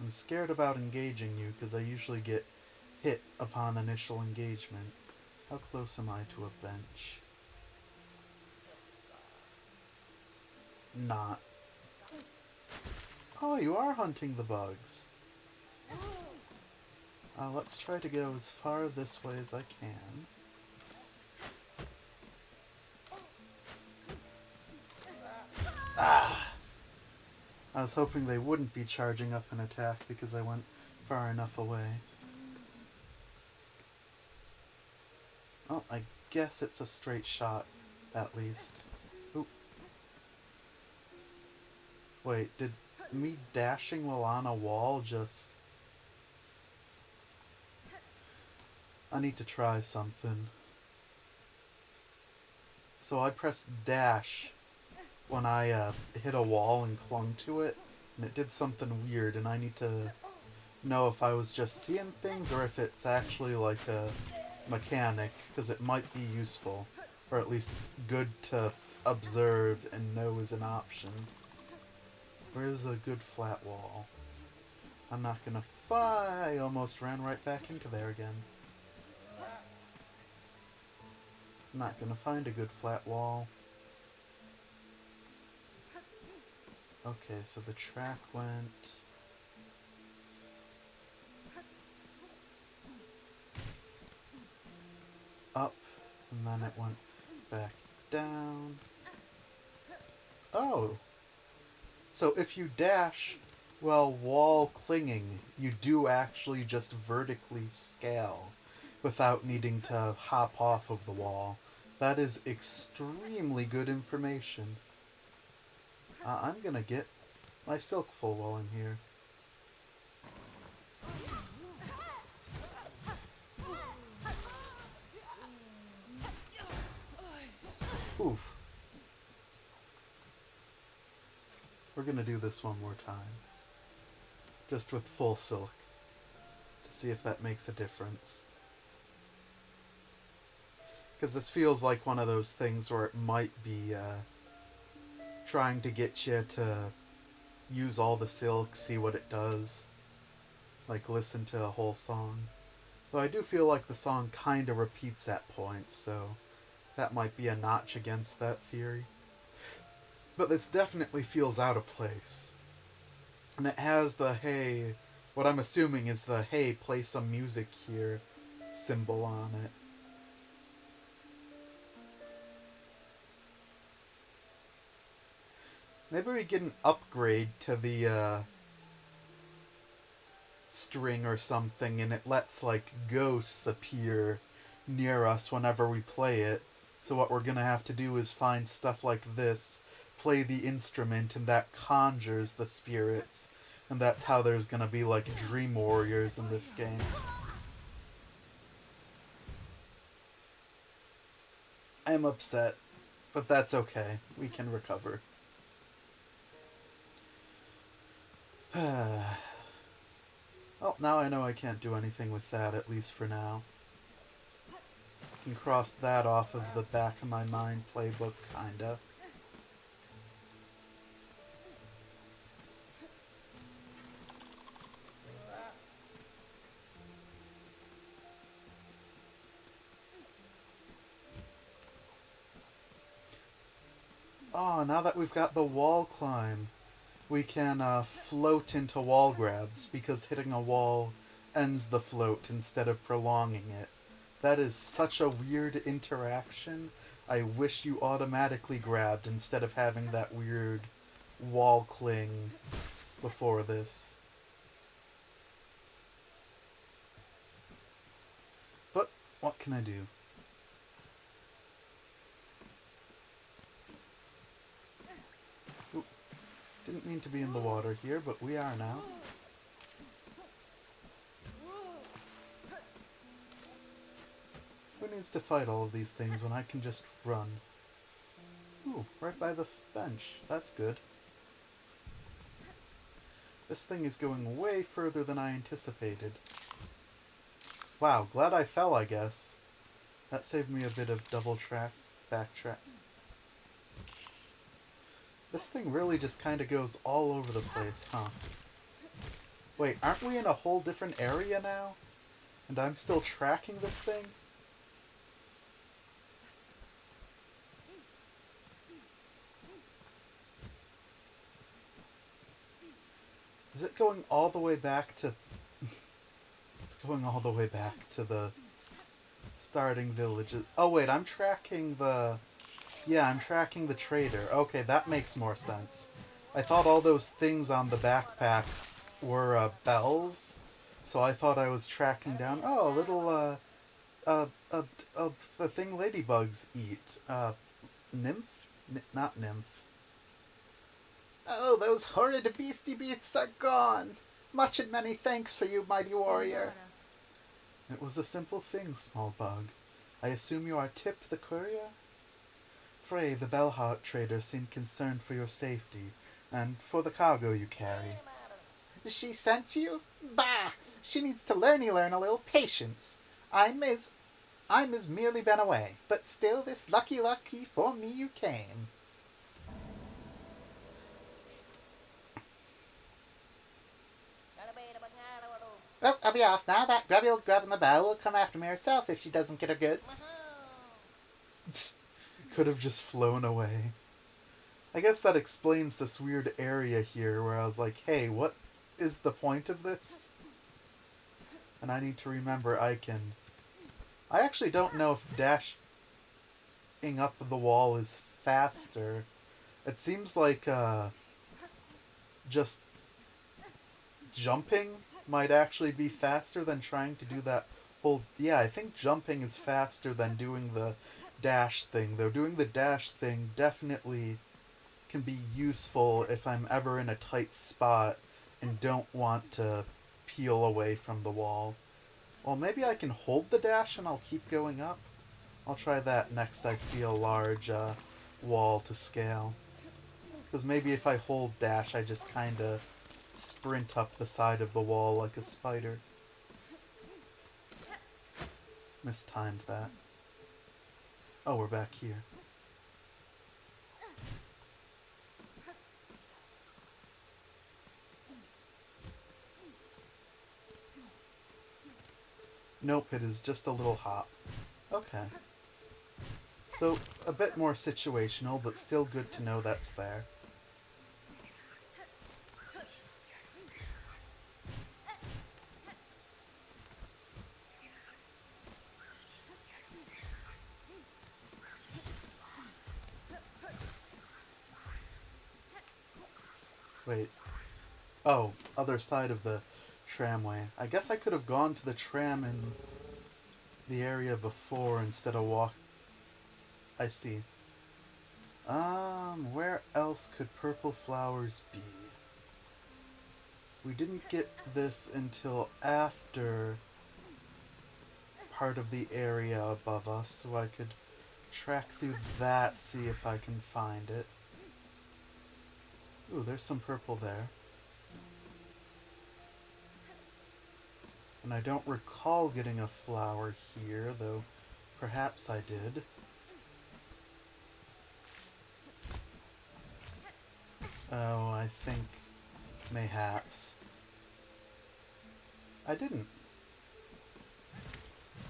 I'm scared about engaging you because I usually get hit upon initial engagement. How close am I to a bench? Not. Oh, you are hunting the bugs. Let's try to go as far this way as I can. Ah! I was hoping they wouldn't be charging up an attack because I went far enough away. Oh, I guess it's a straight shot, at least. Oop. Wait, did me dashing while on a wall just... I need to try something. So I pressed dash when I hit a wall and clung to it, and it did something weird, and I need to know if I was just seeing things or if it's actually like a mechanic, because it might be useful, or at least good to observe and know is an option. Where's a good flat wall? I'm not gonna I almost ran right back into there again. I'm not gonna find a good flat wall. Okay, so the track went... up, and then it went back down. Oh. So if you dash while wall clinging, you do actually just vertically scale without needing to hop off of the wall. That is extremely good information. I'm gonna get my silk full while I'm here. Oof. We're gonna do this one more time. Just with full silk. To see if that makes a difference. Because this feels like one of those things where it might be trying to get you to use all the silk, see what it does. Like listen to a whole song. Though I do feel like the song kind of repeats at points, so that might be a notch against that theory. But this definitely feels out of place. And it has the hey, what I'm assuming is the hey, play some music here symbol on it. Maybe we get an upgrade to the string or something and it lets like ghosts appear near us whenever we play it. So what we're gonna have to do is find stuff like this, play the instrument, and that conjures the spirits. And that's how there's gonna be like dream warriors in this game. I'm upset, but that's okay. We can recover. Well, now I know I can't do anything with that, at least for now. I can cross that off of the back of my mind playbook, kinda. Oh, now that we've got the wall climb, we can float into wall grabs, because hitting a wall ends the float instead of prolonging it. That is such a weird interaction. I wish you automatically grabbed instead of having that weird wall cling before this. But what can I do? Ooh, didn't mean to be in the water here, but we are now. Who needs to fight all of these things when I can just run? Ooh, right by the bench. That's good. This thing is going way further than I anticipated. Wow, glad I fell, I guess. That saved me a bit of backtrack. This thing really just kind of goes all over the place, huh? Wait, aren't we in a whole different area now? And I'm still tracking this thing? Is it going all the way back to... It's going all the way back to the starting villages. Oh wait, I'm tracking the... Yeah, I'm tracking the trader. Okay, that makes more sense. I thought all those things on the backpack were bells. So I thought I was tracking down... Oh, a little, the thing ladybugs eat. Nymph? Not nymph. Oh, those horrid beastie beasts are gone. Much and many thanks for you, mighty warrior. It was a simple thing, small bug. I assume you are Tip the courier? Frey, the Bellheart trader, seemed concerned for your safety, and for the cargo you carry. She sent you? Bah! She needs to learn a little patience. I'm as merely been away, but still this lucky for me you came. Well, I'll be off now. That grubby old grub in the bow will come after me herself if she doesn't get her goods. Could have just flown away. I guess that explains this weird area here where I was like, hey, what is the point of this? And I need to remember I actually don't know if dash... walking up the wall is faster. It seems like just jumping might actually be faster than trying to do that whole... Yeah, I think jumping is faster than doing the dash thing, though doing the dash thing definitely can be useful if I'm ever in a tight spot and don't want to peel away from the wall. Well, maybe I can hold the dash and I'll keep going up. I'll try that next I see a large wall to scale. Because maybe if I hold dash, I just kind of sprint up the side of the wall like a spider. Mistimed that. Oh, we're back here. Nope, it is just a little hop. Okay. So, a bit more situational, but still good to know that's there. Wait. Oh, other side of the tramway. I guess I could have gone to the tram in the area before instead of walk. I see. Where else could purple flowers be? We didn't get this until after part of the area above us, so I could track through that, see if I can find it. Ooh, there's some purple there. And I don't recall getting a flower here, though perhaps I did. Oh, I think mayhaps I didn't.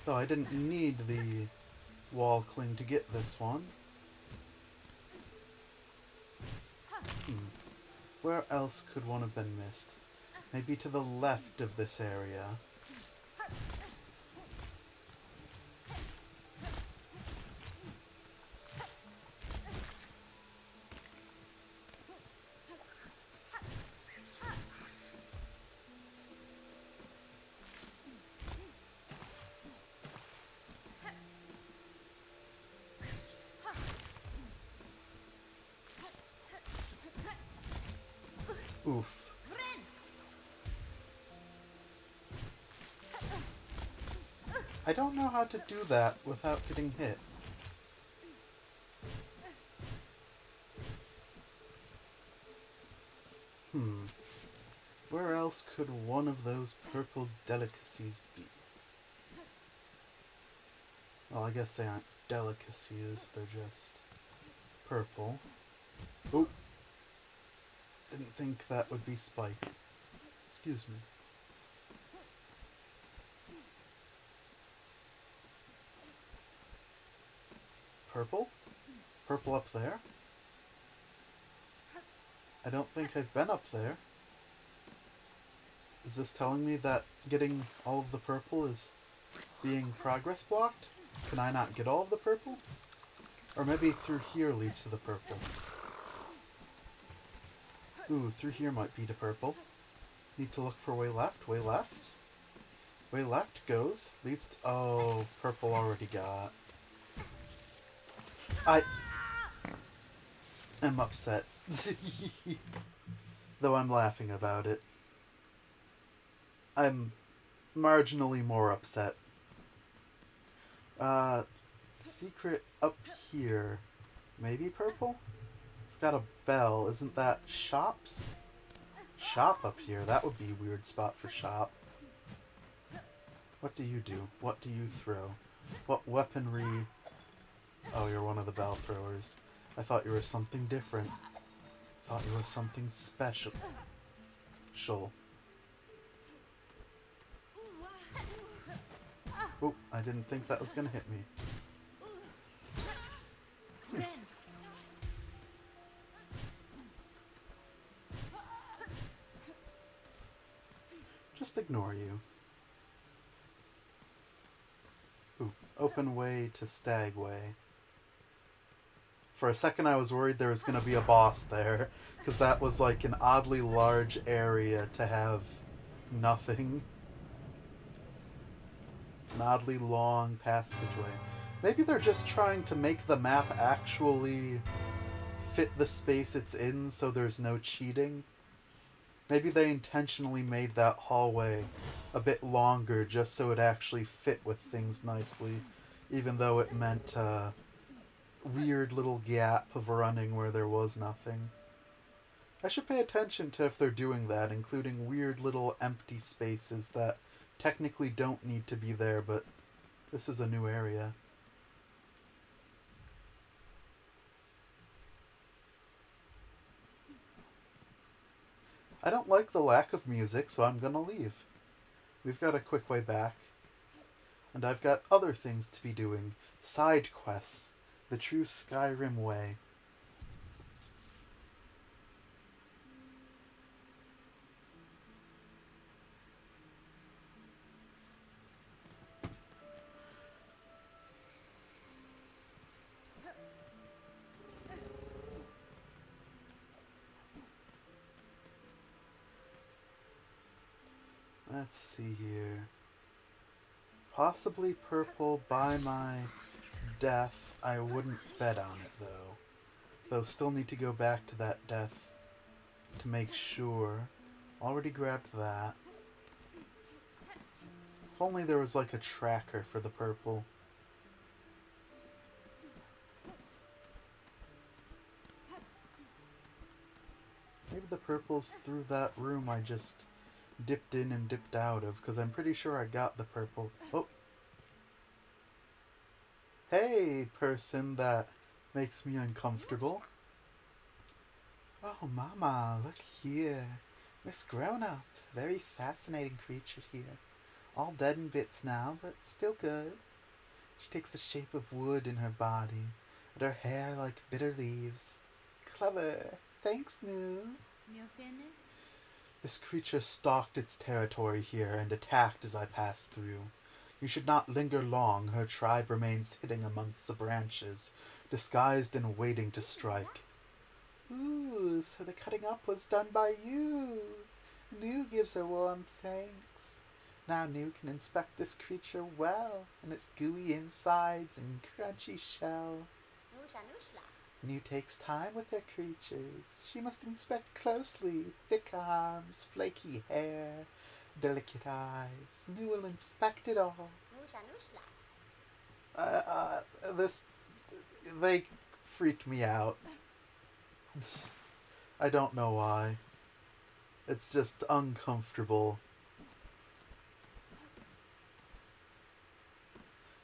Though I didn't need the wall cling to get this one. Where else could one have been missed? Maybe to the left of this area. Oof. I don't know how to do that without getting hit. Where else could one of those purple delicacies be? Well, I guess they aren't delicacies, they're just purple. Oh! Didn't think that would be Spike. Excuse me. Purple? Purple up there? I don't think I've been up there. Is this telling me that getting all of the purple is being progress blocked? Can I not get all of the purple? Or maybe through here leads to the purple. Ooh, through here might be to purple. Need to look for way left, way left. Way left goes, leads to... Oh, purple already got. I am upset. Though I'm laughing about it. I'm marginally more upset. Secret up here. Maybe purple? It's got a bell. Isn't that shops? Shop up here. That would be a weird spot for shop. What do you do? What do you throw? What weaponry... Oh, you're one of the bell throwers. I thought you were something different. Thought you were something special. Oh, I didn't think that was gonna hit me. Just ignore you. Ooh, open way to Stagway. For a second I was worried there was going to be a boss there, because that was like an oddly large area to have nothing. An oddly long passageway. Maybe they're just trying to make the map actually fit the space it's in so there's no cheating. Maybe they intentionally made that hallway a bit longer just so it actually fit with things nicely, even though it meant a weird little gap of running where there was nothing. I should pay attention to if they're doing that, including weird little empty spaces that technically don't need to be there, but this is a new area. I don't like the lack of music, so I'm gonna leave. We've got a quick way back. And I've got other things to be doing. Side quests. The true Skyrim way. Let's see here. Possibly purple by my death. I wouldn't bet on it, though. Though still need to go back to that death to make sure. Already grabbed that. If only there was like a tracker for the purple. Maybe the purple's through that room I just dipped in and dipped out of, because I'm pretty sure I got the purple. Oh! Hey, person that makes me uncomfortable. Oh, mama, look here. Miss Grown-Up. Very fascinating creature here. All dead in bits now, but still good. She takes the shape of wood in her body, and her hair like bitter leaves. Clever. Thanks, New. This creature stalked its territory here and attacked as I passed through. You should not linger long. Her tribe remains hidden amongst the branches, disguised and waiting to strike. Ooh, so the cutting up was done by you. New gives her warm thanks. Now New can inspect this creature well, and its gooey insides and crunchy shell. New takes time with her creatures. She must inspect closely. Thick arms, flaky hair, delicate eyes. New will inspect it all. They freaked me out. I don't know why. It's just uncomfortable.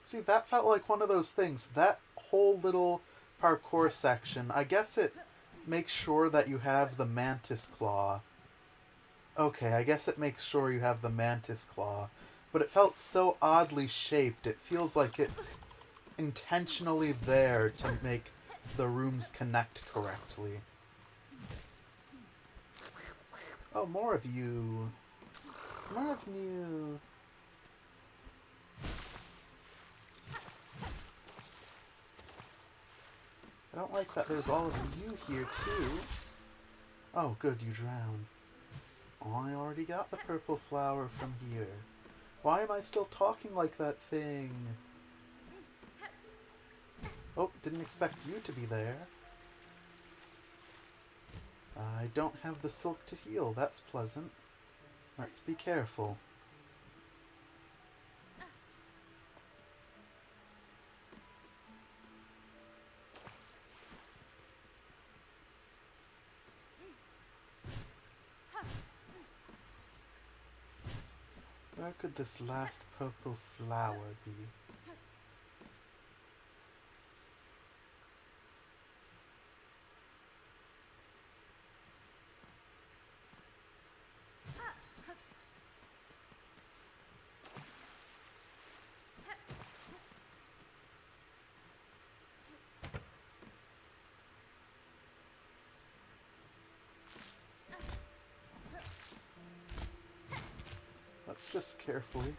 See, that felt like one of those things. That whole little parkour section, I guess it makes sure that you have the mantis claw. Okay, I guess it makes sure you have the mantis claw. But it felt so oddly shaped. It feels like it's intentionally there to make the rooms connect correctly. Oh, more of you. More of you. I don't like that there's all of you here, too. Oh, good, you drowned. Oh, I already got the purple flower from here. Why am I still talking like that thing? Oh, didn't expect you to be there. I don't have the silk to heal. That's pleasant. Let's be careful. Where could this last purple flower be? Let's just carefully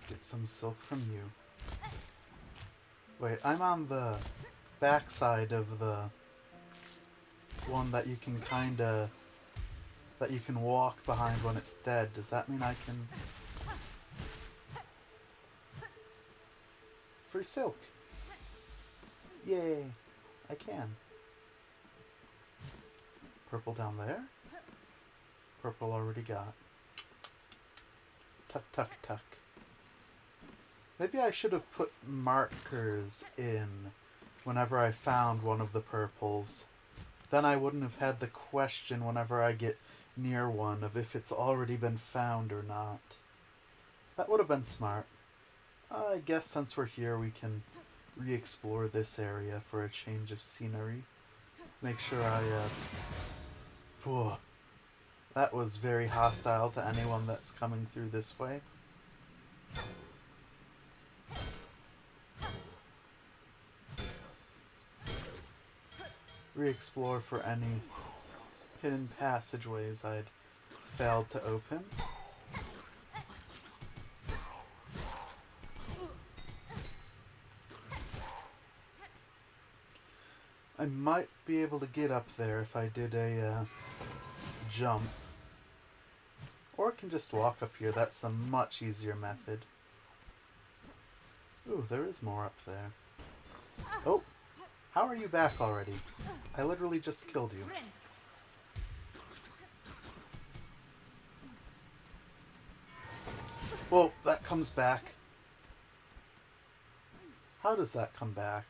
get some silk from you. Wait, I'm on the backside of the one that you can kinda... that you can walk behind when it's dead. Does that mean I can... Free silk! Yay! I can. Purple down there? Purple already got. Tuck, tuck, tuck. Maybe I should have put markers in whenever I found one of the purples. Then I wouldn't have had the question whenever I get near one of if it's already been found or not. That would have been smart. I guess since we're here we can re-explore this area for a change of scenery. Make sure Whoa. That was very hostile to anyone that's coming through this way. Re-explore for any hidden passageways I'd failed to open. I might be able to get up there if I did a jump. Or I can just walk up here. That's a much easier method. Ooh, there is more up there. Oh! How are you back already? I literally just killed you. Well, that comes back. How does that come back?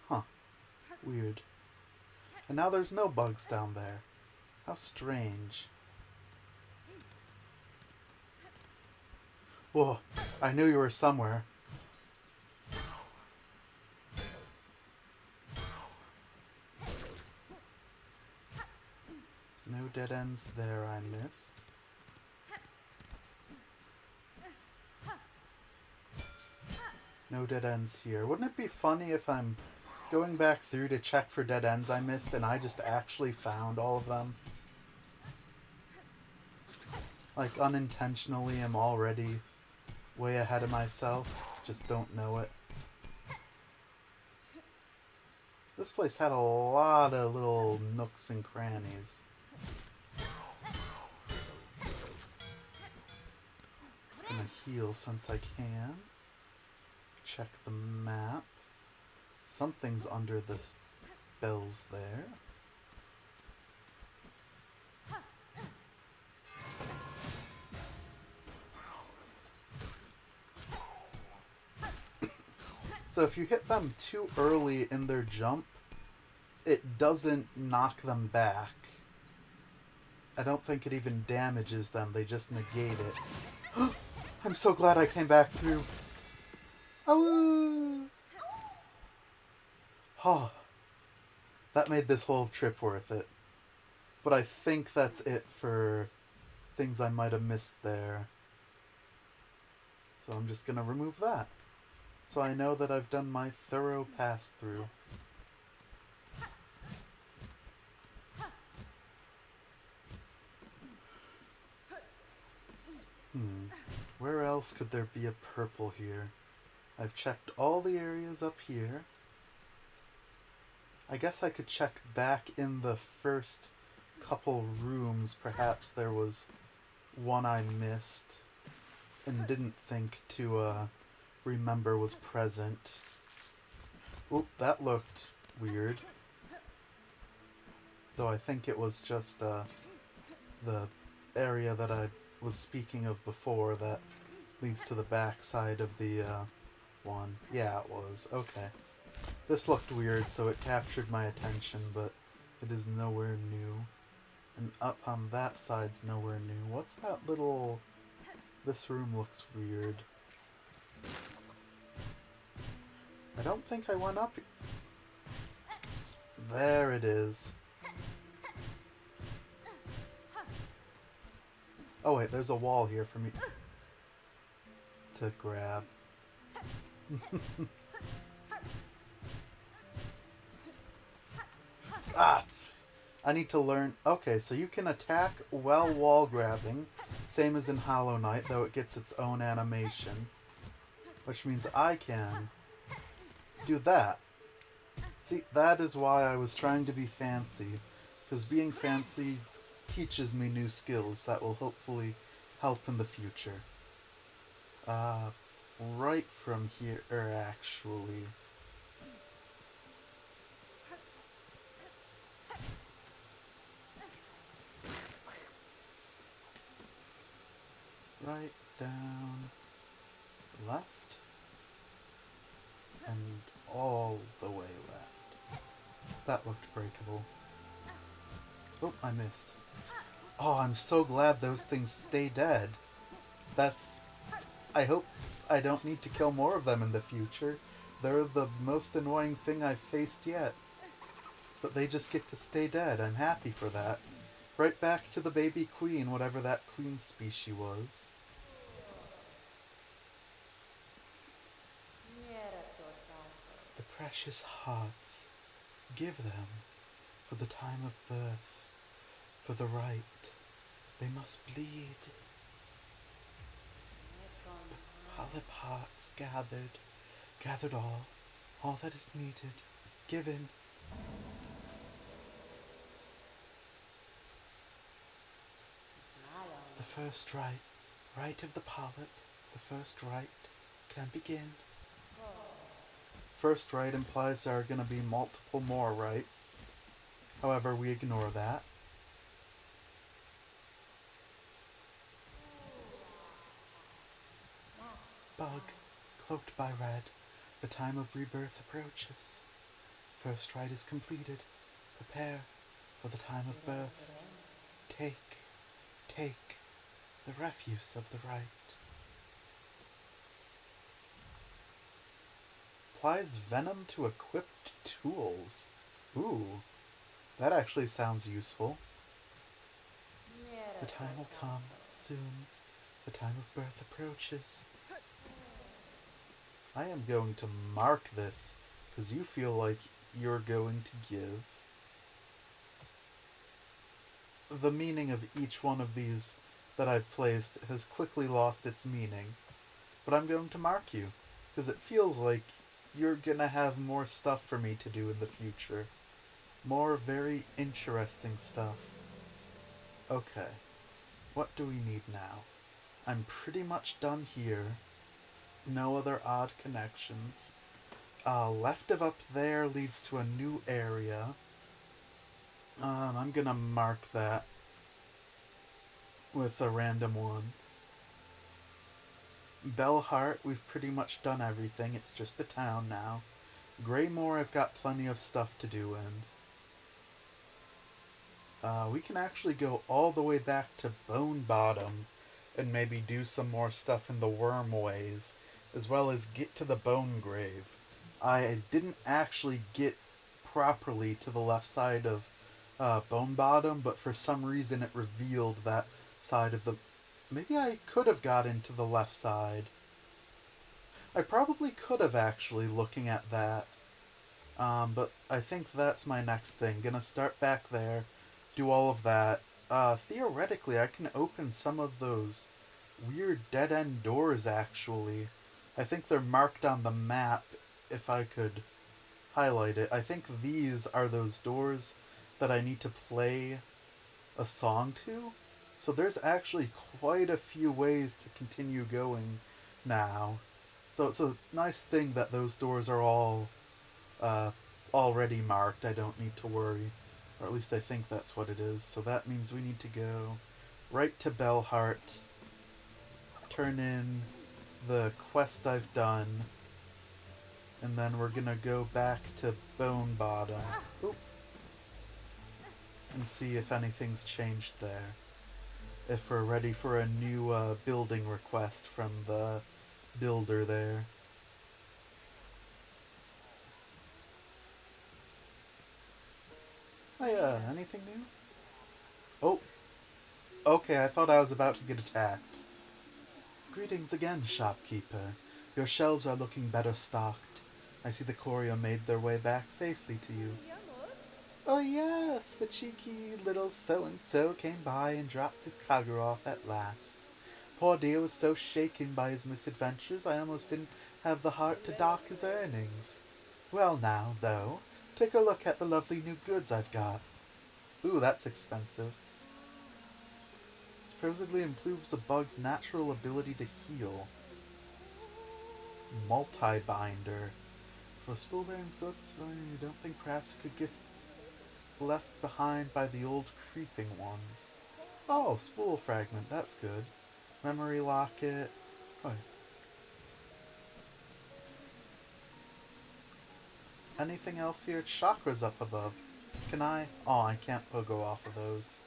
Huh. Weird. And now there's no bugs down there. How strange. Whoa, I knew you were somewhere. No dead ends there I missed. No dead ends here. Wouldn't it be funny if I'm going back through to check for dead ends I missed and I just actually found all of them? Like unintentionally I'm already way ahead of myself. Just don't know it. This place had a lot of little nooks and crannies. I'm gonna heal since I can. Check the map. Something's under the bells there. So if you hit them too early in their jump, it doesn't knock them back. I don't think it even damages them, they just negate it. I'm so glad I came back through. Oh, oh, that made this whole trip worth it. But I think that's it for things I might have missed there. So I'm just going to remove that. So I know that I've done my thorough pass-through. Where else could there be a purple here? I've checked all the areas up here. I guess I could check back in the first couple rooms. Perhaps there was one I missed and didn't think to remember was present. Oop, that looked weird. Though I think it was just the area that I was speaking of before that leads to the back side of the one. Yeah, it was. Okay. This looked weird, so it captured my attention, but it is nowhere new. And up on that side's nowhere new. What's that little... This room looks weird. I don't think I went up... There it is. Oh wait, there's a wall here for me to grab. Ah! I need to learn... Okay, so you can attack while wall grabbing, same as in Hollow Knight, though it gets its own animation. Which means I can do that. See, that is why I was trying to be fancy. Because being fancy teaches me new skills that will hopefully help in the future. Uh, right from here, actually. Right, down, left, and all the way left. That looked breakable. Oh, I missed. Oh, I'm so glad those things stay dead. That's... I hope I don't need to kill more of them in the future. They're the most annoying thing I've faced yet. But they just get to stay dead. I'm happy for that. Right back to the baby queen, whatever that queen species was. The precious hearts. Give them. For the time of birth. For the right. They must bleed. Polyp hearts gathered all that is needed, given. The first right of the polyp, the first right can begin. First right implies there are going to be multiple more rights. However, we ignore that. Bug, cloaked by red, the time of rebirth approaches. First rite is completed. Prepare for the time of birth. Take the refuse of the rite. Applies venom to equipped tools. Ooh, that actually sounds useful. The time will come soon. The time of birth approaches. I am going to mark this because you feel like you're going to give the meaning of each one of these that I've placed has quickly lost its meaning. But I'm going to mark you because it feels like you're gonna have more stuff for me to do in the future. More very interesting stuff. Okay. What do we need now? I'm pretty much done here. No other odd connections. Left of up there leads to a new area. I'm gonna mark that with a random one. Bellheart, we've pretty much done everything. It's just a town now. Greymoor, I've got plenty of stuff to do in. We can actually go all the way back to Bone Bottom and maybe do some more stuff in the Wormways, as well as get to the Bone Grave. I didn't actually get properly to the left side of Bone Bottom, but for some reason it revealed that side of the... Maybe I could have got into the left side. I probably could have actually, looking at that. But I think that's my next thing. Gonna start back there, do all of that. Theoretically, I can open some of those weird dead-end doors, actually. I think they're marked on the map, if I could highlight it. I think these are those doors that I need to play a song to. So there's actually quite a few ways to continue going now. So it's a nice thing that those doors are all already marked. I don't need to worry. Or at least I think that's what it is. So that means we need to go right to Bellheart, turn in the quest I've done, and then we're gonna go back to Bone Bottom. Oop. And see if anything's changed there. If we're ready for a new building request from the builder there. Oh, anything new? Oh, okay, I thought I was about to get attacked. Greetings again, shopkeeper. Your shelves are looking better stocked. I see the courier made their way back safely to you. Oh yes, the cheeky little so-and-so came by and dropped his cargo off at last. Poor dear was so shaken by his misadventures I almost didn't have the heart to dock his earnings. Well now, though, Take a look at the lovely new goods I've got. Ooh, that's expensive. Supposedly improves a bug's natural ability to heal. Multi-binder. For spool-bearing silks, you don't think perhaps it could get left behind by the old creeping ones. Oh, spool fragment, that's good. Memory locket. Oh. Anything else here? Chakras up above. Can I? Oh, I can't go off of those.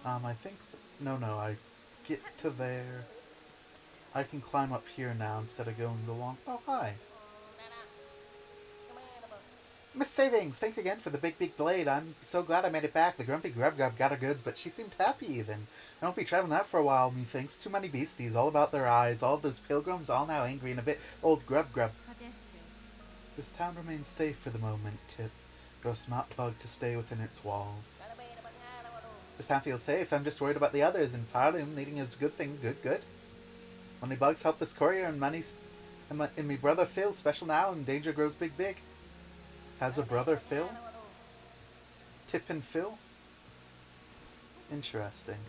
I think... no, I get to there. I can climb up here now instead of going along... Oh, hi. Miss Savings, thanks again for the big blade. I'm so glad I made it back. The grumpy grub got her goods, but she seemed happy even. I won't be traveling out for a while, methinks. Too many beasties, all about their eyes. All of those pilgrims, all now angry and a bit old grub. This town remains safe for the moment, Tip. You're a smart bug to stay within its walls. This town feels safe. I'm just worried about the others, and Farloom needing is a good thing. Good. Money bugs help this courier, and money's... and me brother Phil, special now, and danger grows big. Has a brother Phil? Tip and Phil? Interesting.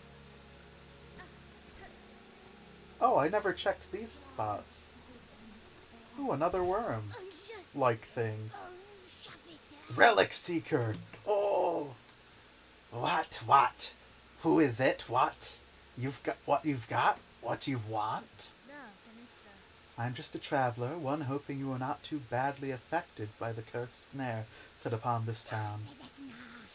Oh, I never checked these spots. Ooh, another worm. Like thing. Relic Seeker! Oh! What? Who is it? What? You've got what you've got? What you want? I'm just a traveler, one hoping you are not too badly affected by the cursed snare set upon this town.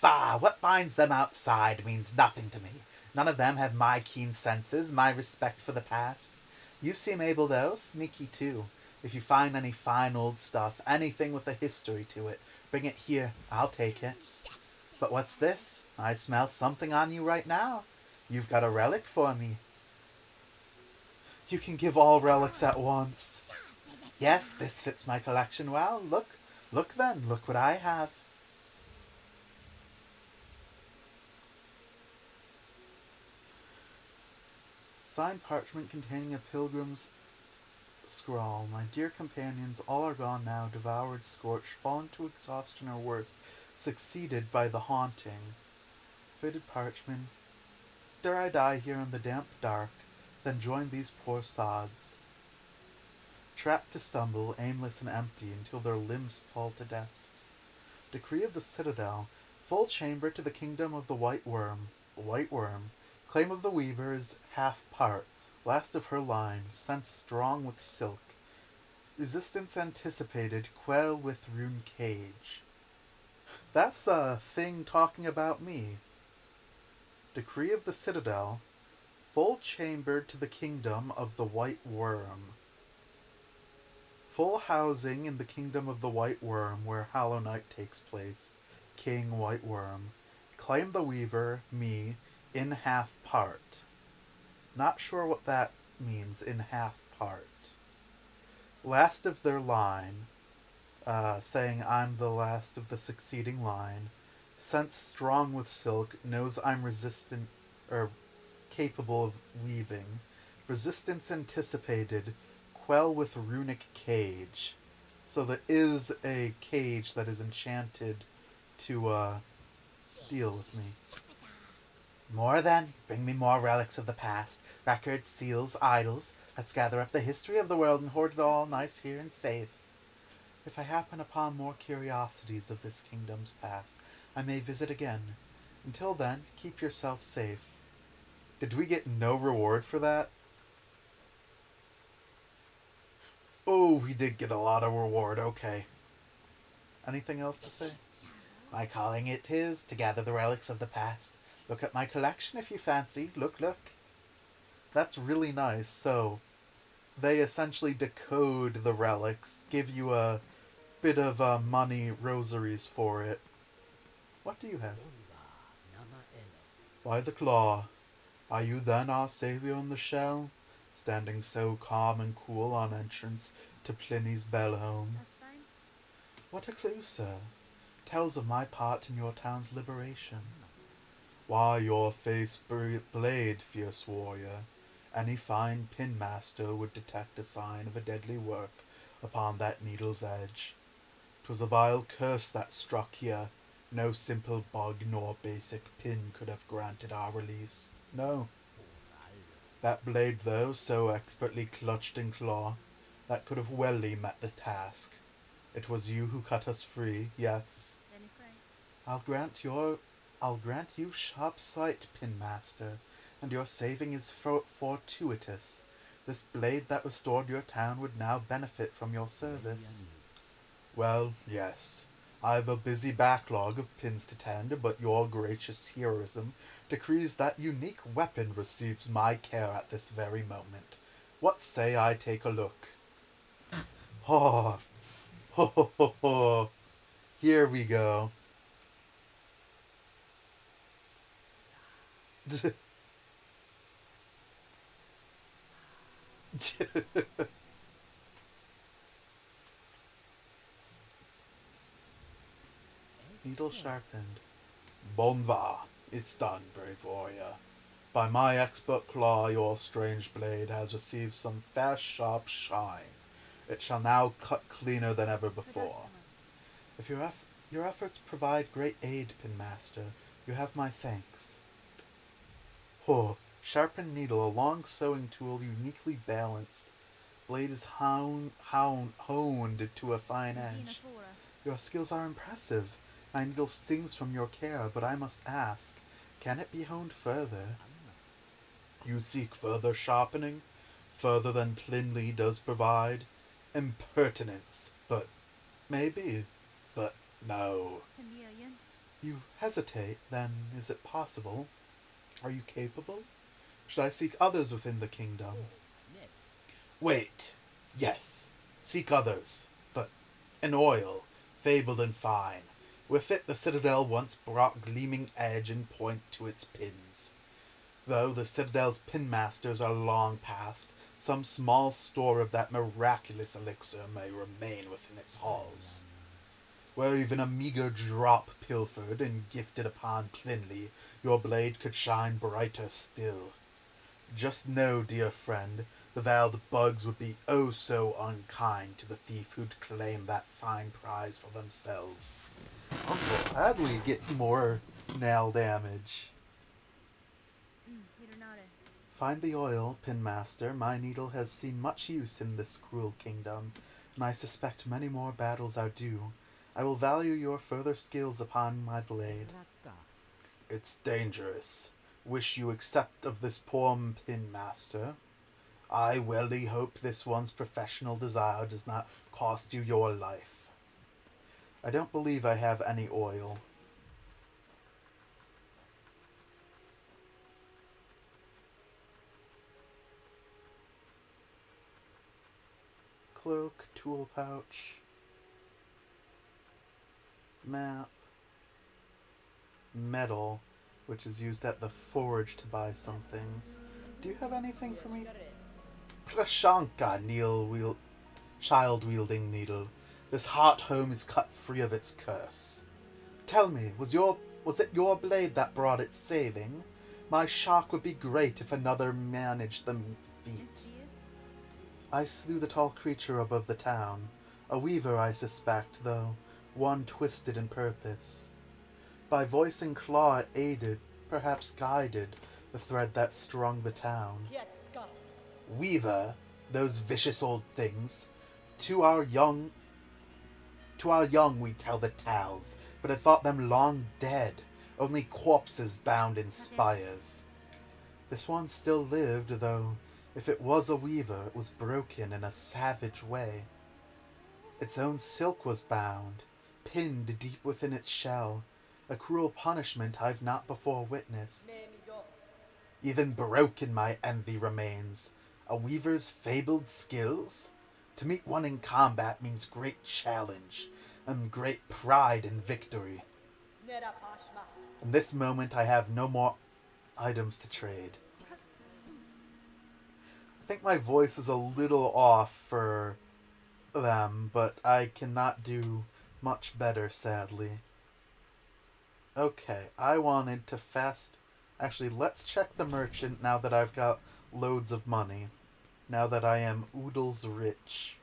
Bah! What binds them outside means nothing to me. None of them have my keen senses, my respect for the past. You seem able, though, sneaky too. If you find any fine old stuff, anything with a history to it, bring it here. I'll take it. But what's this? I smell something on you right now. You've got a relic for me. You can give all relics at once. Yes, this fits my collection well. Look then, look what I have. Signed parchment containing a pilgrim's scrawl. My dear companions, all are gone now, devoured, scorched, fallen to exhaustion or worse, succeeded by the haunting. Faded parchment. Dare I die here in the damp dark, then join these poor sods, trapped to stumble, aimless and empty, until their limbs fall to dust. Decree of the Citadel. Full chamber to the kingdom of the White Worm. Claim of the Weaver is half part. Last of her line. Sense strong with silk. Resistance anticipated. Quell with rune cage. That's a thing talking about me. Decree of the Citadel. Full chamber to the kingdom of the White Worm. Full housing in the kingdom of the White Worm, where Hollow Night takes place. King White Worm. Claim the Weaver, me, in half part. Not sure what that means, in half part. Last of their line, saying I'm the last of the succeeding line. Sense strong with silk, knows I'm resistant, or capable of weaving. Resistance anticipated, quell with runic cage. So there is a cage that is enchanted to deal with me. More then, bring me more relics of the past, records, seals, idols. Let's gather up the history of the world and hoard it all nice here and safe. If I happen upon more curiosities of this kingdom's past, I may visit again. Until then, keep yourself safe. Did we get no reward for that? Oh, we did get a lot of reward, okay. Anything else to say? My calling it is to gather the relics of the past. Look at my collection if you fancy. Look. That's really nice. So, they essentially decode the relics, give you a bit of money rosaries for it. What do you have? By the claw. Are you then our savior in the shell? Standing so calm and cool on entrance to Pliny's bell home. What a clue, sir. Tells of my part in your town's liberation. Why, your face blade, fierce warrior. Any fine pin master would detect a sign of a deadly work upon that needle's edge. 'Twas a vile curse that struck here. No simple bug nor basic pin could have granted our release. No. That blade, though, so expertly clutched in claw, that could have welly met the task. It was you who cut us free, yes. I'll grant you sharp sight, Pinmaster, and your saving is fortuitous. This blade that restored your town would now benefit from your service. Well, yes. I've a busy backlog of pins to tend, but your gracious heroism decrees that unique weapon receives my care at this very moment. What say I take a look? Oh, ho ho ho ho. Here we go. Needle sharpened. Bon va. It's done, brave warrior. By my expert claw, your strange blade has received some fair sharp shine. It shall now cut cleaner than ever before. If your efforts provide great aid, Pinmaster, you have my thanks. Oh, sharpened needle, a long sewing tool uniquely balanced. Blade is honed to a fine edge. Your skills are impressive. My needle sings from your care, but I must ask, can it be honed further? You seek further sharpening? Further than Plinley does provide? Impertinence, but maybe, but no. You hesitate, then is it possible? Are you capable? Should I seek others within the kingdom? Wait, yes, seek others, but an oil, fabled and fine. With it the citadel once brought gleaming edge and point to its pins. Though the citadel's pinmasters are long past, some small store of that miraculous elixir may remain within its halls. Were even a meager drop pilfered and gifted upon Plinley, your blade could shine brighter still. Just know, dear friend, the veiled bugs would be oh so unkind to the thief who'd claim that fine prize for themselves. I'll gladly get more nail damage. Find the oil, Pinmaster. My needle has seen much use in this cruel kingdom, and I suspect many more battles are due. I will value your further skills upon my blade. It's dangerous. Wish you accept of this poor Pinmaster. I welly hope this one's professional desire does not cost you your life. I don't believe I have any oil. Cloak, tool pouch, map, metal, which is used at the forge to buy some things. Do you have anything for me? Prashanka, child-wielding needle. This heart home is cut free of its curse. Tell me, was it your blade that brought its saving? My shock would be great if another managed the feat. I slew the tall creature above the town. A weaver, I suspect, though one twisted in purpose. By voice and claw it aided, perhaps guided, the thread that strung the town. Weaver, those vicious old things. To our young we tell the tales, but I thought them long dead, only corpses bound in spires. This one still lived, though if it was a weaver, it was broken in a savage way. Its own silk was bound, pinned deep within its shell, a cruel punishment I've not before witnessed. Even broken my envy remains. A weaver's fabled skills? To meet one in combat means great challenge, and great pride in victory. In this moment I have no more items to trade. I think my voice is a little off for them, but I cannot do much better, sadly. Okay, I wanted to Actually, let's check the merchant now that I've got loads of money. Now that I am oodles rich.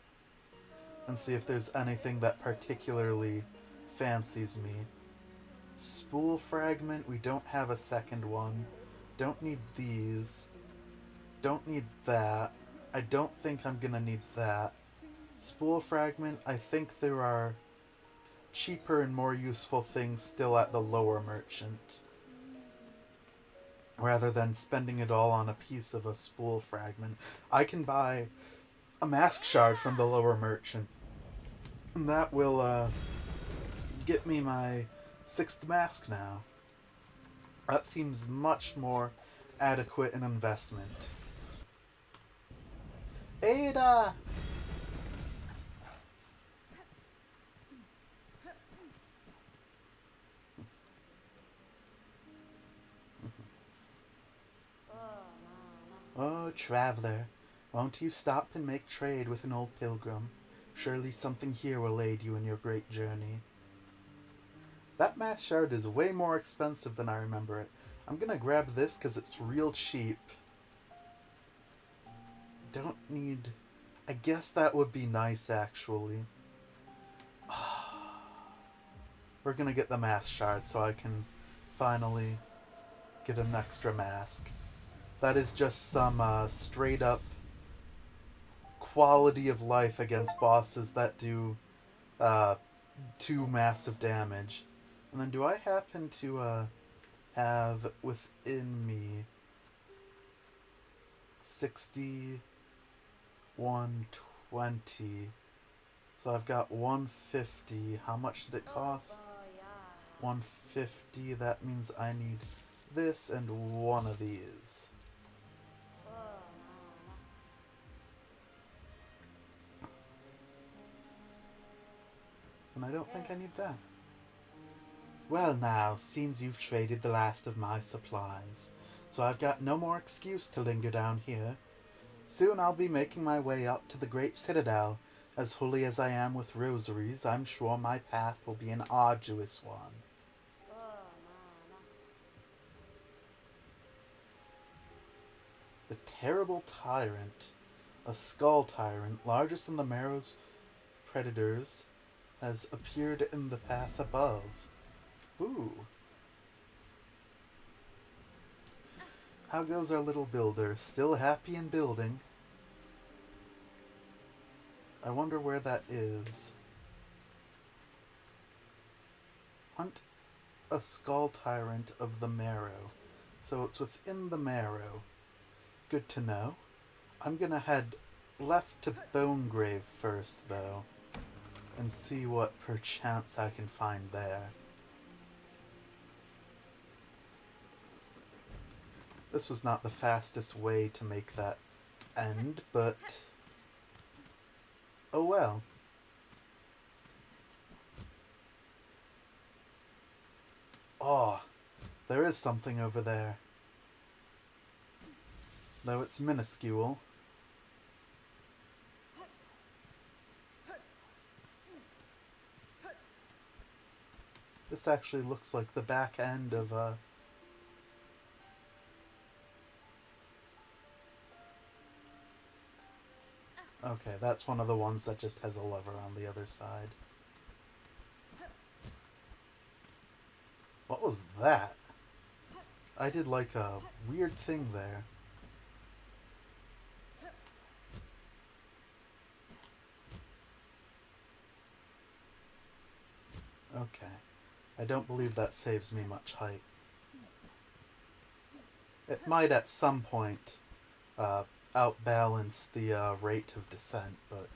and see if there's anything that particularly fancies me. Spool fragment, we don't have a second one. Don't need these. Don't need that. I don't think I'm gonna need that. Spool fragment, I think there are cheaper and more useful things still at the lower merchant, rather than spending it all on a piece of a spool fragment. I can buy a mask shard from the lower merchant, and that will get me my 6th mask now. That seems much more adequate an investment. Ada! Oh, traveler, won't you stop and make trade with an old pilgrim? Surely something here will aid you in your great journey. That mask shard is way more expensive than I remember it. I'm gonna grab this because it's real cheap. Don't need... I guess that would be nice, actually. We're gonna get the mask shard so I can finally get an extra mask. That is just some straight up quality of life against bosses that do 2 massive damage. And then do I happen to have within me 60, 120. So I've got 150. How much did it cost? 150. That means I need this and one of these. And I don't think I need that. Well now, seems you've traded the last of my supplies, so I've got no more excuse to linger down here. Soon I'll be making my way up to the great citadel. As holy as I am with rosaries, I'm sure my path will be an arduous one. The Terrible Tyrant. A skull tyrant, largest than the Marrow's predators, has appeared in the path above. Ooh. How goes our little builder? Still happy in building. I wonder where that is. Hunt a skull tyrant of the Marrow. So it's within the Marrow. Good to know. I'm gonna head left to Bonegrave first, though, and see what perchance I can find there. This was not the fastest way to make that end, but... oh well. Oh, there is something over there. Though it's minuscule. This actually looks like the back end of a... okay, that's one of the ones that just has a lever on the other side. What was that? I did like a weird thing there. Okay. I don't believe that saves me much height. It might at some point outbalance the rate of descent, but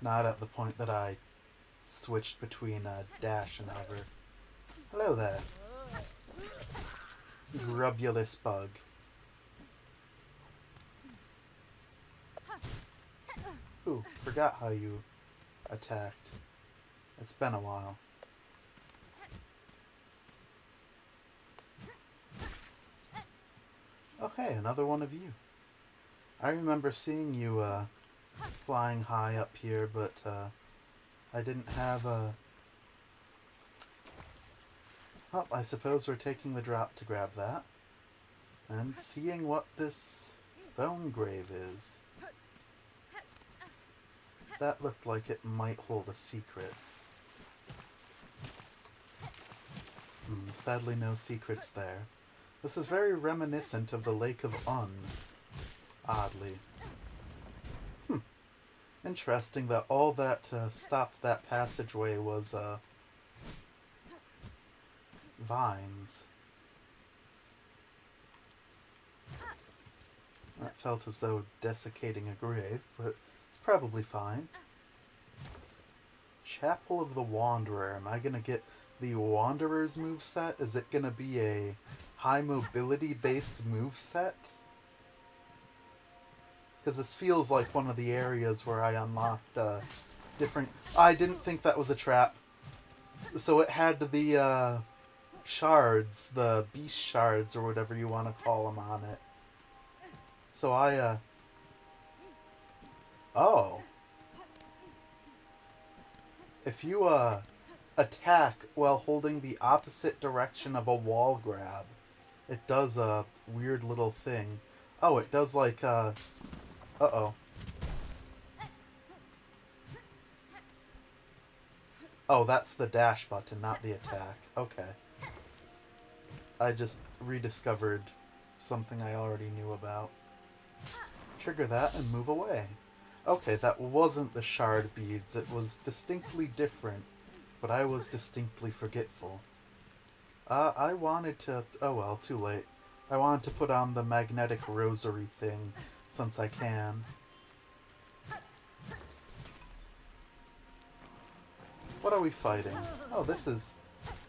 not at the point that I switched between dash and hover. Hello there. Grubulous bug. Ooh, forgot how you attacked. It's been a while. Oh hey, another one of you. I remember seeing you flying high up here, but I didn't have a... well, I suppose we're taking the drop to grab that. And seeing what this Bonegrave is. That looked like it might hold a secret. Sadly no secrets there. This is very reminiscent of the Lake of Un. Oddly. Interesting that all that stopped that passageway was, vines. That felt as though desiccating a grave, but it's probably fine. Chapel of the Wanderer. Am I gonna get the Wanderer's moveset? Is it gonna be a high mobility based moveset? Because this feels like one of the areas where I unlocked different... I didn't think that was a trap. So it had the shards, the beast shards or whatever you want to call them on it. So I oh. If you attack while holding the opposite direction of a wall grab, it does a weird little thing. Oh, it does like uh-oh. Oh, that's the dash button, not the attack. Okay. I just rediscovered something I already knew about. Trigger that and move away. Okay, that wasn't the shard beads. It was distinctly different, but I was distinctly forgetful. I wanted to... Oh well, too late. I wanted to put on the magnetic rosary thing, since I can. What are we fighting? Oh, this is...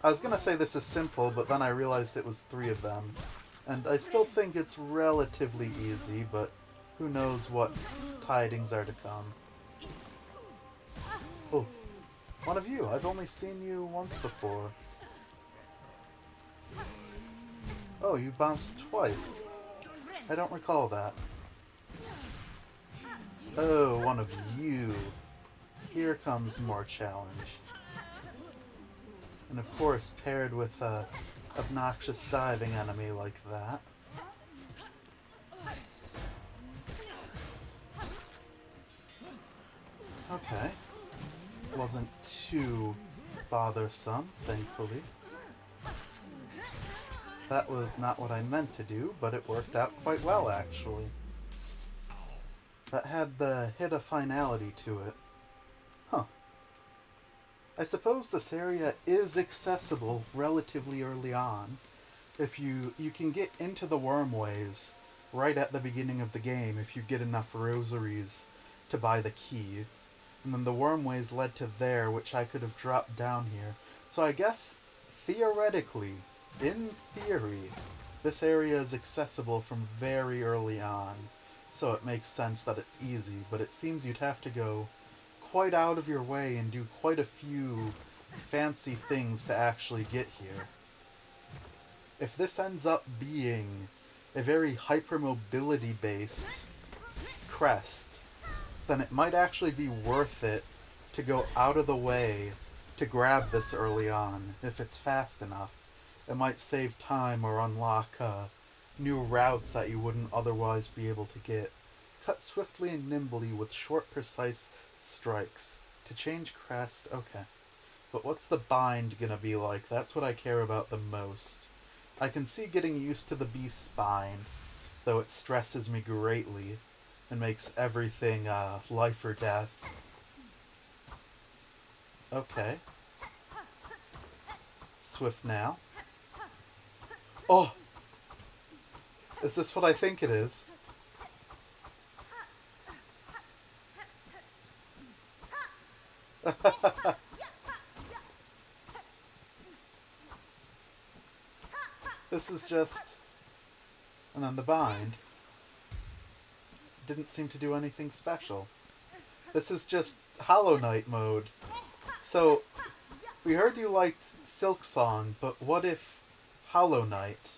I was gonna say this is simple, but then I realized it was 3 of them. And I still think it's relatively easy, but who knows what tidings are to come. Oh, one of you. I've only seen you once before. Oh, you bounced twice. I don't recall that. Oh, one of you. Here comes more challenge. And of course, paired with a obnoxious diving enemy like that. Okay. Wasn't too bothersome, thankfully. That was not what I meant to do, but it worked out quite well, actually. That had the hit of finality to it. Huh. I suppose this area is accessible relatively early on. If you can get into the wormways right at the beginning of the game if you get enough rosaries to buy the key. And then the wormways led to there, which I could have dropped down here. So I guess, theoretically, in theory, this area is accessible from very early on. So it makes sense that it's easy, but it seems you'd have to go quite out of your way and do quite a few fancy things to actually get here. If this ends up being a very hypermobility based crest, then it might actually be worth it to go out of the way to grab this early on, if it's fast enough. It might save time or unlock new routes that you wouldn't otherwise be able to get. Cut swiftly and nimbly with short, precise strikes. To change crest, okay. But what's the bind gonna be like? That's what I care about the most. I can see getting used to the beast's bind, though it stresses me greatly and makes everything life or death. Okay. Swift now. Oh! Is this what I think it is? This is just... And then the bind. Didn't seem to do anything special. This is just Hollow Knight mode. So, we heard you liked Silk Song, but what if Hollow Knight?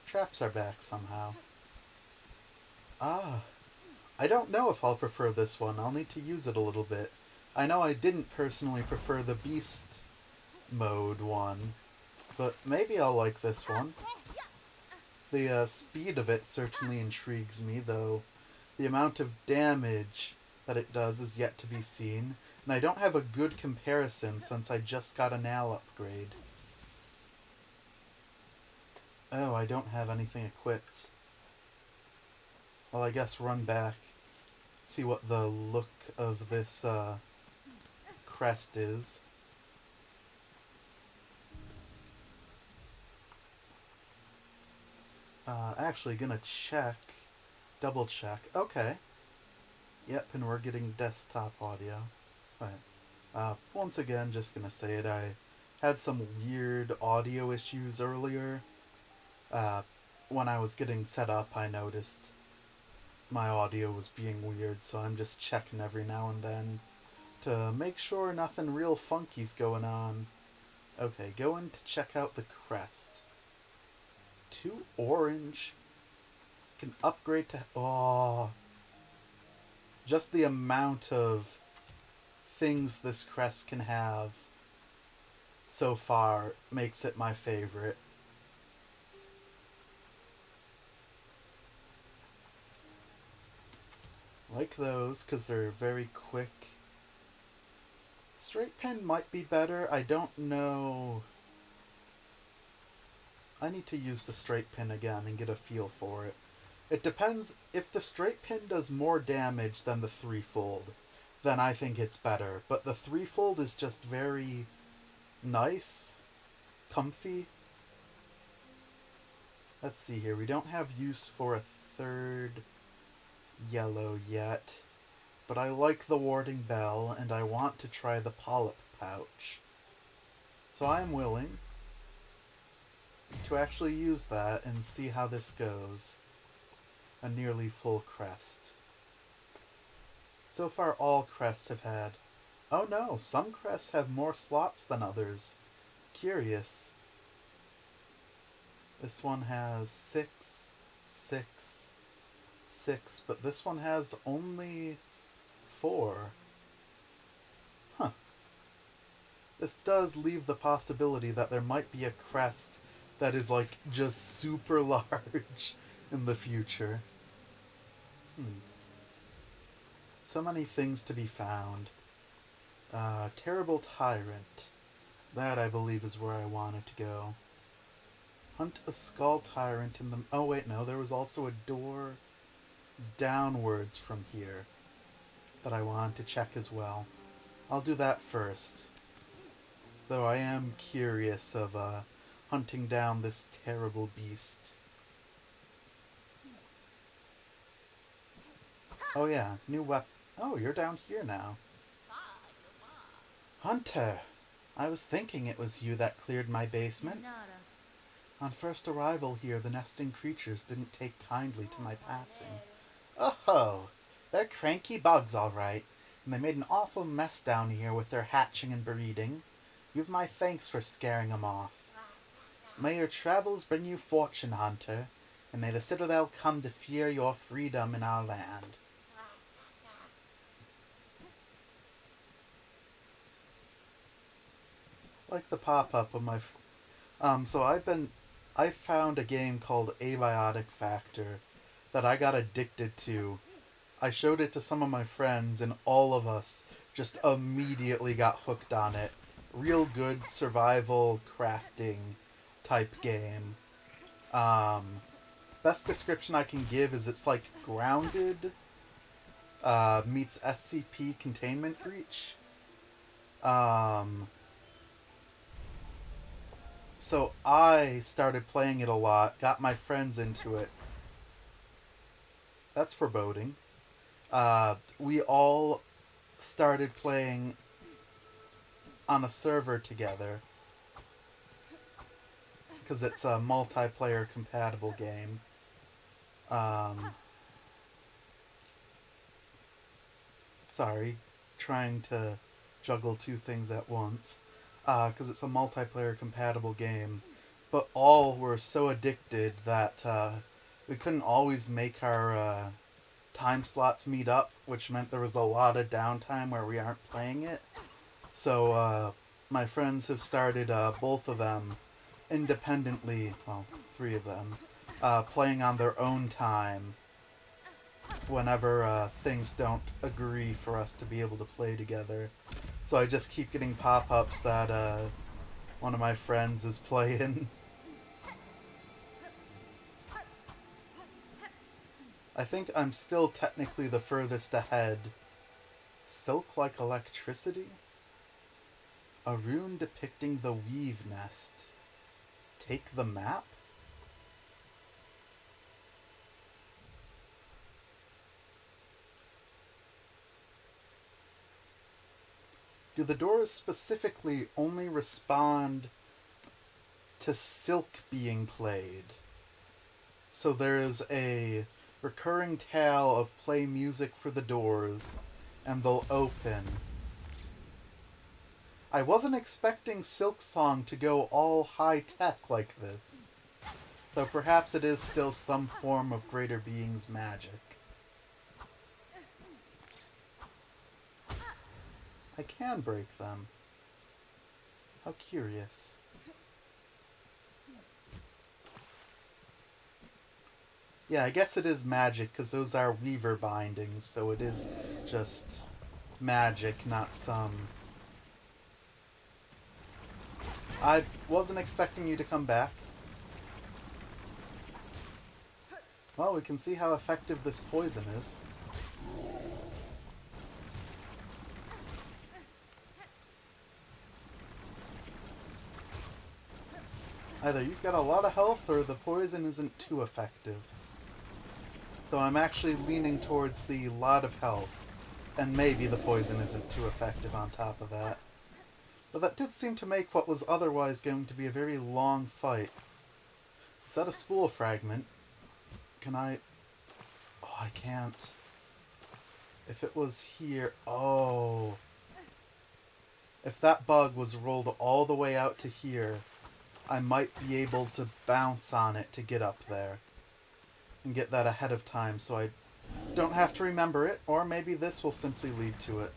Traps are back somehow. Ah. I don't know if I'll prefer this one. I'll need to use it a little bit. I know I didn't personally prefer the Beast mode one, but maybe I'll like this one. The speed of it certainly intrigues me, though the amount of damage that it does is yet to be seen, and I don't have a good comparison since I just got an AL upgrade. Oh, I don't have anything equipped. Well, I guess run back, see what the look of this crest is. Actually gonna check, double check. Okay. Yep, and we're getting desktop audio. Right. Once again, just gonna say it, I had some weird audio issues earlier. When I was getting set up, I noticed my audio was being weird, so I'm just checking every now and then to make sure nothing real funky's going on. Okay, going to check out the crest. 2 orange. Can upgrade to... Oh. Just the amount of things this crest can have so far makes it my favorite. Like those, because they're very quick. Straight pin might be better. I don't know. I need to use the straight pin again and get a feel for it. It depends. If the straight pin does more damage than the threefold, then I think it's better. But the threefold is just very nice, comfy. Let's see here. We don't have use for a third yellow yet, but I like the warding bell and I want to try the polyp pouch. So I am willing to actually use that and see how this goes. A nearly full crest. So far all crests have had... Oh no, some crests have more slots than others. Curious. This one has 6, 6, 6, but this one has only 4. Huh. This does leave the possibility that there might be a crest that is like just super large in the future. So many things to be found. Terrible Tyrant. That, I believe, is where I wanted to go. Hunt a Skull Tyrant in the... Oh, wait, no. There was also a door downwards from here that I wanted to check as well. I'll do that first. Though I am curious of hunting down this terrible beast. Oh yeah, new weapon. Oh, you're down here now. Hunter! I was thinking it was you that cleared my basement. On first arrival here, the nesting creatures didn't take kindly to my passing. Oh-ho! They're cranky bugs, all right. And they made an awful mess down here with their hatching and breeding. You've my thanks for scaring 'em off. May your travels bring you fortune, Hunter, and may the Citadel come to fear your freedom in our land. Like the pop-up of my... So I found a game called Abiotic Factor that I got addicted to. I showed it to some of my friends, and all of us just immediately got hooked on it. Real good survival crafting type game. Best description I can give is it's like Grounded meets SCP Containment Breach. So I started playing it a lot, got my friends into it. That's foreboding. We all started playing on a server together because it's a multiplayer compatible game. Sorry, trying to juggle 2 things at once. Because it's a multiplayer compatible game. But all were so addicted that we couldn't always make our time slots meet up, which meant there was a lot of downtime where we aren't playing it. So my friends have started, both of them, independently, well, 3 of them, playing on their own time whenever things don't agree for us to be able to play together. So I just keep getting pop-ups that one of my friends is playing. I think I'm still technically the furthest ahead. Silk like electricity? A rune depicting the weave nest. Take the map? Do the doors specifically only respond to Silk being played? So there is a recurring tale of play music for the doors, and they'll open. I wasn't expecting Silksong to go all high-tech like this, though perhaps it is still some form of Greater Being's magic. I can break them. How curious. Yeah, I guess it is magic, because those are Weaver bindings, so it is just magic, not some... I wasn't expecting you to come back. Well, we can see how effective this poison is. Either you've got a lot of health, or the poison isn't too effective. Though I'm actually leaning towards the lot of health, and maybe the poison isn't too effective on top of that. But that did seem to make what was otherwise going to be a very long fight. Is that a spool fragment? Can I... Oh, I can't. If it was here... Oh. If that bug was rolled all the way out to here, I might be able to bounce on it to get up there. And get that ahead of time so I don't have to remember it, or maybe this will simply lead to it.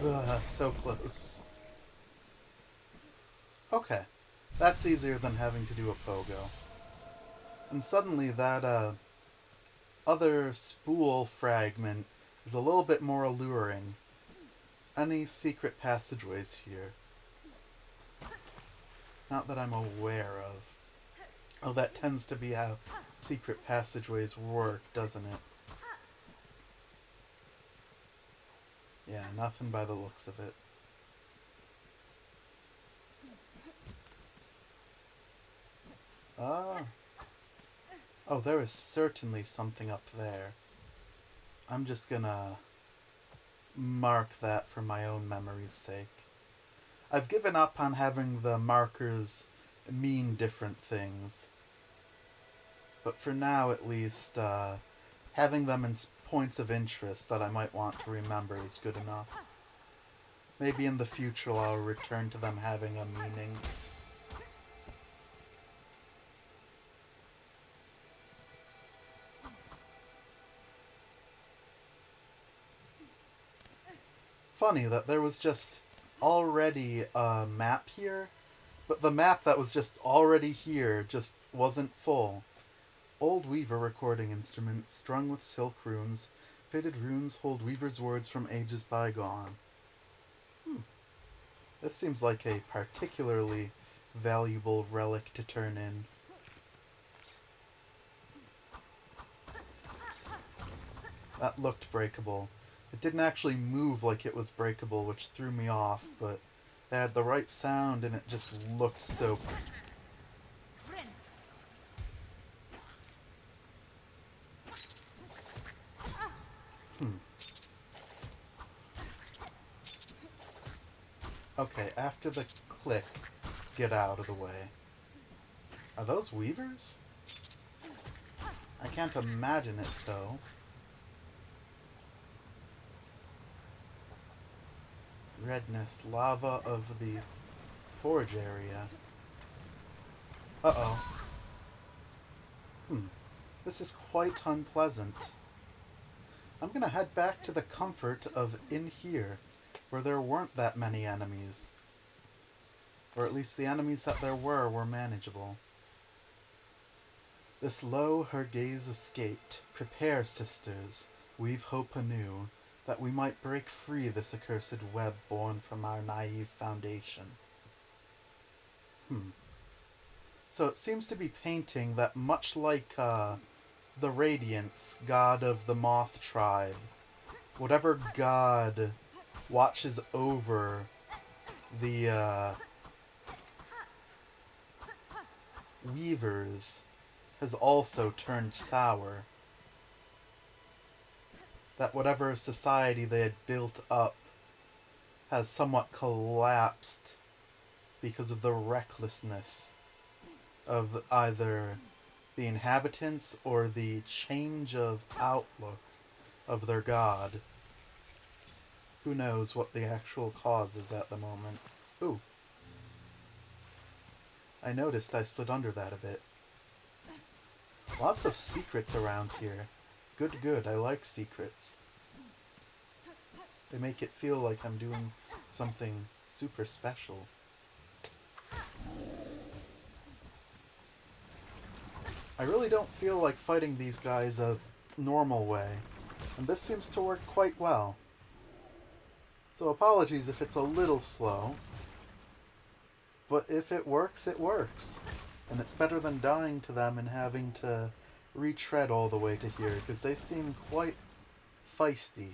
Ugh, so close. Okay. That's easier than having to do a pogo. And suddenly that, other spool fragment is a little bit more alluring. Any secret passageways here? Not that I'm aware of. Oh, that tends to be how secret passageways work, doesn't it? Yeah, nothing by the looks of it. Ah. Oh, there is certainly something up there. I'm just gonna mark that for my own memory's sake. I've given up on having the markers mean different things. But for now, at least, having them in points of interest that I might want to remember is good enough. Maybe in the future I'll return to them having a meaning. Funny that there was just already a map here, but the map that was just already here just wasn't full. Old Weaver recording instrument strung with silk runes. Faded runes hold Weaver's words from ages bygone. This seems like a particularly valuable relic to turn in. That looked breakable. It didn't actually move like it was breakable, which threw me off, but it had the right sound and it just looked so... Okay, after the click, get out of the way. Are those Weavers? I can't imagine it so. Redness, lava of the forge area. Uh-oh. This is quite unpleasant. I'm gonna head back to the comfort of in here, where there weren't that many enemies. Or at least the enemies that there were manageable. This low her gaze escaped. Prepare, sisters, weave hope anew, that we might break free this accursed web born from our naive foundation. So it seems to be painting that much like the Radiance, god of the Moth tribe, whatever god watches over the Weavers has also turned sour. That whatever society they had built up has somewhat collapsed because of the recklessness of either the inhabitants or the change of outlook of their god. Who knows what the actual cause is at the moment. Ooh. I noticed I slid under that a bit. Lots of secrets around here. Good, I like secrets. They make it feel like I'm doing something super special. I really don't feel like fighting these guys a normal way, and this seems to work quite well. So apologies if it's a little slow, but if it works, it works. And it's better than dying to them and having to retread all the way to here, because they seem quite feisty.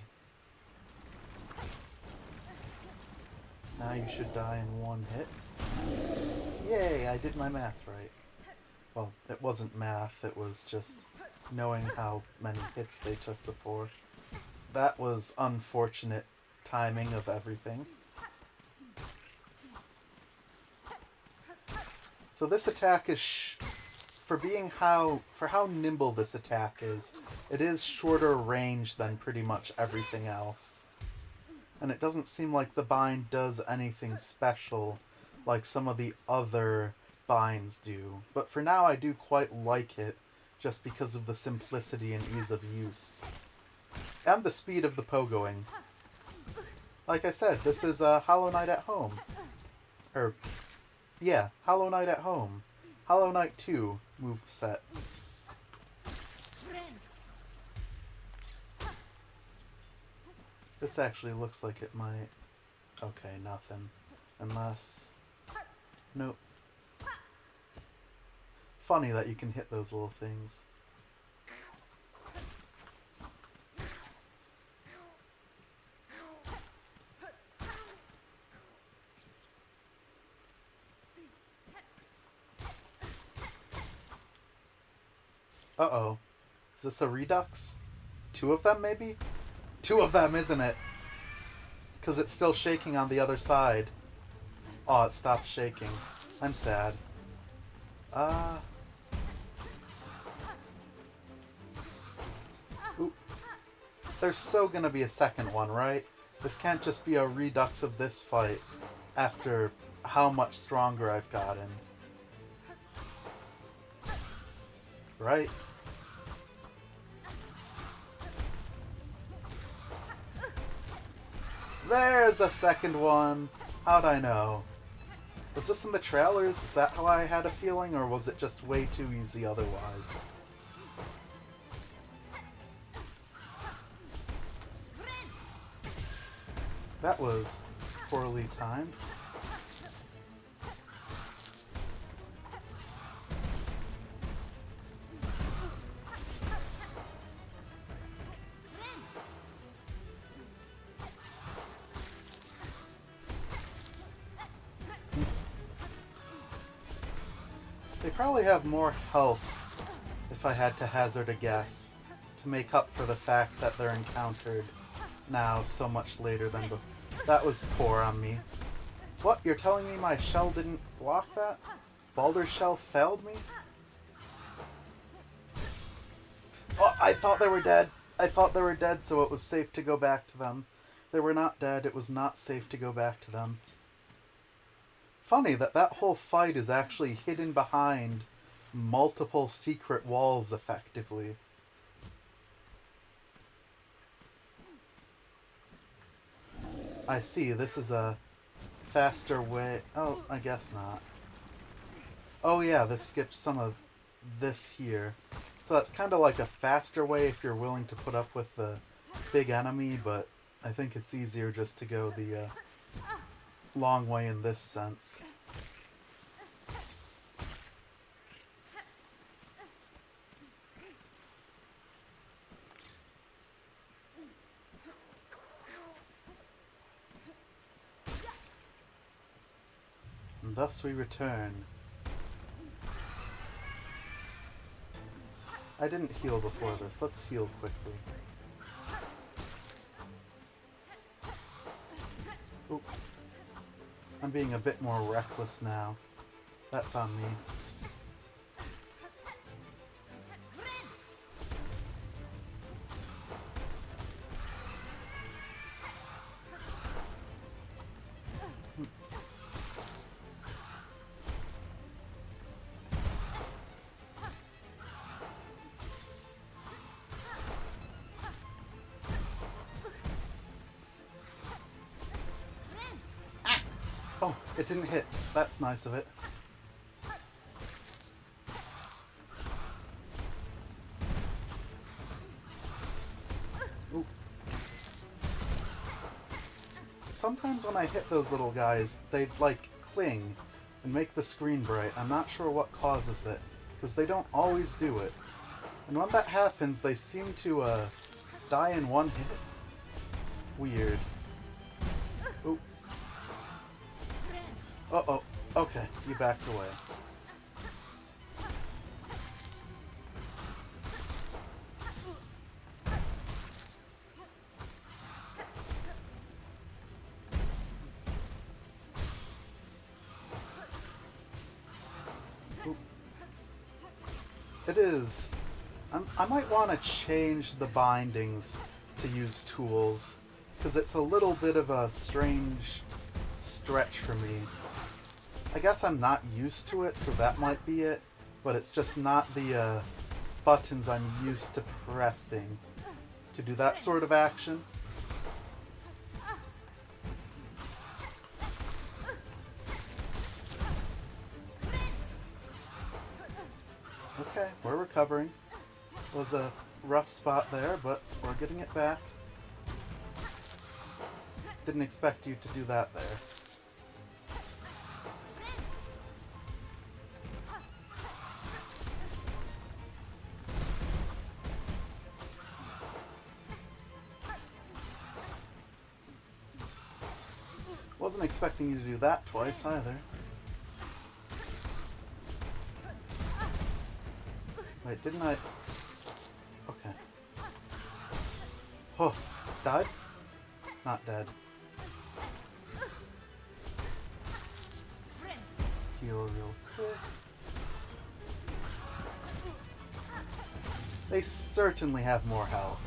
Now you should die in one hit. Yay, I did my math right. Well, it wasn't math, it was just knowing how many hits they took before. That was unfortunate timing of everything. So this attack is, for how nimble this attack is, it is shorter range than pretty much everything else. And it doesn't seem like the bind does anything special like some of the other binds do. But for now I do quite like it, just because of the simplicity and ease of use. And the speed of the pogoing. Like I said, this is Hollow Knight at home. Yeah, Hollow Knight at home. Hollow Knight 2 moveset. This actually looks like it might... Okay, nothing. Unless... Nope. Funny that you can hit those little things. Uh-oh. Is this a redux? 2 of them, maybe? 2 of them, isn't it? Because it's still shaking on the other side. Oh, it stopped shaking. I'm sad. Oop. There's so gonna be a second one, right? This can't just be a redux of this fight after how much stronger I've gotten. Right? There's a second one! How'd I know? Was this in the trailers? Is that how I had a feeling, or was it just way too easy otherwise? That was poorly timed. They probably have more health, if I had to hazard a guess, to make up for the fact that they're encountered now so much later than before. That was poor on me. What? You're telling me my shell didn't block that? Baldur's shell failed me? Oh, I thought they were dead. I thought they were dead, so it was safe to go back to them. They were not dead. It was not safe to go back to them. Funny that that whole fight is actually hidden behind multiple secret walls, effectively. I see. This is a faster way. Oh, I guess not. Oh yeah, this skips some of this here. So that's kind of like a faster way if you're willing to put up with the big enemy, but I think it's easier just to go the long way in this sense. And thus we return. I didn't heal before this. Let's heal quickly. Oop. I'm being a bit more reckless now. That's on me. Oh, it didn't hit. That's nice of it. Ooh. Sometimes when I hit those little guys, they, like, cling and make the screen bright. I'm not sure what causes it, because they don't always do it. And when that happens, they seem to, die in one hit. Weird. Ooh. Uh-oh. Okay, you backed away. Ooh. It is. I might want to change the bindings to use tools, because it's a little bit of a strange stretch for me. I guess I'm not used to it, so that might be it, but it's just not the buttons I'm used to pressing to do that sort of action. Okay, we're recovering. Was a rough spot there, but we're getting it back. Didn't expect you to do that there. Wasn't expecting you to do that twice either. Wait, didn't I? Okay. Oh, died? Not dead. Heal real quick. They certainly have more health.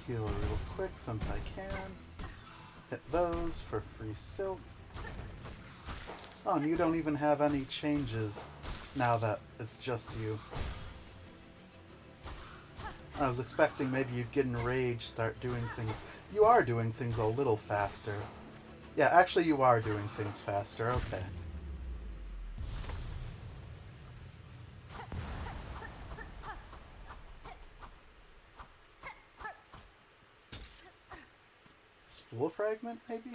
Heal real quick since I can. Hit those for free silk. Oh, and you don't even have any changes now that it's just you. I was expecting maybe you'd get enraged, start doing things. You are doing things a little faster. Yeah, actually you are doing things faster, okay. Spool fragment, maybe?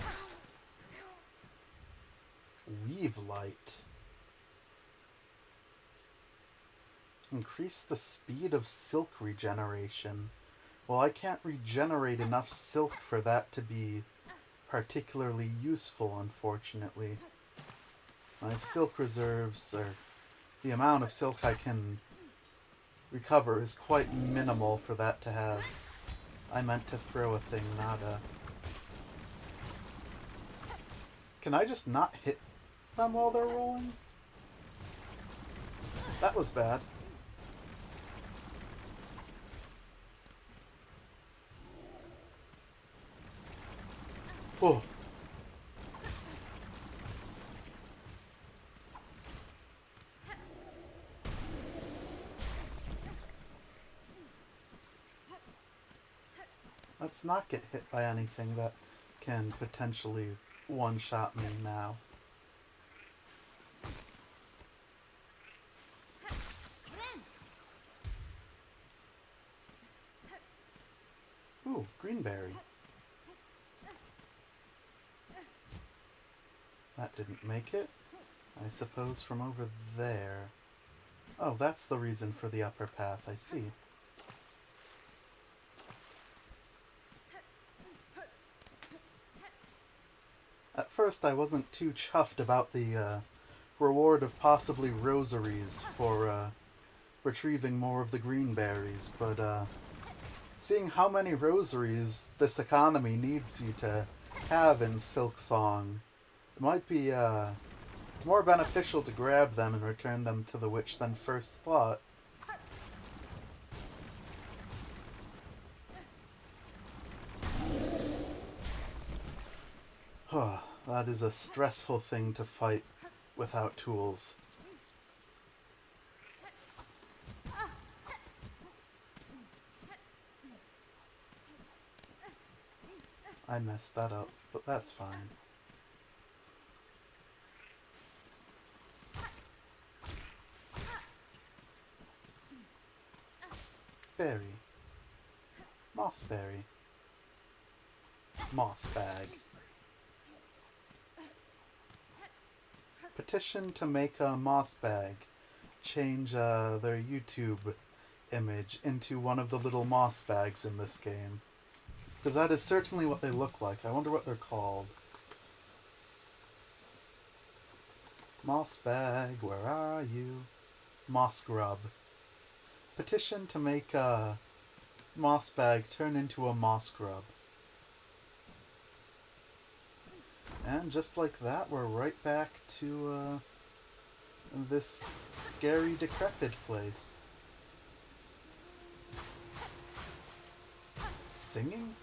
Weave light. Increase the speed of silk regeneration. Well, I can't regenerate enough silk for that to be particularly useful, unfortunately. My silk reserves, or the amount of silk I can recover, is quite minimal for that to have. I meant to throw a thing, not a... Can I just not hit them while they're rolling? That was bad. Oh. Let's not get hit by anything that can potentially one-shot me now. Ooh, greenberry. That didn't make it. I suppose from over there. Oh, that's the reason for the upper path, I see. At first I wasn't too chuffed about the reward of possibly rosaries for retrieving more of the green berries, but seeing how many rosaries this economy needs you to have in Silksong, it might be more beneficial to grab them and return them to the witch than first thought. That is a stressful thing to fight without tools. I messed that up, but that's fine. Berry. Mossberry. Moss bag. Petition to make a moss bag. Change their YouTube image into one of the little moss bags in this game. Because that is certainly what they look like. I wonder what they're called. Moss bag, where are you? Moss grub. Petition to make a moss bag turn into a moss grub. And just like that, we're right back to this scary, decrepit place. Singing?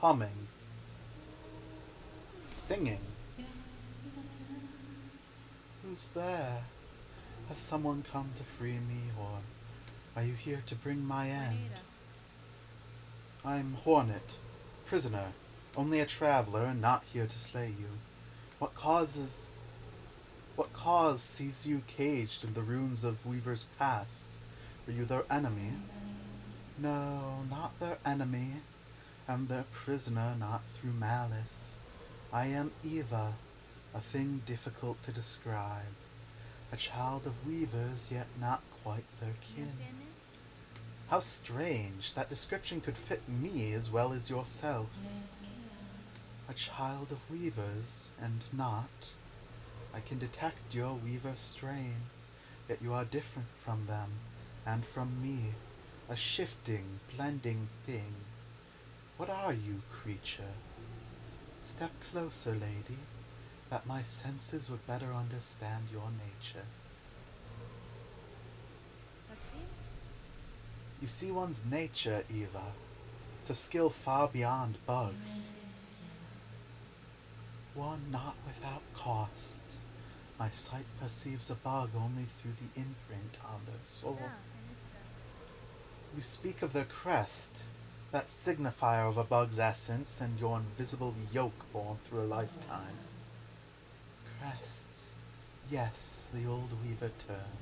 Humming. Singing. Who's there? Has someone come to free me, or are you here to bring my end? I'm Hornet, prisoner, only a traveler and not here to slay you. What cause sees you caged in the ruins of Weaver's past? Were you their enemy? No, not their enemy. I'm their prisoner, not through malice. I am Eva, a thing difficult to describe. A child of weavers, yet not quite their kin. How strange, that description could fit me as well as yourself. A child of weavers, and not. I can detect your weaver strain, yet you are different from them, and from me, a shifting, blending thing. What are you, creature? Step closer, lady, that my senses would better understand your nature. You see one's nature, Eva. It's a skill far beyond bugs. One not without cost. My sight perceives a bug only through the imprint on their soul. You speak of their crest, that signifier of a bug's essence and your invisible yoke born through a lifetime. Crest. Yes, the old weaver term.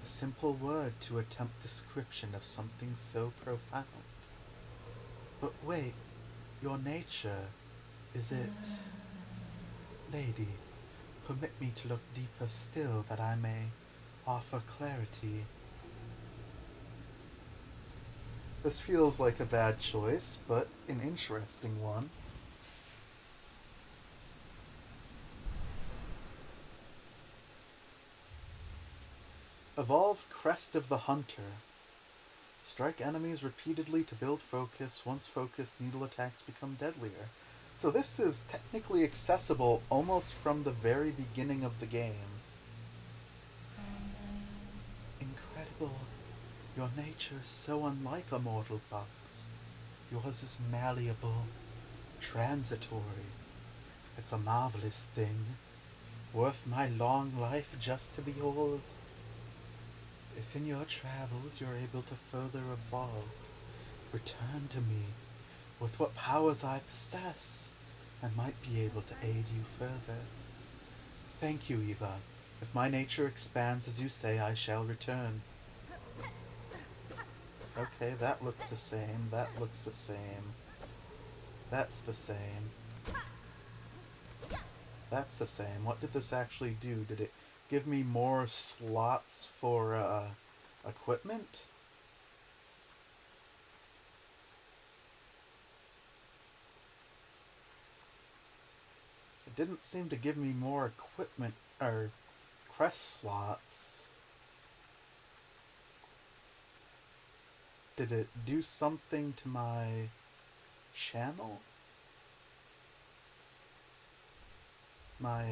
A simple word to attempt description of something so profound. But wait, your nature, is it... Lady, permit me to look deeper still that I may offer clarity. This feels like a bad choice, but an interesting one. Evolve Crest of the Hunter. Strike enemies repeatedly to build focus. Once focused, needle attacks become deadlier. So this is technically accessible almost from the very beginning of the game. Incredible. Your nature is so unlike a mortal bug's. Yours is malleable, transitory. It's a marvelous thing, worth my long life just to behold. If in your travels you're able to further evolve, return to me. With what powers I possess, I might be able to aid you further. Thank you, Eva. If my nature expands as you say, I shall return. Okay, that looks the same. That looks the same. That's the same. That's the same. What did this actually do? Did it give me more slots for equipment? It didn't seem to give me more equipment or crest slots. Did it do something to my channel? My,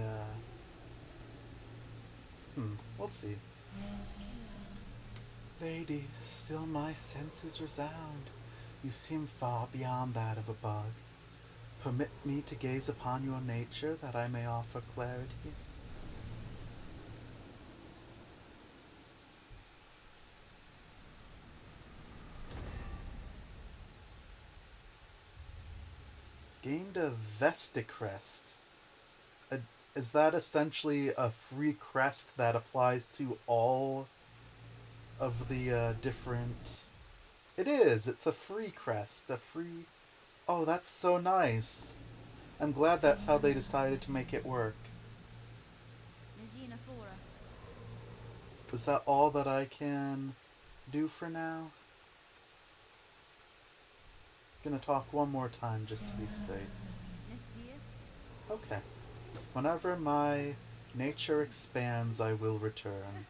we'll see. Lady, still my senses resound. You seem far beyond that of a bug. Permit me to gaze upon your nature that I may offer clarity. Gained a Vesticrest. Is that essentially a free crest that applies to all of the different... It is! It's a free crest. A free... Oh, that's so nice. I'm glad that's how they decided to make it work. Is that all that I can do for now? Gonna talk one more time just to be safe. Okay. Whenever my nature expands, I will return.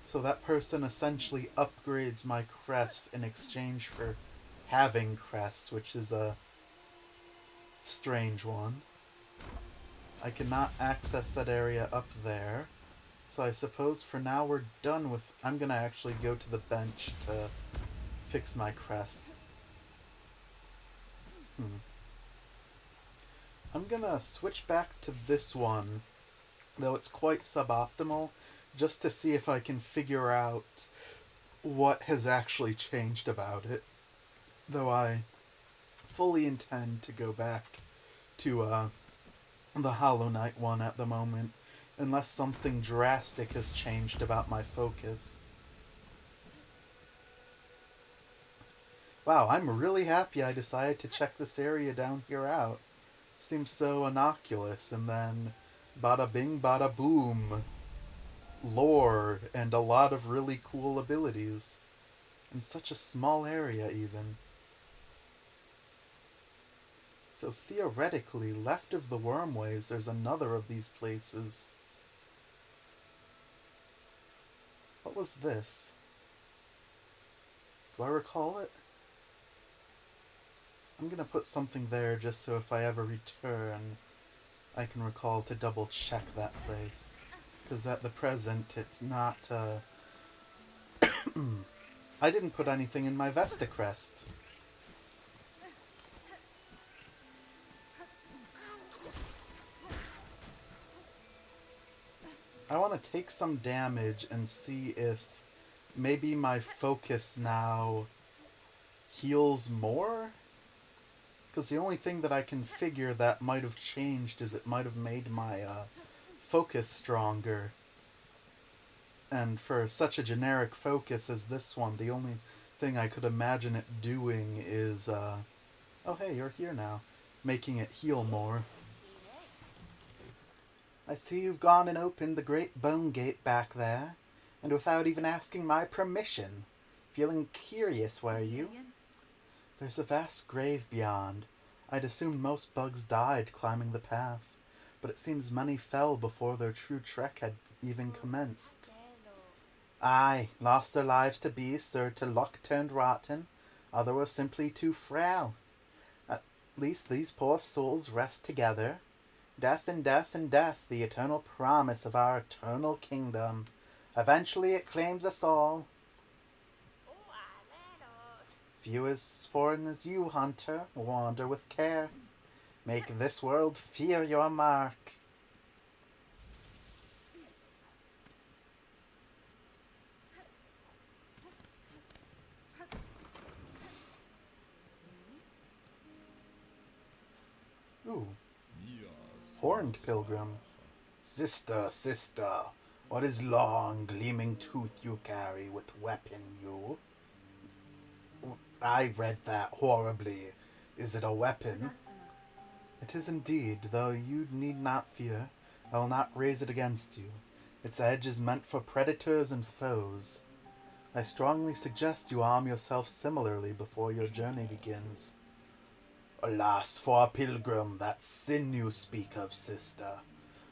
So that person essentially upgrades my crests in exchange for having crests, which is a strange one. I cannot access that area up there. So I suppose for now we're done with... I'm gonna actually go to the bench to fix my crests. I'm gonna switch back to this one, though it's quite suboptimal, just to see if I can figure out what has actually changed about it. Though I fully intend to go back to the Hollow Knight one at the moment, unless something drastic has changed about my focus. Wow, I'm really happy I decided to check this area down here out. Seems so innocuous, and then bada bing bada boom. Lore and a lot of really cool abilities. In such a small area, even. So theoretically, left of the Wormways, there's another of these places. What was this? Do I recall it? I'm gonna put something there just so if I ever return, I can recall to double check that place. Because at the present, it's not, I didn't put anything in my Vesticrest. I want to take some damage and see if maybe my focus now heals more? Because the only thing that I can figure that might have changed is it might have made my focus stronger. And for such a generic focus as this one, the only thing I could imagine it doing is, oh hey, you're here now, making it heal more. I see you've gone and opened the great bone gate back there, and without even asking my permission. Feeling curious, were you? There's a vast grave beyond. I'd assumed most bugs died climbing the path, but it seems many fell before their true trek had even commenced. Aye, lost their lives to beasts or to luck turned rotten. Other were simply too frail. least these poor souls rest together. Death and death and death, the eternal promise of our eternal kingdom. Eventually it claims us all. Few as foreign as you, hunter, wander with care. Make this world fear your mark. Ooh. Horned pilgrim. Sister, sister, what is long gleaming tooth you carry with weapon you? I read that horribly. Is it a weapon? It is indeed, though you need not fear. I will not raise it against you. Its edge is meant for predators and foes. I strongly suggest you arm yourself similarly before your journey begins. Alas, for a pilgrim, that sin you speak of, sister.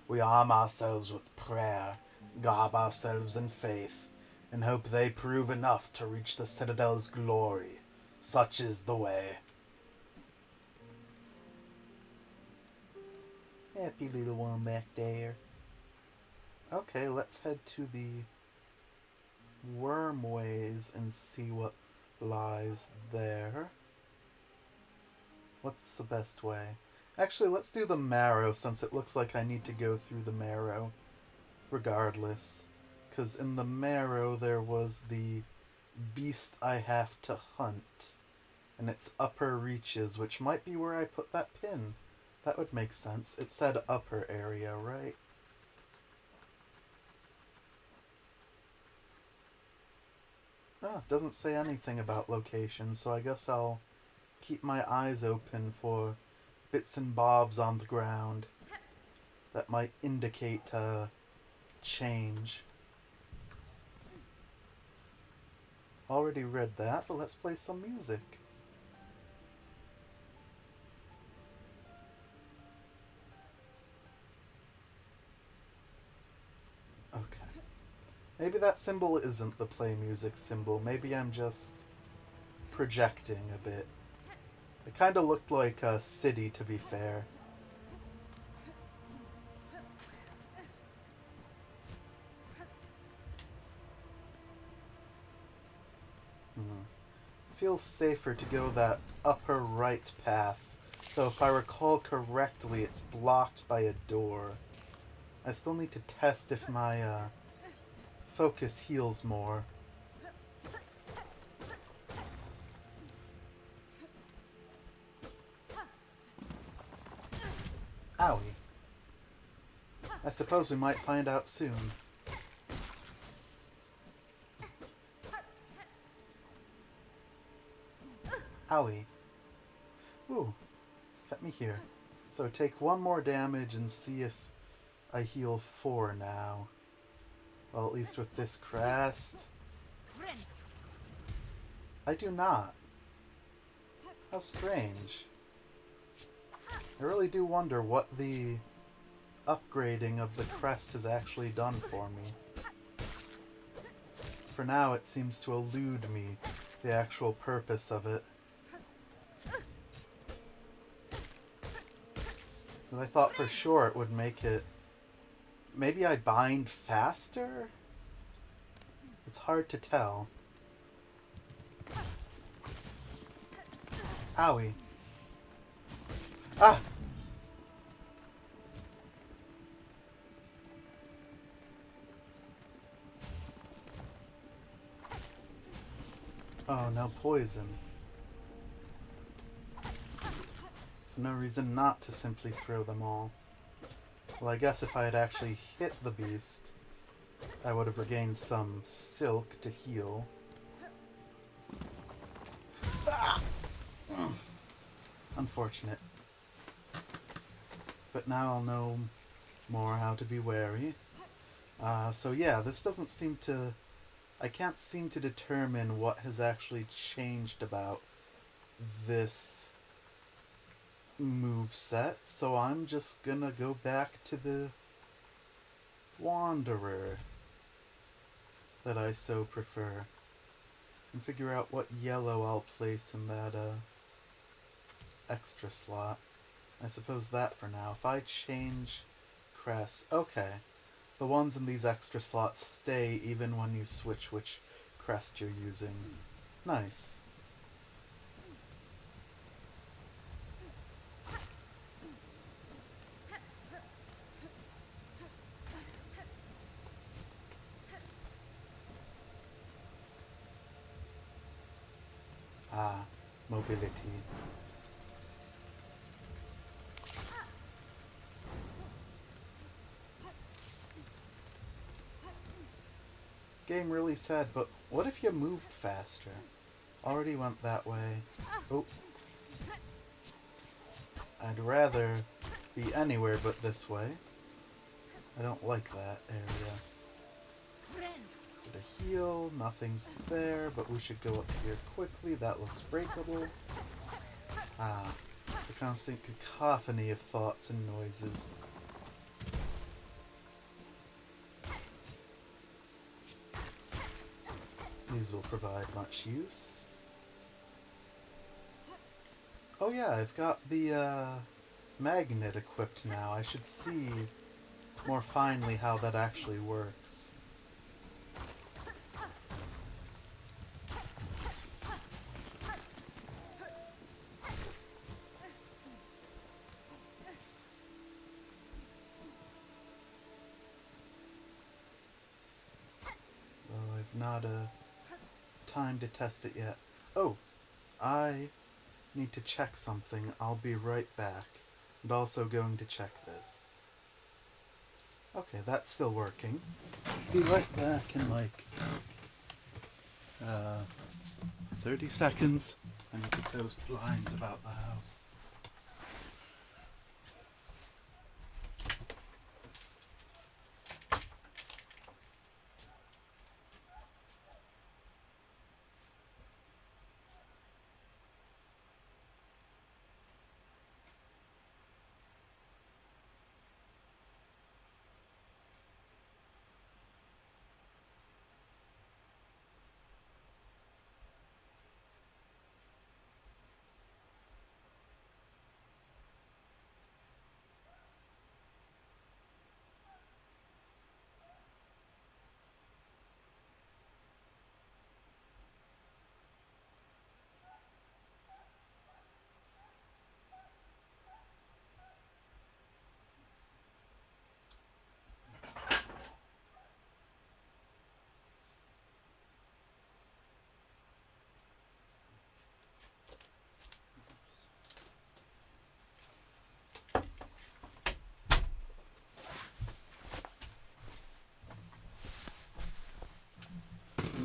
We arm ourselves with prayer, garb ourselves in faith, and hope they prove enough to reach the Citadel's glory. Such is the way. Happy little one back there. Okay, let's head to the Wormways and see what lies there. What's the best way? Actually, let's do the Marrow, since it looks like I need to go through the Marrow regardless. Because in the Marrow there was the beast I have to hunt, and its upper reaches, which might be where I put that pin. That would make sense. It said upper area, right? Oh, it doesn't say anything about location, so I guess I'll keep my eyes open for bits and bobs on the ground that might indicate change. Already read that, but let's play some music. Okay. Maybe that symbol isn't the play music symbol. Maybe I'm just projecting a bit. It kind of looked like a city, to be fair. Feels safer to go that upper right path, though if I recall correctly, it's blocked by a door. I still need to test if my focus heals more. Owie. I suppose we might find out soon. Owie. Ooh, kept me here. So take one more damage and see if I heal 4 now. Well, at least with this crest. I do not. How strange. I really do wonder what the upgrading of the crest has actually done for me. For now, it seems to elude me, the actual purpose of it. I thought for sure it would make it... Maybe I bind faster? It's hard to tell. Owie. Ah! Oh, no poison. So no reason not to simply throw them all. Well, I guess if I had actually hit the beast, I would have regained some silk to heal. Ah! Unfortunate. But now I'll know more how to be wary. So yeah, this doesn't seem to... I can't seem to determine what has actually changed about this move set, so I'm just gonna go back to the Wanderer that I so prefer and figure out what yellow I'll place in that extra slot. I suppose that for now. If I change crest... Okay. The ones in these extra slots stay even when you switch which crest you're using. Nice. Ah, mobility. Game really sad, but what if you moved faster? Already went that way. Oh. I'd rather be anywhere but this way. I don't like that area. Get a heal, nothing's there, but we should go up here quickly. That looks breakable. Ah, the constant cacophony of thoughts and noises. These will provide much use. Oh yeah, I've got the magnet equipped now. I should see more finely how that actually works. Though I've not time to test it yet. Oh, I need to check something. I'll be right back. And also going to check this. Okay, that's still working. Be right back in like 30 seconds. I need to close blinds about the house.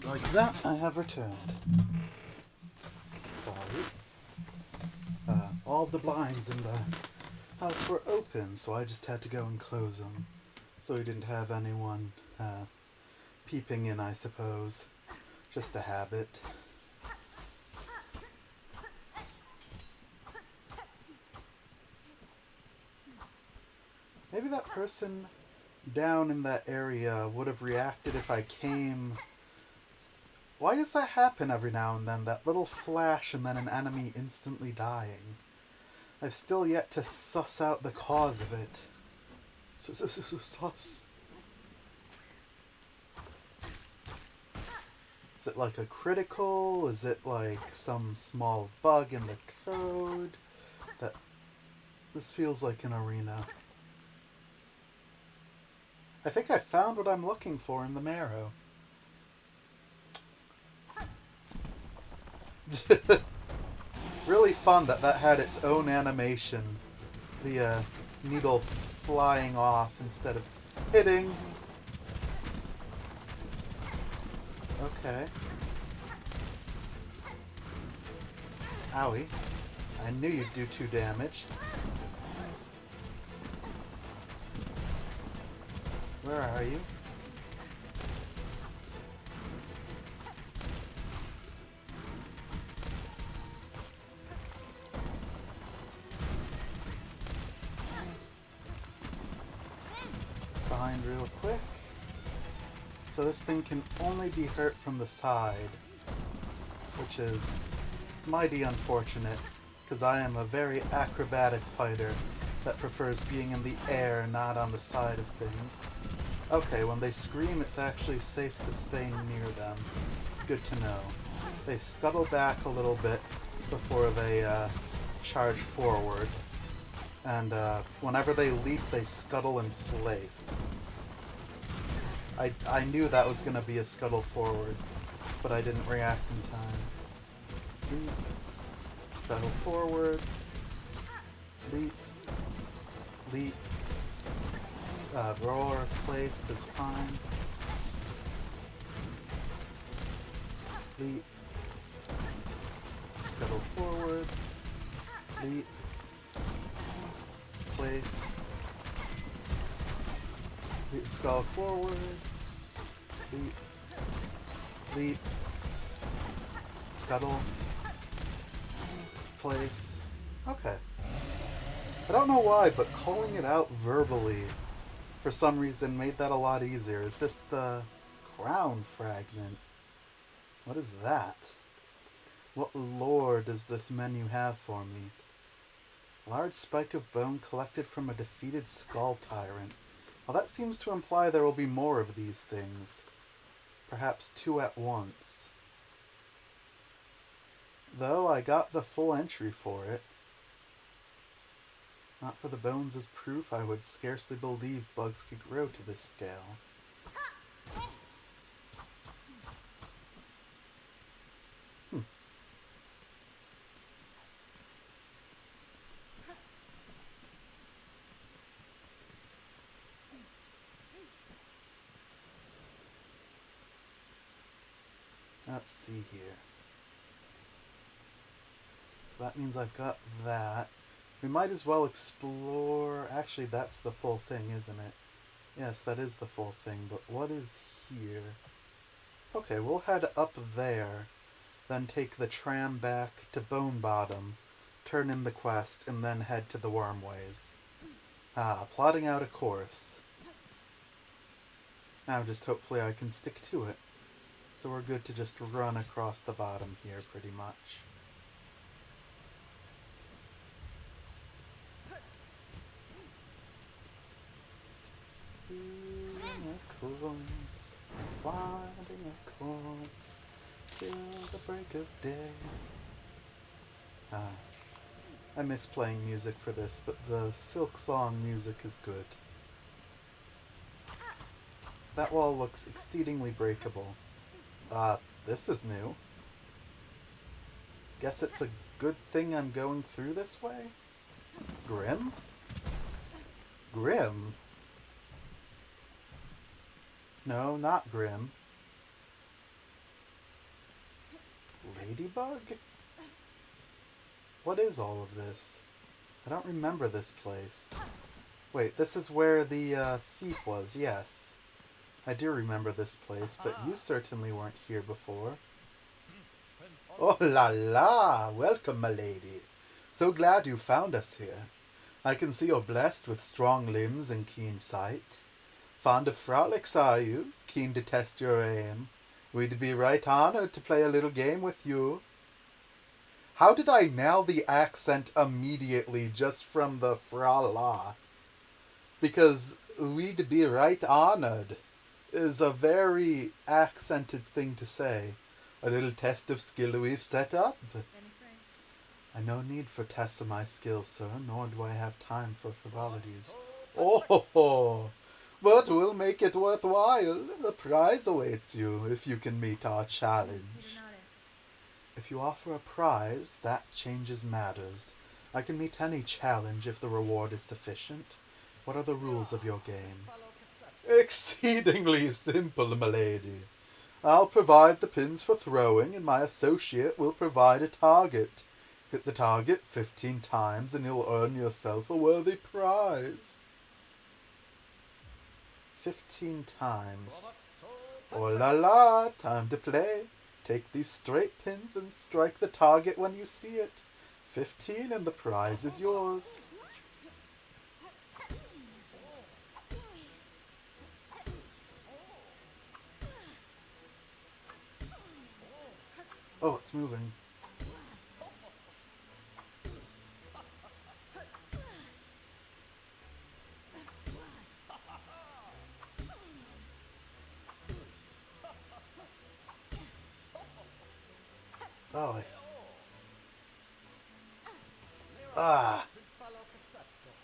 Like that, I have returned. Sorry. All of the blinds in the house were open, so I just had to go and close them. So we didn't have anyone peeping in, I suppose. Just a habit. Maybe that person down in that area would have reacted if I came... Why does that happen every now and then? That little flash and then an enemy instantly dying. I've still yet to suss out the cause of it. Suss. Is it like a critical? Is it like some small bug in the code? That this feels like an arena. I think I found what I'm looking for in the marrow. Really fun that had its own animation. The needle flying off instead of hitting. Okay. Owie. I knew you'd do 2 damage. Where are you? Behind real quick. So this thing can only be hurt from the side, which is mighty unfortunate. because I am a very acrobatic fighter that prefers being in the air, not on the side of things. Okay, when they scream, it's actually safe to stay near them. Good to know. They scuttle back a little bit before they charge forward. And whenever they leap, they scuttle in place. I knew that was going to be a scuttle forward, but I didn't react in time. Leap. Scuttle forward. Leap. Leap. Roar place is fine. Leap. Scuttle forward. Leap. Place. Leap, scuttle forward. Leap. Leap. Scuttle. Place. Okay. I don't know why, but calling it out verbally for some reason made that a lot easier. Is this the crown fragment? What is that? What lore does this menu have for me? Large spike of bone collected from a defeated skull tyrant. Well, that seems to imply there will be more of these things. Perhaps 2 at once. Though I got the full entry for it. Not for the bones as proof, I would scarcely believe bugs could grow to this scale. Let's see here. That means I've got that. We might as well explore... Actually, that's the full thing, isn't it? Yes, that is the full thing, but what is here? Okay, we'll head up there, then take the tram back to Bone Bottom, turn in the quest, and then head to the Wormways. Plotting out a course. Now just hopefully I can stick to it. So we're good to just run across the bottom here, pretty much. Plotting a course till the break of day. I miss playing music for this, but the Silk Song music is good. That wall looks exceedingly breakable. This is new. Guess it's a good thing I'm going through this way? Grim? Grim? No, not Grim. Ladybug? What is all of this? I don't remember this place. Wait, this is where the thief was, yes. I do remember this place, but you certainly weren't here before. Oh la la! Welcome, my lady. So glad you found us here. I can see you're blessed with strong limbs and keen sight. Fond of frolics, are you? Keen to test your aim? We'd be right honored to play a little game with you. How did I nail the accent immediately just from the fra-la? Because we'd be right honored is a very accented thing to say. A little test of skill we've set up. I no need for tests of my skill, sir, nor do I have time for frivolities. Oh, but we'll make it worthwhile. A prize awaits you if you can meet our challenge. If you offer a prize, that changes matters. I can meet any challenge if the reward is sufficient. What are the rules of your game? Exceedingly simple, milady. I'll provide the pins for throwing, and my associate will provide a target. Hit the target 15 times, and you'll earn yourself a worthy prize. 15 times. Oh la la, time to play. Take these straight pins and strike the target when you see it. 15 and the prize is yours. Oh, it's moving. Oh. Ah.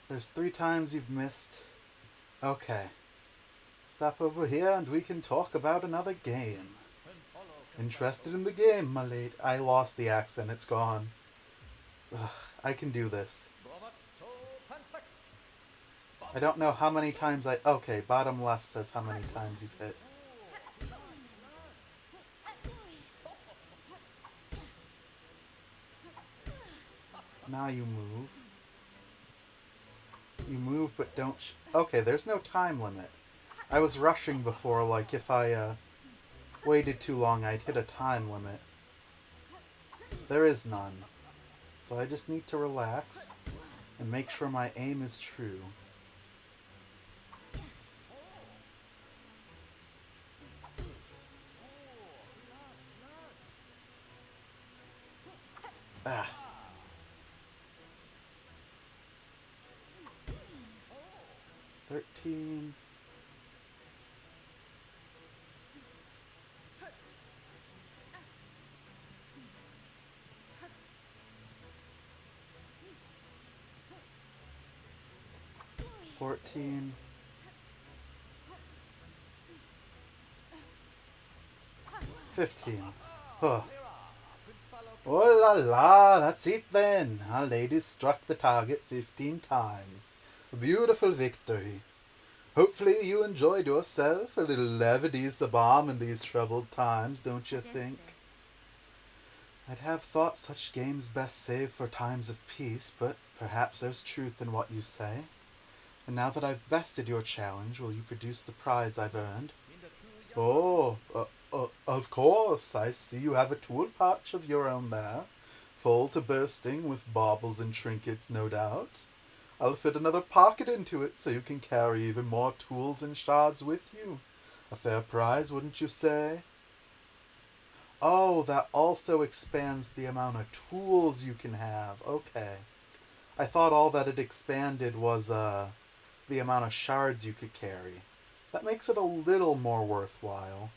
There's 3 times you've missed. Okay. Stop over here and we can talk about another game. Interested in the game, my lady? I lost the accent. It's gone. Ugh, I can do this. I don't know how many times I... Okay, bottom left says how many times you've hit. Now you move. You move but don't... Okay, there's no time limit. I was rushing before, like if I waited too long I'd hit a time limit. There is none. So I just need to relax and make sure my aim is true. Ah. $13. $14. $15. Huh. Oh la la, that's it then. Our lady struck the target 15 times. A beautiful victory. Hopefully you enjoyed yourself. A little levity's the balm in these troubled times, don't you think? I'd have thought such games best saved for times of peace, but perhaps there's truth in what you say. And now that I've bested your challenge, will you produce the prize I've earned? Oh, of course. I see you have a tool pouch of your own there, full to bursting with baubles and trinkets, no doubt. I'll fit another pocket into it so you can carry even more tools and shards with you. A fair prize, wouldn't you say? Oh, that also expands the amount of tools you can have. Okay. I thought all that it expanded was the amount of shards you could carry. That makes it a little more worthwhile.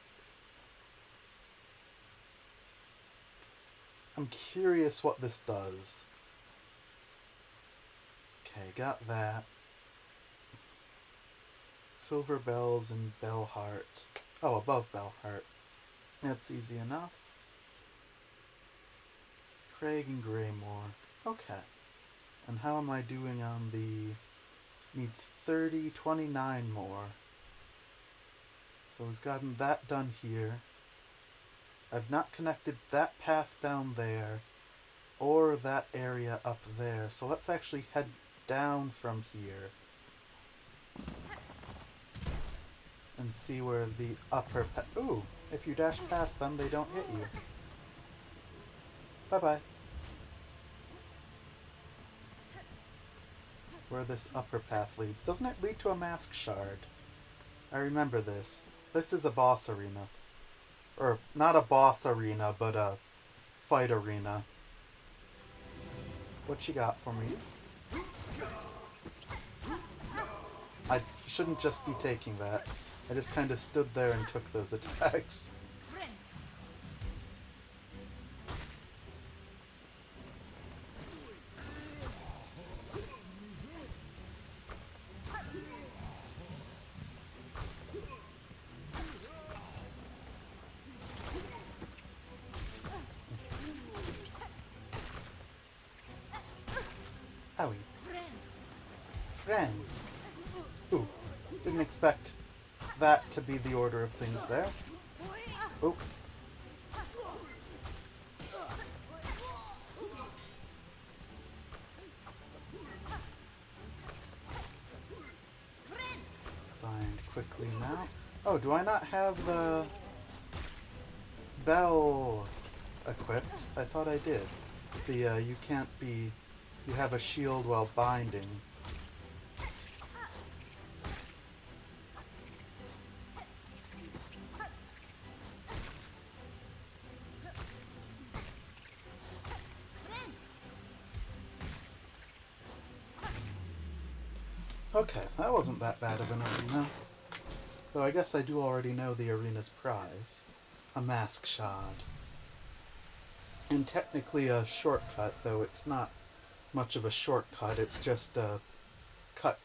I'm curious what this does. Okay, got that. Silver bells and Bellheart. Oh, above Bellheart. That's easy enough. Craig and Greymore. Okay. And how am I doing on the... Need 30, 29 more. So we've gotten that done here. I've not connected that path down there or that area up there. So let's actually head down from here and see where the upper ooh, if you dash past them, they don't hit you. Bye-bye. Where this upper path leads. Doesn't it lead to a mask shard? I remember this. This is a boss arena. Or, not a boss arena, but a fight arena. What you got for me? I shouldn't just be taking that. I just kind of stood there and took those attacks. Owie. Friend. Ooh, didn't expect that to be the order of things there. Oh. Find quickly now. Oh, do I not have the bell equipped? I thought I did. The, you can't be... You have a shield while binding. Okay, that wasn't that bad of an arena. Though I guess I do already know the arena's prize. A mask shard. And technically a shortcut, though it's not much of a shortcut, it's just a cut.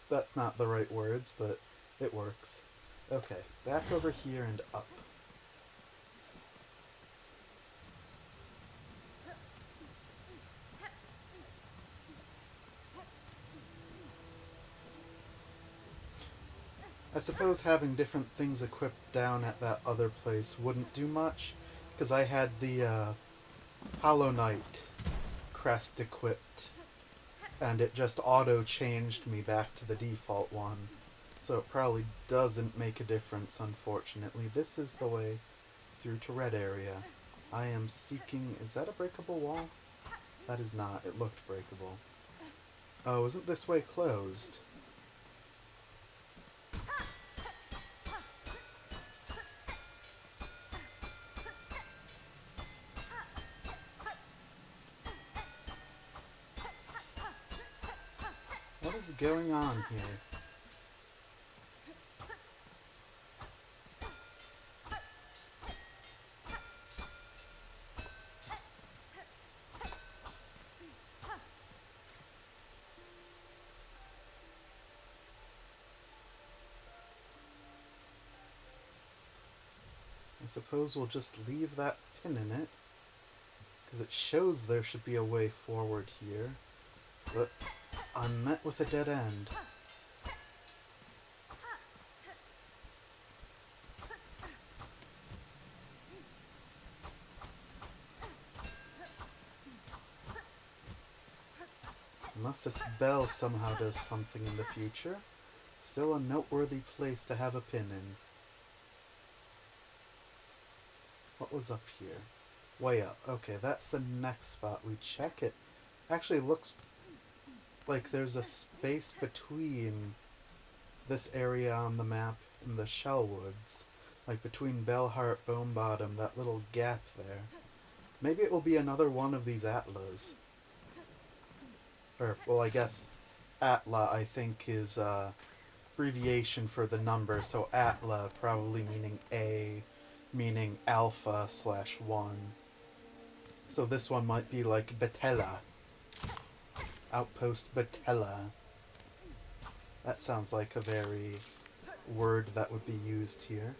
That's not the right words, but it works. Okay, back over here and up. I suppose having different things equipped down at that other place wouldn't do much, because I had the Hollow Knight crest equipped, and it just auto-changed me back to the default one. So it probably doesn't make a difference, unfortunately. This is the way through to Red Area. I am seeking... Is that a breakable wall? That is not. It looked breakable. Oh, isn't this way closed? What is going on here? I suppose we'll just leave that pin in it, because it shows there should be a way forward here, but I'm met with a dead end. Unless this bell somehow does something in the future. Still a noteworthy place to have a pin in. What was up here? Way up. Okay, that's the next spot. We check it. Actually, looks like there's a space between this area on the map and the Shellwoods. Like between Bellheart, Bone Bottom, that little gap there. Maybe it will be another one of these Atlas. Or, well, I guess Atla, I think, is abbreviation for the number. So Atla probably meaning A, meaning alpha/1. So this one might be like Betella. Outpost Betella. That sounds like a very word that would be used here.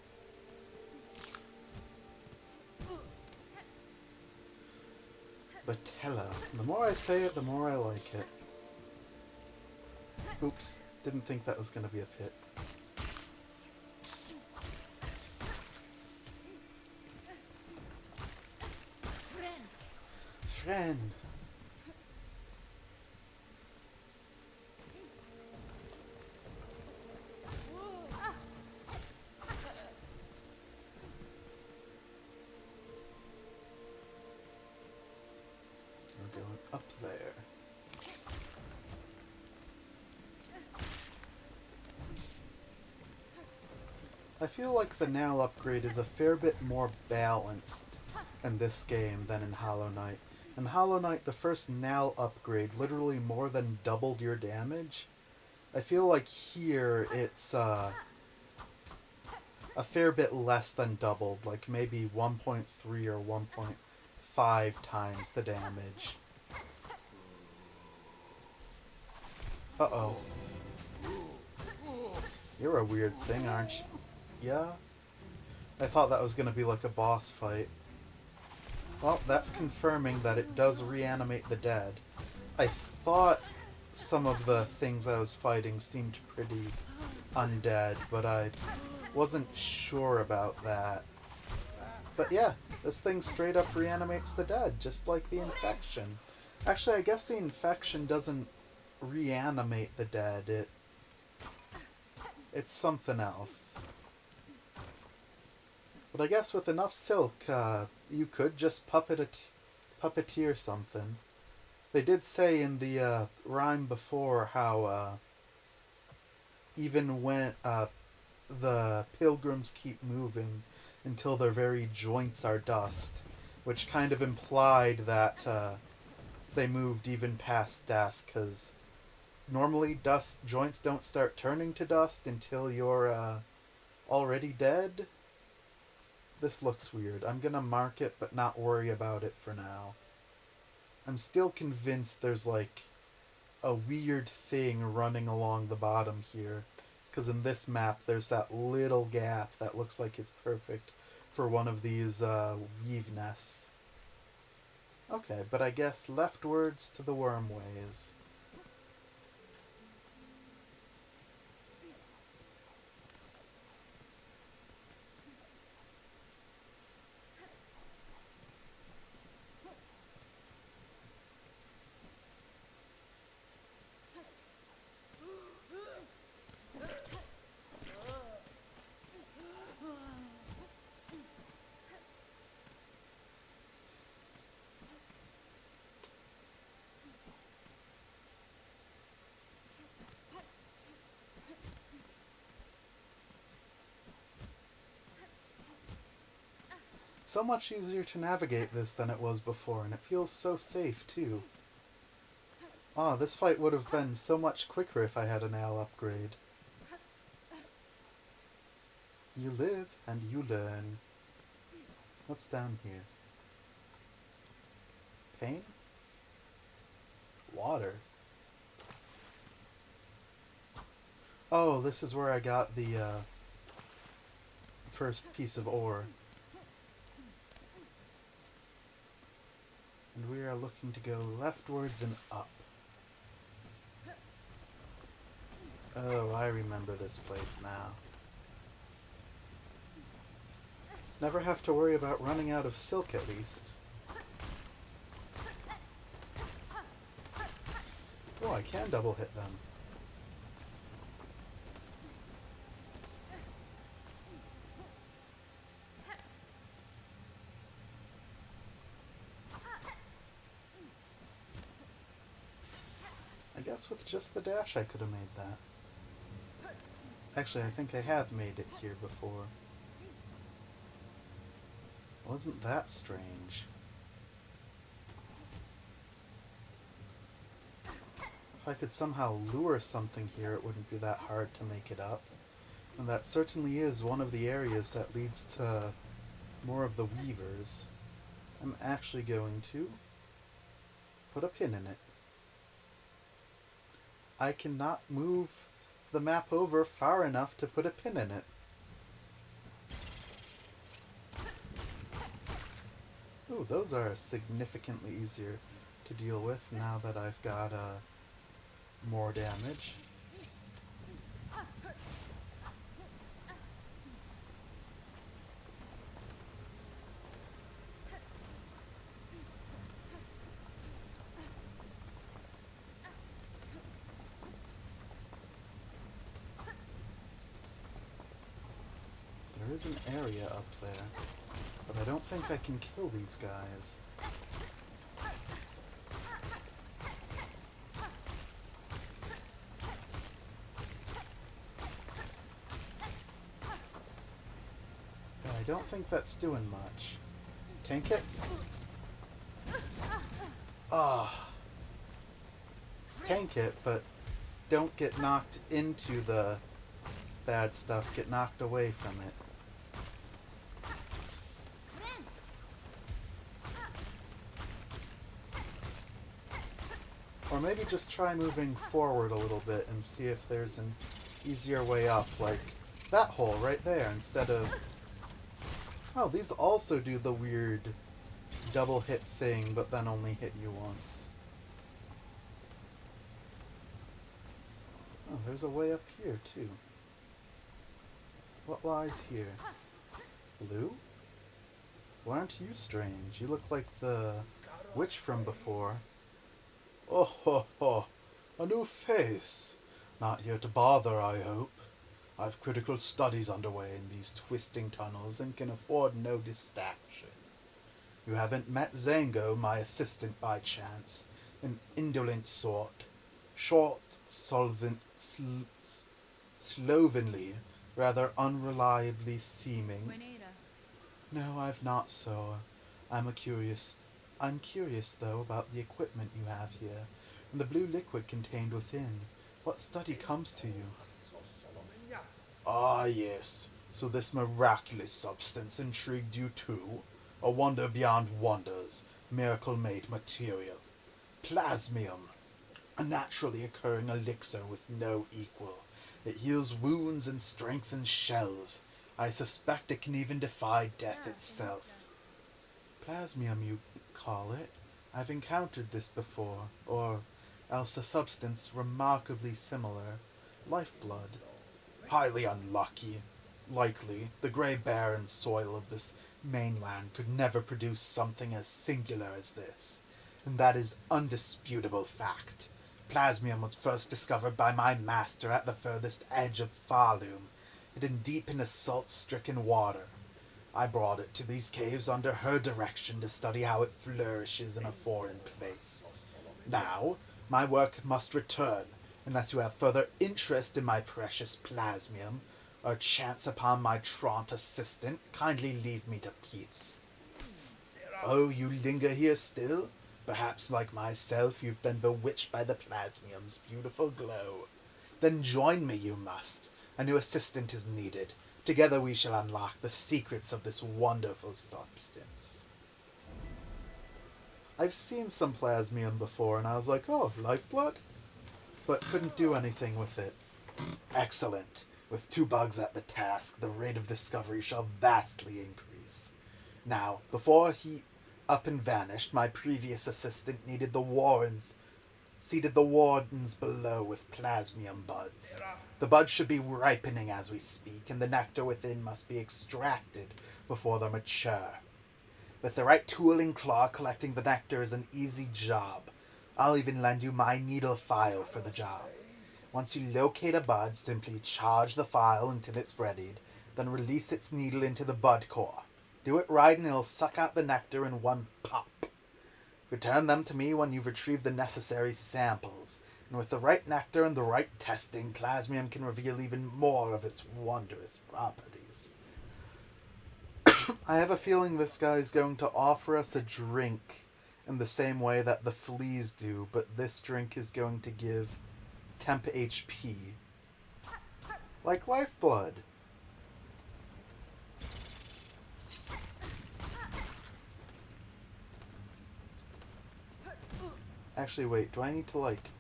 Betella. The more I say it, the more I like it. Oops. Didn't think that was going to be a pit. Friend. We're going up there. I feel like the Nal upgrade is a fair bit more balanced in this game than in Hollow Knight. In Hollow Knight, the first Nal upgrade literally more than doubled your damage. I feel like here it's a fair bit less than doubled, like maybe 1.3 or 1.5 times the damage. Uh-oh. You're a weird thing, aren't you? Yeah? I thought that was going to be like a boss fight. Well, that's confirming that it does reanimate the dead. I thought some of the things I was fighting seemed pretty undead, but I wasn't sure about that. But yeah, this thing straight up reanimates the dead, just like the infection. Actually, I guess the infection doesn't reanimate the dead. It's something else. But I guess with enough silk, you could just puppeteer something. They did say in the rhyme before how even when the pilgrims keep moving until their very joints are dust, which kind of implied that they moved even past death, because normally joints don't start turning to dust until you're already dead. This looks weird. I'm gonna mark it, but not worry about it for now. I'm still convinced there's like a weird thing running along the bottom here. Because in this map, there's that little gap that looks like it's perfect for one of these weave nests. Okay, but I guess leftwards to the wormways. So much easier to navigate this than it was before, and it feels so safe, too. Ah, this fight would have been so much quicker if I had an AL upgrade. You live and you learn. What's down here? Pain? Water. Oh, this is where I got the first piece of ore. And we are looking to go leftwards and up. Oh, I remember this place now. Never have to worry about running out of silk, at least. Oh, I can double hit them. I guess with just the dash I could have made that. Actually, I think I have made it here before. Well, isn't that strange? If I could somehow lure something here, it wouldn't be that hard to make it up. And that certainly is one of the areas that leads to more of the weavers. I'm actually going to put a pin in it. I cannot move the map over far enough to put a pin in it. Ooh, those are significantly easier to deal with now that I've got more damage. There is an area up there, but I don't think I can kill these guys. Yeah, I don't think that's doing much. Tank it? Ah. Tank it, but don't get knocked into the bad stuff. Get knocked away from it. Or maybe just try moving forward a little bit and see if there's an easier way up, like that hole right there, instead of... Oh, these also do the weird double hit thing, but then only hit you once. Oh, there's a way up here, too. What lies here? Blue? Well, aren't you strange? You look like the witch from before. Oh ho ho, a new face. Not here to bother, I hope. I've critical studies underway in these twisting tunnels and can afford no distraction. You haven't met Zango, my assistant, by chance. An indolent sort. Short, solvent, slovenly, rather unreliably seeming. No, I've not, so. I'm curious, though, about the equipment you have here, and the blue liquid contained within. What study comes to you? Ah, yes. So this miraculous substance intrigued you too? A wonder beyond wonders, miracle-made material. Plasmium, a naturally occurring elixir with no equal. It heals wounds and strengthens shells. I suspect it can even defy death itself. Plasmium, you call it? I've encountered this before, or else a substance remarkably similar. Lifeblood. Highly unlucky. Likely, the grey barren soil of this mainland could never produce something as singular as this. And that is undisputable fact. Plasmium was first discovered by my master at the furthest edge of Falum, hidden deep in the salt-stricken water. I brought it to these caves under her direction to study how it flourishes in a foreign place. Now, my work must return, unless you have further interest in my precious plasmium, or chance upon my truant assistant. Kindly leave me to peace. Oh, you linger here still? Perhaps, like myself, you've been bewitched by the plasmium's beautiful glow. Then join me, you must. A new assistant is needed. Together we shall unlock the secrets of this wonderful substance. I've seen some plasmium before, and I was like, oh, lifeblood? But couldn't do anything with it. Excellent. With 2 bugs at the task, the rate of discovery shall vastly increase. Now, before he up and vanished, my previous assistant seeded the wardens below with plasmium buds. The buds should be ripening as we speak, and the nectar within must be extracted before they're mature. With the right tool and claw, collecting the nectar is an easy job. I'll even lend you my needle file for the job. Once you locate a bud, simply charge the file until it's readied, then release its needle into the bud core. Do it right and it'll suck out the nectar in one pop. Return them to me when you've retrieved the necessary samples, and with the right nectar and the right testing, plasmium can reveal even more of its wondrous properties. I have a feeling this guy's going to offer us a drink in the same way that the fleas do, but this drink is going to give temp HP. Like lifeblood. Actually, wait, do I need to, like,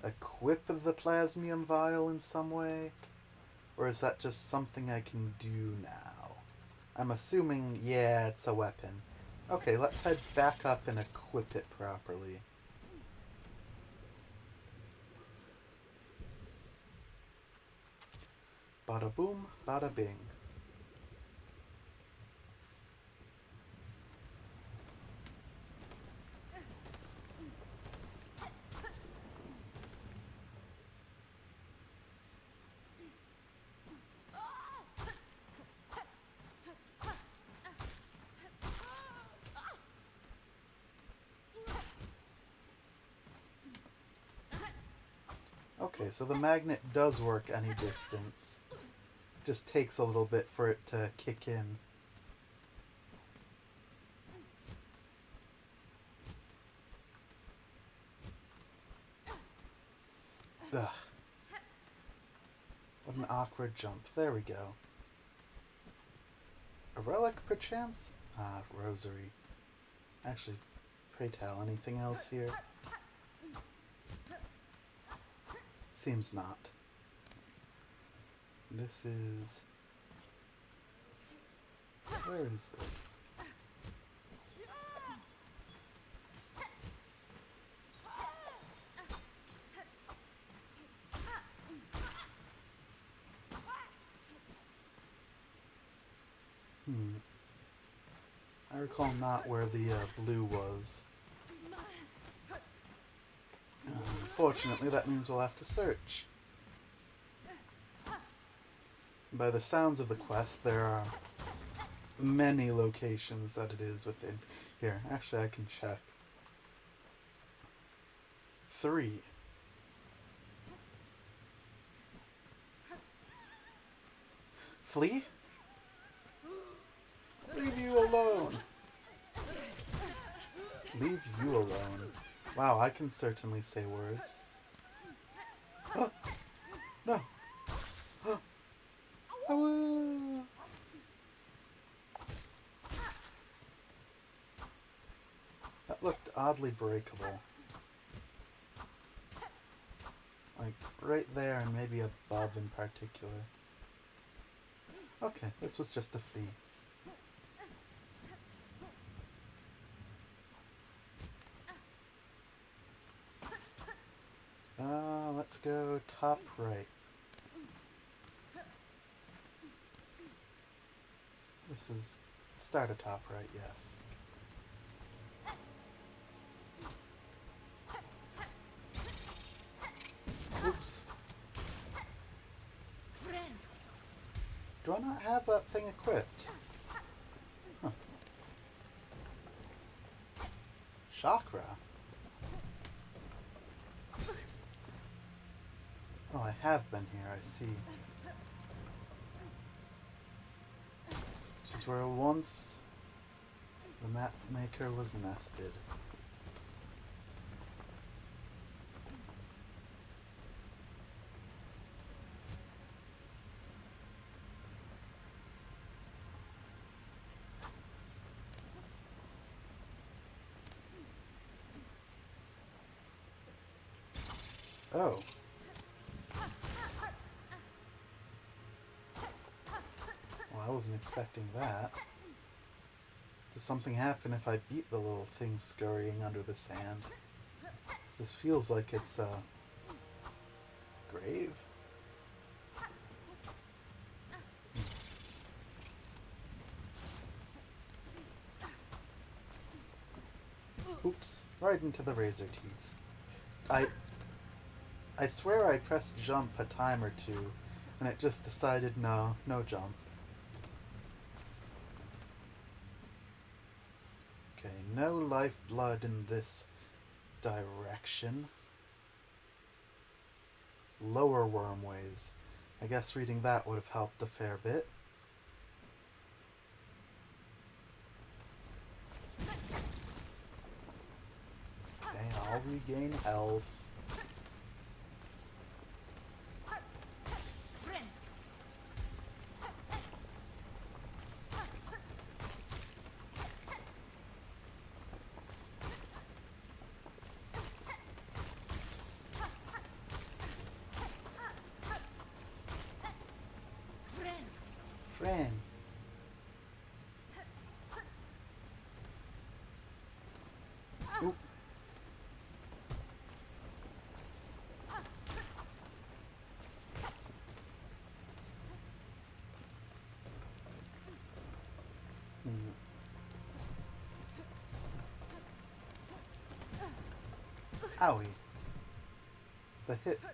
equip the plasmium vial in some way? Or is that just something I can do now? I'm assuming, yeah, it's a weapon. Okay, let's head back up and equip it properly. Bada boom, bada bing. Okay, so the magnet does work any distance. Just takes a little bit for it to kick in. Ugh. What an awkward jump. There we go. A relic, perchance? Ah, rosary. Actually, pray tell, anything else here? Seems not. This is... Where is this? I recall not where the blue was. Unfortunately, that means we'll have to search. By the sounds of the quest, there are many locations that it is within. Here, actually I can check. 3. Flee? Leave you alone. Leave you alone. Wow, I can certainly say words. Oh, no. Oh. Oh. looked oddly breakable. Like, right there and maybe above in particular. Okay, this was just a flea. Let's go top right. This is start at top right, yes. Oops. Do I not have that thing equipped? Huh. Chakra? Oh, I have been here, I see. This is where once the map maker was nested. Oh. Well, I wasn't expecting that. Does something happen if I beat the little thing scurrying under the sand? This feels like it's a grave? Oops, right into the razor teeth. I swear I pressed jump a time or two, and it just decided no jump. Okay, no lifeblood in this direction. Lower wormways. I guess reading that would have helped a fair bit. Okay, I'll regain health. Friend. Oop. Owie.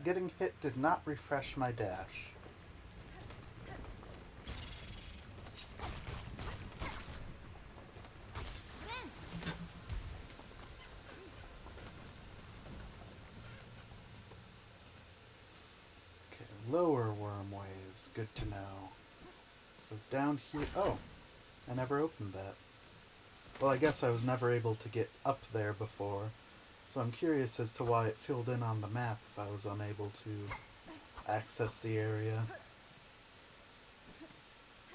Getting hit did not refresh my dash. Okay, lower wormways. Good to know. So down here... Oh, I never opened that. Well, I guess I was never able to get up there before. So I'm curious as to why it filled in on the map if I was unable to access the area.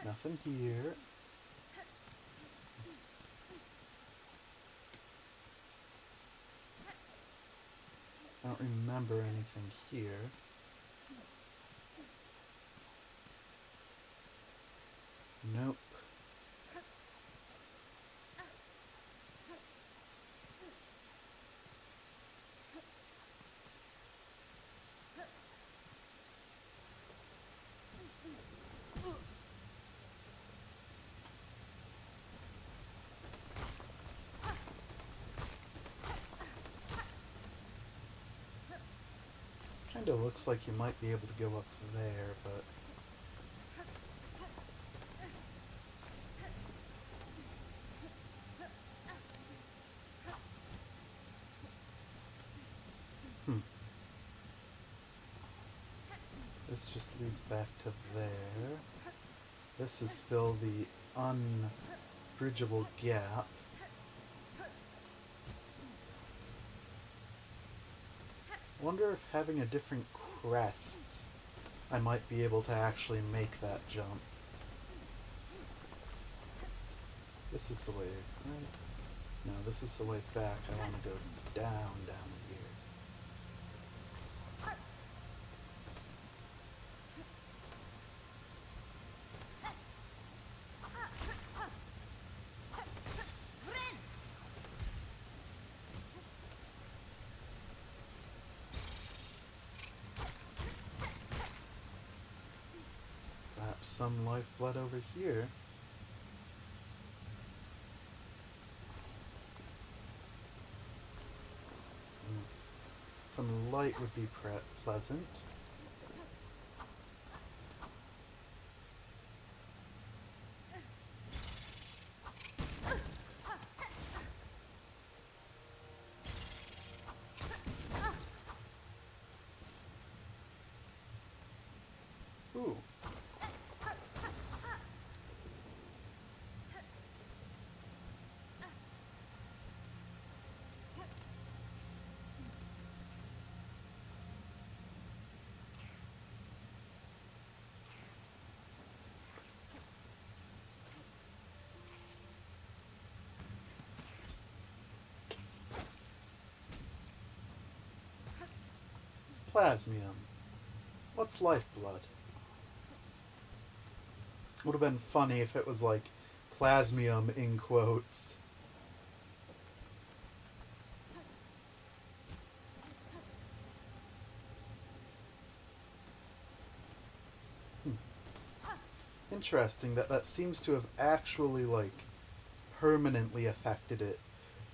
Nothing here. I don't remember anything here. Nope. Kinda looks like you might be able to go up there, but... This just leads back to there. This is still the unbridgeable gap. Wonder if having a different crest, I might be able to actually make that jump. This is the way, right? No, this is the way back. I want to go down here. Perhaps some lifeblood over here. Some light would be pleasant. Ooh. Plasmium. What's lifeblood? Would have been funny if it was like plasmium in quotes. Interesting that seems to have actually like permanently affected it,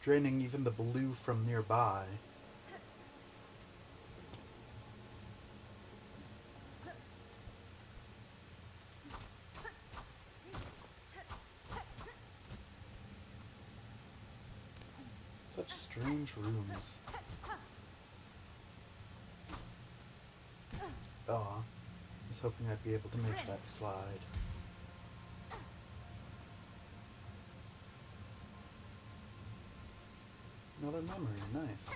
draining even the blue from nearby. Such strange rooms. Oh, I was hoping I'd be able to make that slide. Another memory, nice.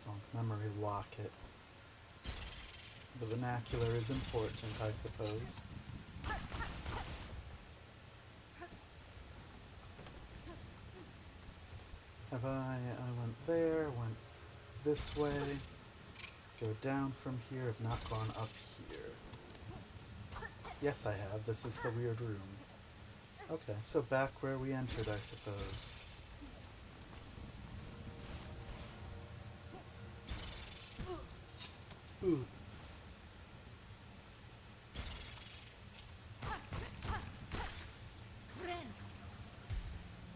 Oh, memory locket. The vernacular is important, I suppose. I went there, went this way, go down from here, have not gone up here. Yes, I have. This is the weird room. Okay, so back where we entered, I suppose. Ooh.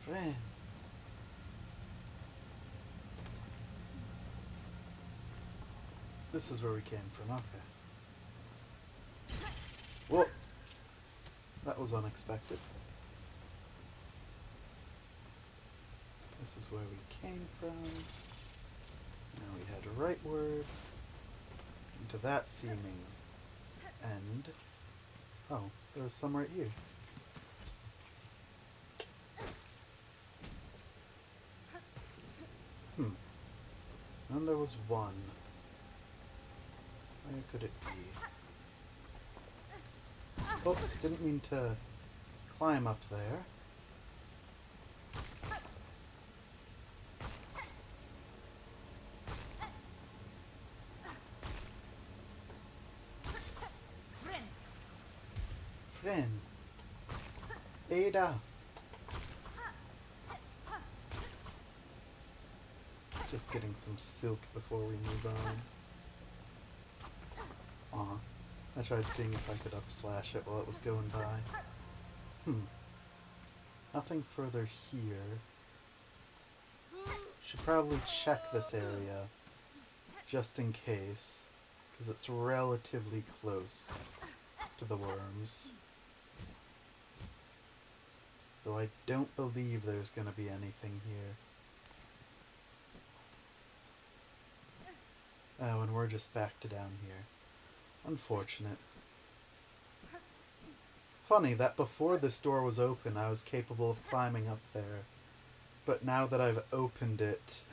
Friend. This is where we came from, okay. Whoa! That was unexpected. This is where we came from. Now we head rightward into that seeming end. Oh, there was some right here. Then there was one. Where could it be? Oops, didn't mean to climb up there. Friend. Ada. Just getting some silk before we move on. Aw. I tried seeing if I could upslash it while it was going by. Nothing further here. Should probably check this area just in case, because it's relatively close to the worms. Though I don't believe there's going to be anything here. Oh, and we're just back to down here. Unfortunate. Funny that before this door was open, I was capable of climbing up there. But now that I've opened it,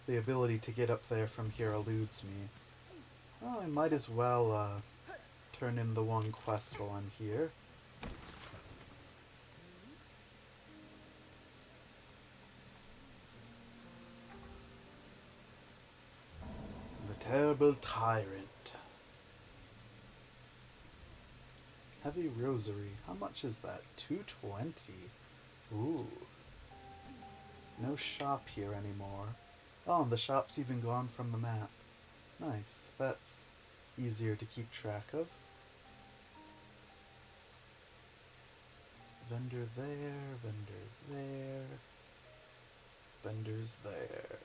the ability to get up there from here eludes me. Well, I might as well turn in the one quest while I'm here. The Terrible Tyrant. Heavy Rosary. How much is that? 220. Ooh. No shop here anymore. Oh, and the shop's even gone from the map. Nice. That's easier to keep track of. Vendor there, vendor there. Vendors there.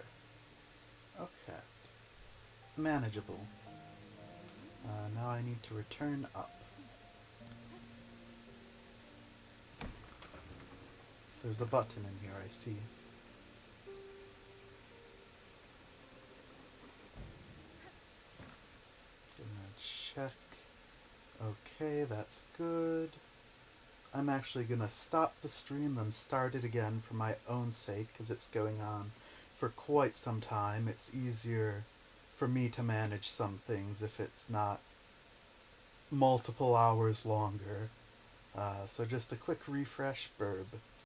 Okay. Manageable. Now I need to return up. There's a button in here, I see. Gonna check. Okay, that's good. I'm actually gonna stop the stream, then start it again for my own sake, because it's going on for quite some time. It's easier for me to manage some things if it's not multiple hours longer. So just a quick refresh, Burb.